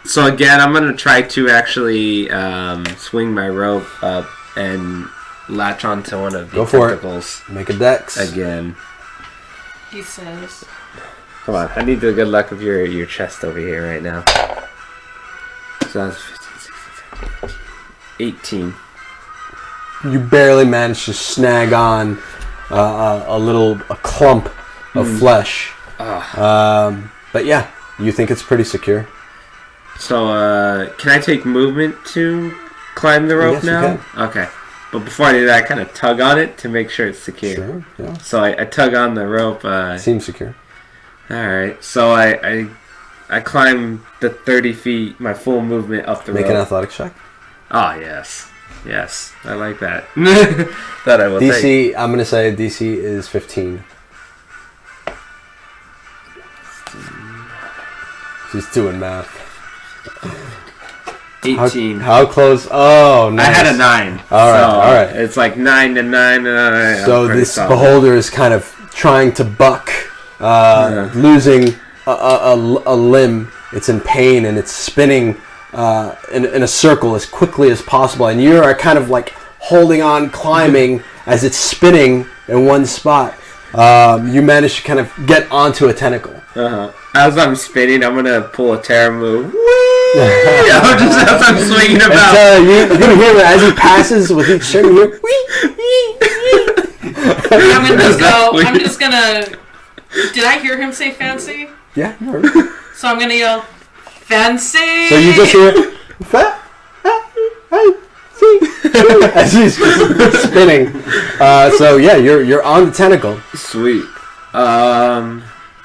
So again, I'm gonna try to actually swing my rope up and latch onto one of the Go for it. tentacles Make a dex. again. He says. Come on, I need the good luck of your chest over here right now. So that's 15, 16, 17, 18. You barely managed to snag on a clump of flesh. But yeah, you think it's pretty secure. So, can I take movement to climb the rope Yes, you now? Okay. But before I do that, I kind of tug on it to make sure it's secure. Sure, yeah. So I tug on the rope. Seems secure. Alright, so I climb the 30 feet, my full movement up the Make rope. an athletics check. Oh, yes. Yes, I like that. That I will DC, take. I'm going to say DC is 15. She's doing math. 18. How close? Oh, nice. I had a 9. All right, so all right. It's like 9 to 9. So this beholder is kind of trying to buck, losing a limb. It's in pain and it's spinning in a circle as quickly as possible. And you are kind of like holding on, climbing as it's spinning in one spot. You manage to kind of get onto a tentacle. As I'm spinning, I'm gonna pull a Terra move. Just as I'm swinging about. You can hear it as he passes with each turn. You hear, I'm gonna just go. I'm just gonna. Did I hear him say fancy? yeah, you heard it. So I'm gonna yell, fancy. So you just hear as he's spinning. So yeah, you're on the tentacle. Sweet.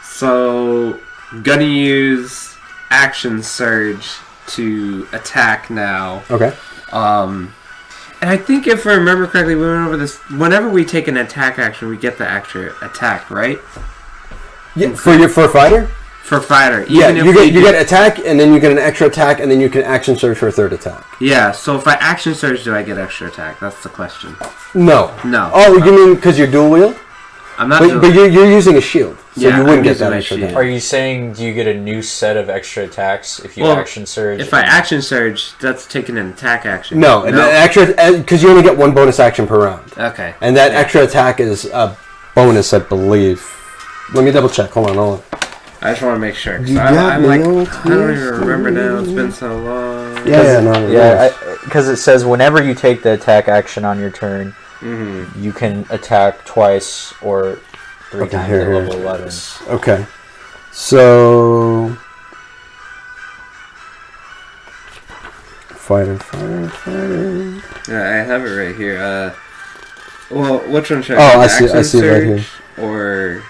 So gonna use action surge to attack now. Okay. And I think if I remember correctly, we went over this. Whenever we take an attack action, we get the extra attack, right? Yeah, for a fighter. For fighter. Yeah, Even if you we get attack, and then you get an extra attack, and then you can action surge for a third attack. Yeah. So if I action surge, do I get extra attack? That's the question. No. No. Oh, you mean because you're dual wield? I'm not. But you're using a shield, so Yeah, you wouldn't I'm get using that my extra shield. attack. Are you saying do you get a new set of extra attacks if you Well, action surge? If I action surge, that's taking an attack action. No, and the extra because you only get one bonus action per round, Okay. and that extra attack is a bonus, I believe. Let me double check. Hold on. I just want to make sure. 'Cause You I'm got like, me. I don't even remember now. It's been so long. Yeah, because it says whenever you take the attack action on your turn, you can attack twice or 3 times at level 11. Okay. So fighter. Yeah, I have it right here. Well, which one should Oh, I I see it right here. surge or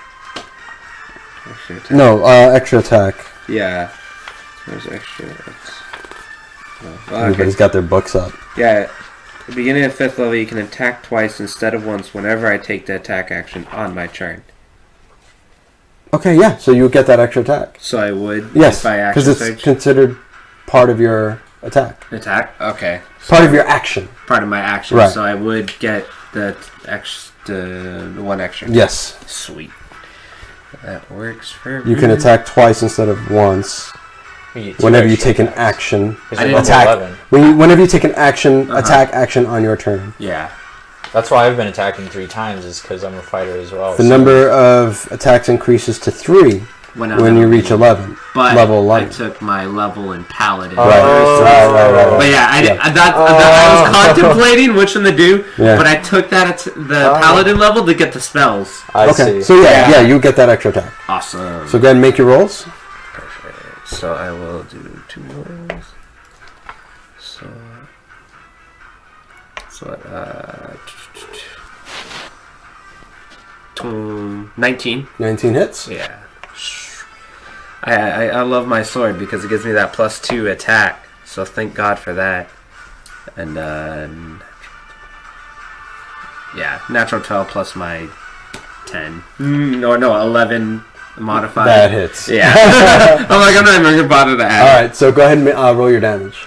extra attack? No, extra attack. Yeah. There's extra. Oh, Everybody's got their books up. Yeah. At the beginning of 5th level, you can attack twice instead of once whenever I take the attack action on my turn. Okay, yeah. So you get that extra attack. So I would. Yes, If I because action it's surge. Attack. Part of your attack. Attack? Okay. Part of your action. Part of my action. Right. So I would get the one extra. Yes. Sweet. That works for You can attack twice instead of once. Whenever you take an action attack. Whenever you take an action attack action on your turn. Yeah. That's why I've been attacking 3 times, is because I'm a fighter as well. The number of attacks increases to 3 when you reach 11. But level 11. I took my level in Paladin. Right. But yeah, I was contemplating which one to do, Yeah. but I took that the Paladin level to get the spells. I Okay, see. so yeah, you get that extra attack. Awesome. So go ahead and make your rolls. Perfect. So I will do 2 rolls. So 19. 19 hits. Yeah. I love my sword because it gives me that +2 attack. So thank God for that. And yeah, natural 12 plus my 10. No, 11 modified. That hits. Yeah. I'm like, I'm not even gonna bother to add. Alright, so go ahead and roll your damage.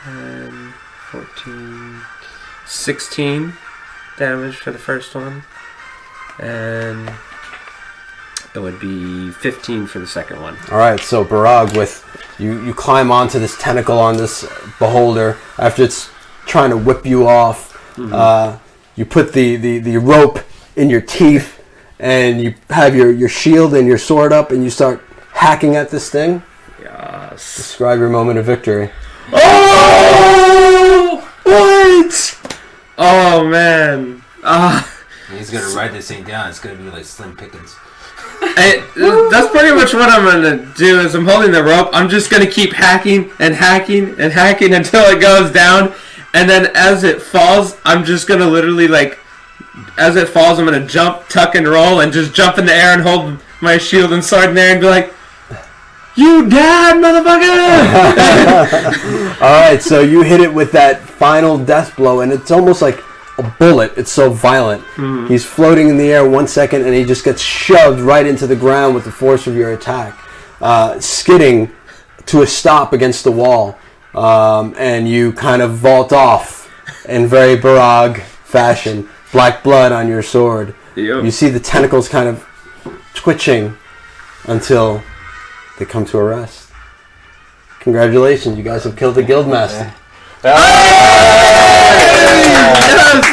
10, 14, 16 damage for the first one. And it would be 15 for the second one. Alright, so Barag with You climb onto this tentacle on this beholder after it's trying to whip you off. You put the rope in your teeth, and you have your shield and your sword up, and you start hacking at this thing. Yes. Describe your moment of victory. Oh! What? Oh, man. He's gonna write this thing down. It's gonna be like Slim Pickens. That's pretty much what I'm gonna do. Is I'm holding the rope. I'm just gonna keep hacking and hacking and hacking until it goes down, and then as it falls, I'm just gonna literally as it falls, I'm gonna jump, tuck, and roll, and just jump in the air and hold my shield and sword in there and be like, "You died, motherfucker!" All right, so you hit it with that final death blow, and it's almost like a bullet. It's so violent. He's floating in the air 1 second, and he just gets shoved right into the ground with the force of your attack, skidding to a stop against the wall, and you kind of vault off in very Barag fashion, black blood on your sword. Yep. You see the tentacles kind of twitching until they come to a rest. Congratulations, you guys have killed the Guildmaster. Yes,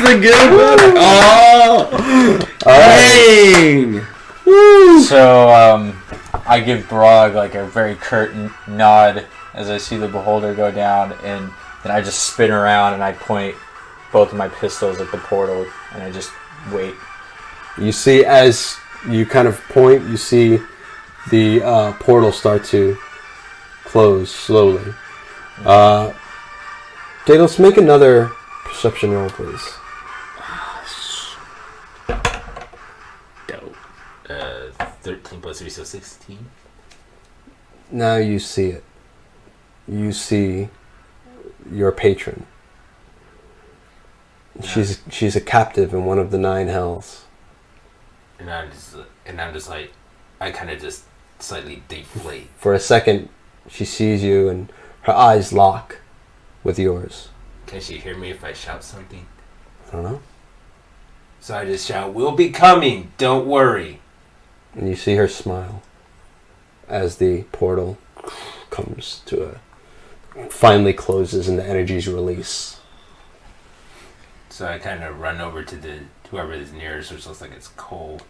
the good one. Oh, dang. So, I give Barag like a very curt nod as I see the beholder go down, and then I just spin around and I point both of my pistols at the portal, and I just wait. You see, as you kind of point, you see the portal start to close slowly. Daedalus, make another perception roll, please. Dope. 13 plus 3, so 16. Now you see it. You see your patron. She's a captive in one of the 9 hells. And I'm just like, I kind of just slightly deflate. For a second, she sees you, and her eyes lock with yours. Can she hear me if I shout something? I don't know. So I just shout, "We'll be coming, don't worry." And you see her smile as the portal comes to finally closes and the energies release. So I kind of run over to whoever is nearest, which looks like it's Kohl.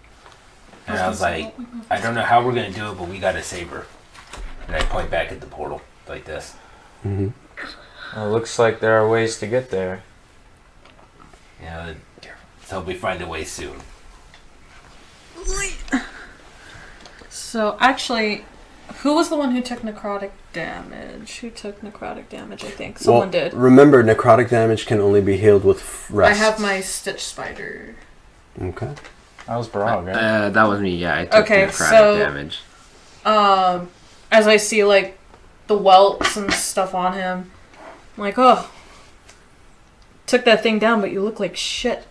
And I was like, "I don't know how we're going to do it, but we got to save her." And I point back at the portal like this. Mm-hmm. Well, it looks like there are ways to get there. Yeah, so we find a way soon. So, actually, who was the one who took necrotic damage? Who took necrotic damage, I think? Someone did. Remember, necrotic damage can only be healed with rest. I have my Stitch Spider. Okay. That was Barag, right? That was me, yeah. I took necrotic damage. As I see, like, the welts and stuff on him, I'm like, oh, took that thing down, but you look like shit.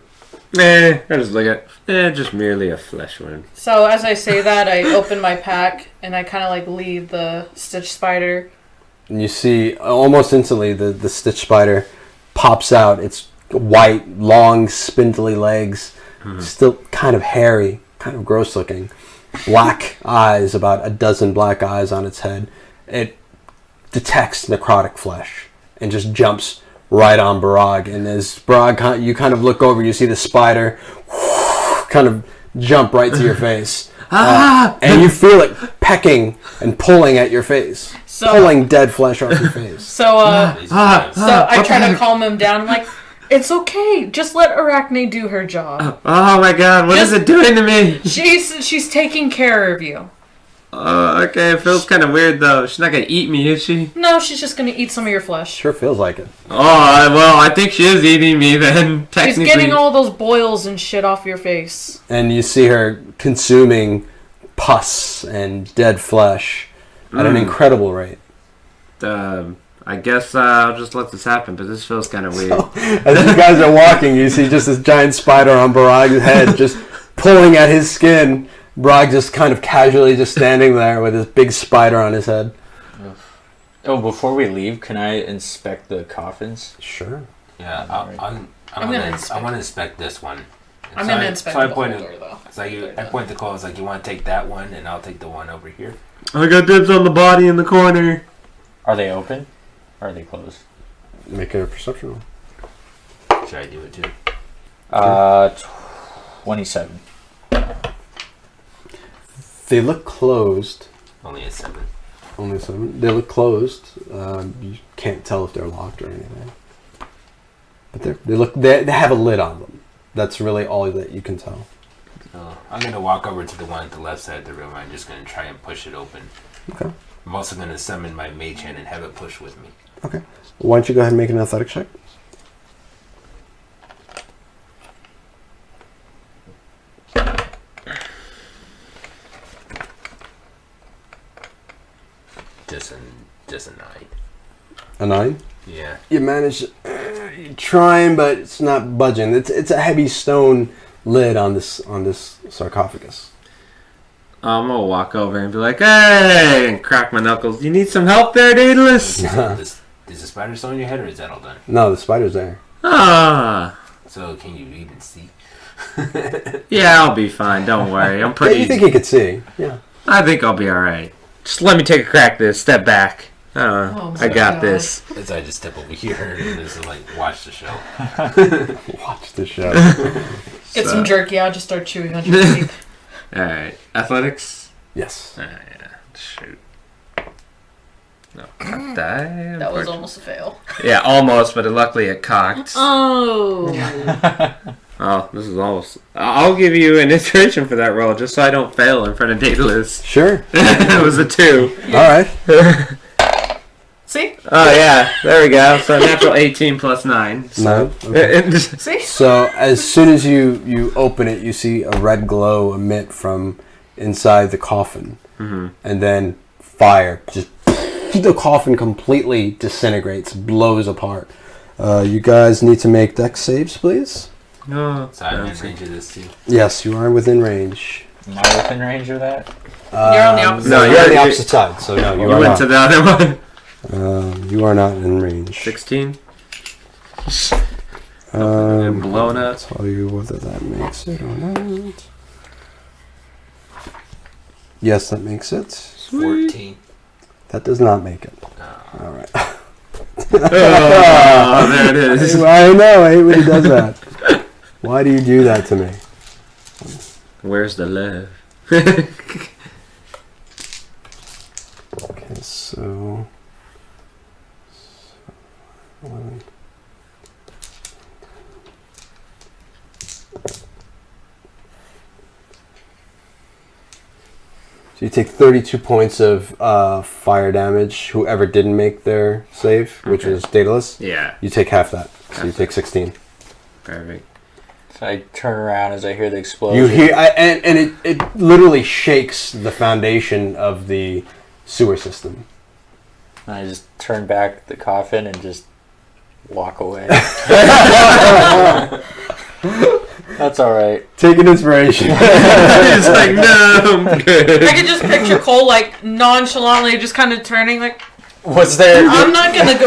I just look at just merely a flesh wound. So as I say that, I open my pack and I kind of like leave the Stitch Spider. And you see almost instantly the Stitch Spider pops out. It's white, long, spindly legs, still kind of hairy, kind of gross looking. Black eyes, about a dozen black eyes on its head. It detects necrotic flesh and just jumps right on Barag. And as Barag, you kind of look over, you see the spider kind of jump right to your face. And you feel it pecking and pulling at your face. Pulling dead flesh off your face. So I try to calm him down. I'm like, it's okay. Just let Arachne do her job. Oh my god, what is it doing to me? She's taking care of you. Okay, it feels kind of weird though. She's not gonna eat me, is she? No, she's just gonna eat some of your flesh. Sure feels like it. Oh, well, I think she is eating me then, technically. She's getting all those boils and shit off your face. And you see her consuming pus and dead flesh at an incredible rate. I guess I'll just let this happen, but this feels kind of weird. So, as you guys are walking, you see just this giant spider on Barag's head just pulling at his skin. Barag just kind of casually just standing there with this big spider on his head. Oh, before we leave, can I inspect the coffins? Sure. Yeah, I want to inspect this one. I'm going to inspect the beholder, though. I point to Kohl. I was like, "You want to take that one, and I'll take the one over here." I got dibs on the body in the corner. Are they open? Or are they closed? Make a perception roll. Should I do it too? 27. They look closed. Only a 7. Only 7. They look closed. You can't tell if they're locked or anything. But they have a lid on them. That's really all that you can tell. I'm going to walk over to the one at the left side of the room. I'm just going to try and push it open. Okay. I'm also going to summon my mage hand and have it push with me. Okay. Why don't you go ahead and make an athletic check? Just a 9. A 9? Yeah. You manage. You're trying, but it's not budging. It's a heavy stone lid on this sarcophagus. I'm gonna walk over and be like, "Hey!" and crack my knuckles. You need some help there, Daedalus? Is the spider still in your head, or is that all done? No, the spider's there. Ah. So can you even see? Yeah, I'll be fine. Don't worry. I'm Yeah, pretty. you think you could see? Yeah. I think I'll be all right. Just let me take a crack at this. Step back. Oh I got God. this. As I just step over here and just like watch the show. Watch the show. Get some jerky. I'll just start chewing on your teeth. All right. Athletics. Yes. Yeah. Shoot. No, cocked die. That was almost a fail. Yeah, almost, but luckily it cocked. Oh. Oh, this is almost. I'll give you an inspiration for that roll, just so I don't fail in front of Daedalus. Sure. It was a 2. All right. See? Oh yeah, there we go. So natural 18 plus 9. So. No. Okay. See? So as soon as you open it, you see a red glow emit from inside the coffin, and then fire. Just the coffin completely disintegrates, blows apart. You guys need to make dex saves, please. Oh, So I'm in range of this too. Yes, you are within range. Am I within range of that? You're on the opposite No, side. you're on the you- opposite side. So no, you you are went not. to the other one. You are not in range. 16. Um, Blown up. tell you whether that makes it or not. Yes, that makes it. 14. That does not make it. All right. Oh, there it is. I know. I hate when he does that. Why do you do that to me? Where's the love? Okay, so 11. So you take 32 points of fire damage. Whoever didn't make their save, which Okay. was Daedalus, Yeah. you take half that. So you take 16. Perfect. So I turn around as I hear the explosion. You hear, and it literally shakes the foundation of the sewer system. And I just turn back the coffin and just walk away. That's alright. Take an inspiration. He's like, no, I'm good. I could just picture Kohl like nonchalantly just kind of turning like, Was there... I'm not gonna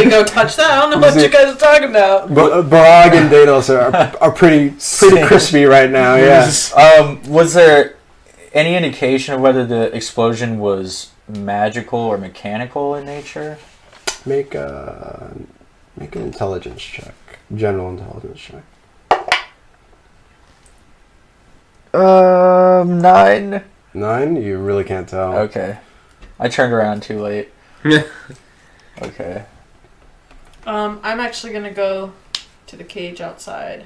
go touch that. I don't know what you guys are talking about. Barag and Daedalus are pretty crispy right now. Yeah. was there any indication of whether the explosion was magical or mechanical in nature? Make an intelligence check. General intelligence check. 9. 9? You really can't tell. Okay. I turned around too late. Okay. I'm actually gonna go to the cage outside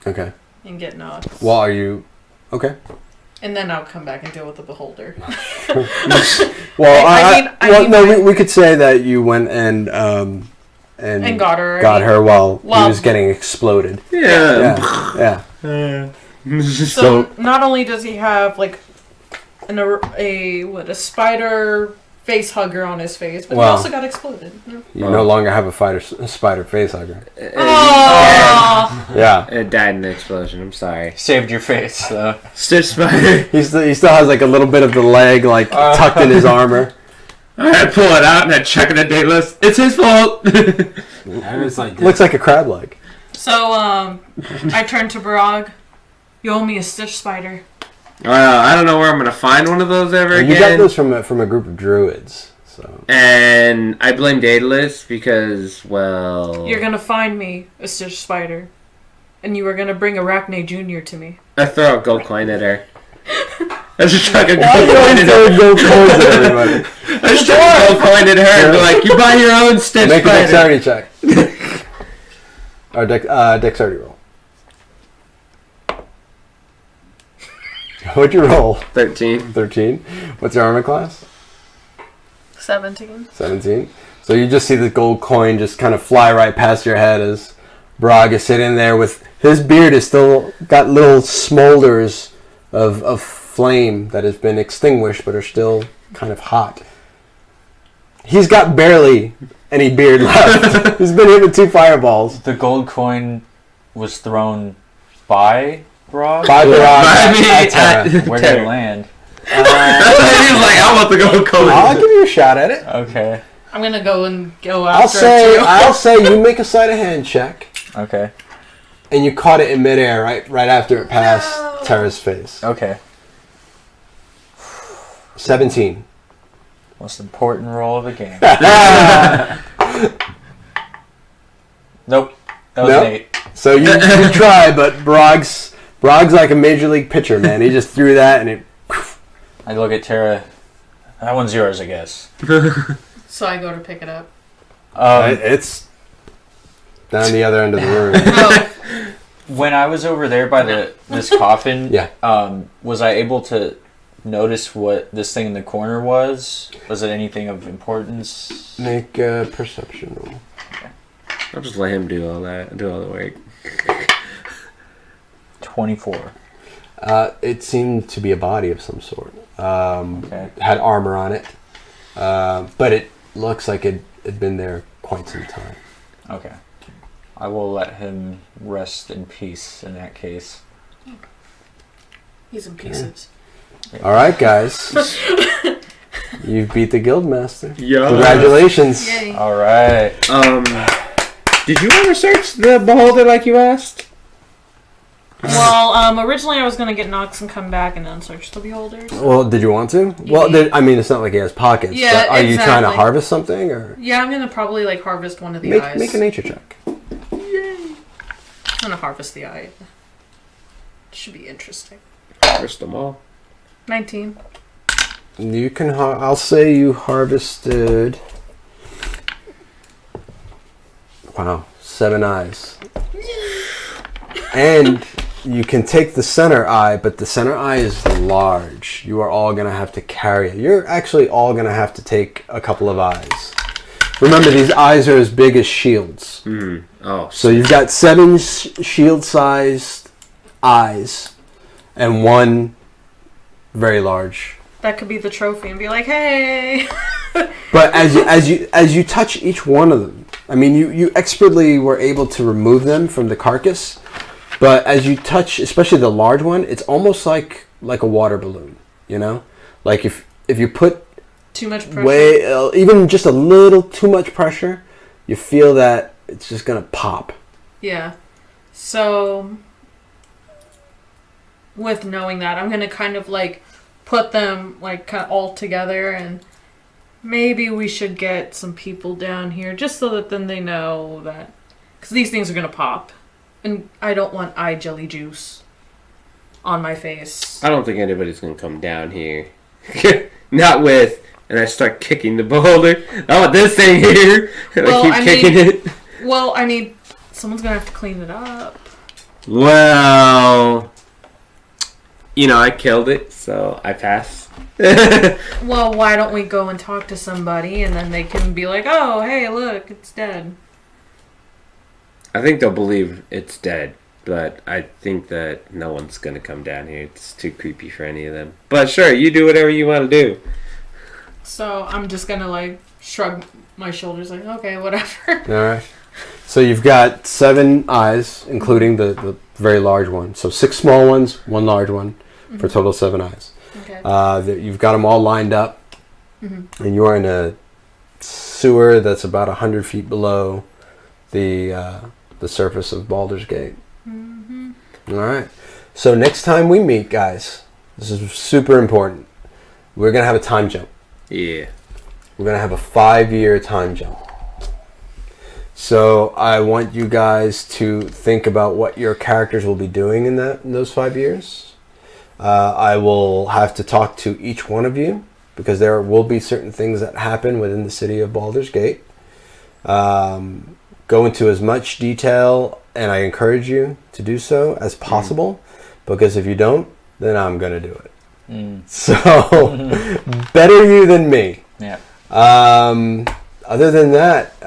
Okay. and get knocked. Well, are you... Okay. And then I'll come back and deal with the beholder. Well, I mean, no, we could say that you went and got her. got her while he Well- was getting exploded. Yeah. Yeah. So not only does he have like a spider face hugger on his face, but Wow. he also got exploded. You no longer have a spider face hugger. Oh, Yeah. It died in the explosion. I'm sorry. Saved your face, though. Stitch spider. He still has like a little bit of the leg like tucked in his armor. I pull it out and I check it at Daedalus. It's his fault. I was like, Looks like a crab leg. so I turned to Barag. You owe me a stitch spider. Well, I don't know where I'm gonna find one of those ever You again. got those from a group of druids. So. And I blame Daedalus because, well... You're gonna find me, a stitch spider. And you were gonna bring Arachne Jr. to me. I throw a gold coin at her. I just chuck a gold Why coin at her. gold coins at everybody? I just chuck a gold coin at her and be like, you buy your own stitch Make a spider. dexterity check. Or dexterity roll. What'd you roll? 13. 13. What's your armor class? 17. 17. So you just see the gold coin just kind of fly right past your head as Barag is sitting there with his beard is still got little smolders of flame that has been extinguished but are still kind of hot. He's got barely any beard left. He's been hit with 2 fireballs. The gold coin was thrown by Barag? By Barag. By me at Terra. Where did it land? That's why he's like, I want the gold coin. I'll give you a shot at it. Okay. I'm gonna go after I'll say you make a sleight of hand check, Okay. and you caught it in midair right after it passed Terra's face. Okay. 17. Most important roll of the game. Nope. That was Nope. an 8. So you try, but Barag's like a major league pitcher, man. He just threw that and it. I look at Terra. That one's yours, I guess. So I go to pick it up. It's down the other end of the room. Oh, When I was over there by this coffin, Yeah. Was I able to notice what this thing in the corner was? Was it anything of importance? Make a perception roll. I'll just let him do all that, do all the work. 24. It seemed to be a body of some sort. Okay. Had armor on it, but it looks like it had been there quite some time. Okay. I will let him rest in peace in that case. he's in pieces. All right, guys. You've beat the Guildmaster. Yeah. Congratulations. Yay. All right. Did you ever search the beholder like you asked? Well, originally I was gonna get Nox and come back and then search the beholders. Well, did you want to? Well, I mean, it's not like he has pockets. Yeah, but are you trying to exactly. harvest something, or Yeah, I'm gonna probably harvest one of the eyes. make a nature check? I'm gonna harvest the eye. Should be interesting. First them all. 19. You can. I'll say you harvested. Wow, 7 eyes. And you can take the center eye, but the center eye is large. You are all going to have to carry it. You're actually all going to have to take a couple of eyes. Remember, these eyes are as big as shields. Oh. So you've got 7 shield-sized eyes and 1 very large. That could be the trophy and be like, hey! But as you touch each one of them, I mean, you expertly were able to remove them from the carcass. But as you touch, especially the large one, it's almost like a water balloon, you know? Like if you put Too much pressure. even just a little too much pressure, you feel that it's just going to pop. Yeah. So, with knowing that, I'm going to kind of put them kind of all together, and maybe we should get some people down here just so that then they know that, because these things are going to pop. And I don't want eye jelly juice on my face. I don't think anybody's gonna come down here. Not with, and I start kicking the beholder. I want this thing here. And Well, I keep kicking it. Well, I mean, someone's going to have to clean it up. Well, I killed it, so I pass. Well, why don't we go and talk to somebody, and then they can be like, oh, hey, look, it's dead. I think they'll believe it's dead, but I think that no one's gonna come down here. It's too creepy for any of them. But sure, you do whatever you want to do. So I'm just going to shrug my shoulders okay, whatever. All right. So you've got 7 eyes, including the very large one. So 6 small ones, 1 large one, for a total of 7 eyes. Okay. You've got them all lined up, and you are in a sewer that's about 100 feet below the surface of Baldur's Gate. All right. So next time we meet, guys, this is super important. We're gonna have a time jump. Yeah. we're going to have a 5-year time jump. So I want you guys to think about what your characters will be doing in those 5 years. I will have to talk to each one of you because there will be certain things that happen within the city of Baldur's Gate. Go into as much detail, and I encourage you to do so as possible, because if you don't, then I'm going to do it. So, better you than me. Yeah. Other than that,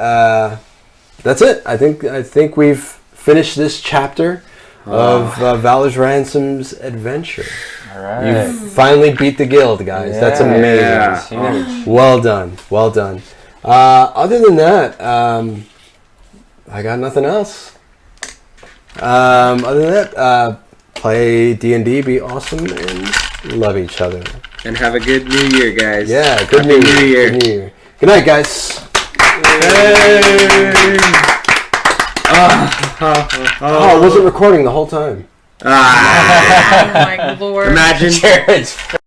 that's it. I think we've finished this chapter of Valor's Ransom's adventure. All right. You finally beat the guild, guys. Yeah, That's amazing. Yeah. Huge. Well done. Well done. Other than that, I got nothing else. Other than that, play D&D, be awesome, and love each other. And have a good New Year, guys. Yeah, good Happy New Year. Year. Good New Year. Good night, guys. Hey. Oh, I wasn't recording the whole time. Ah. Oh my lord. Imagine. Jared's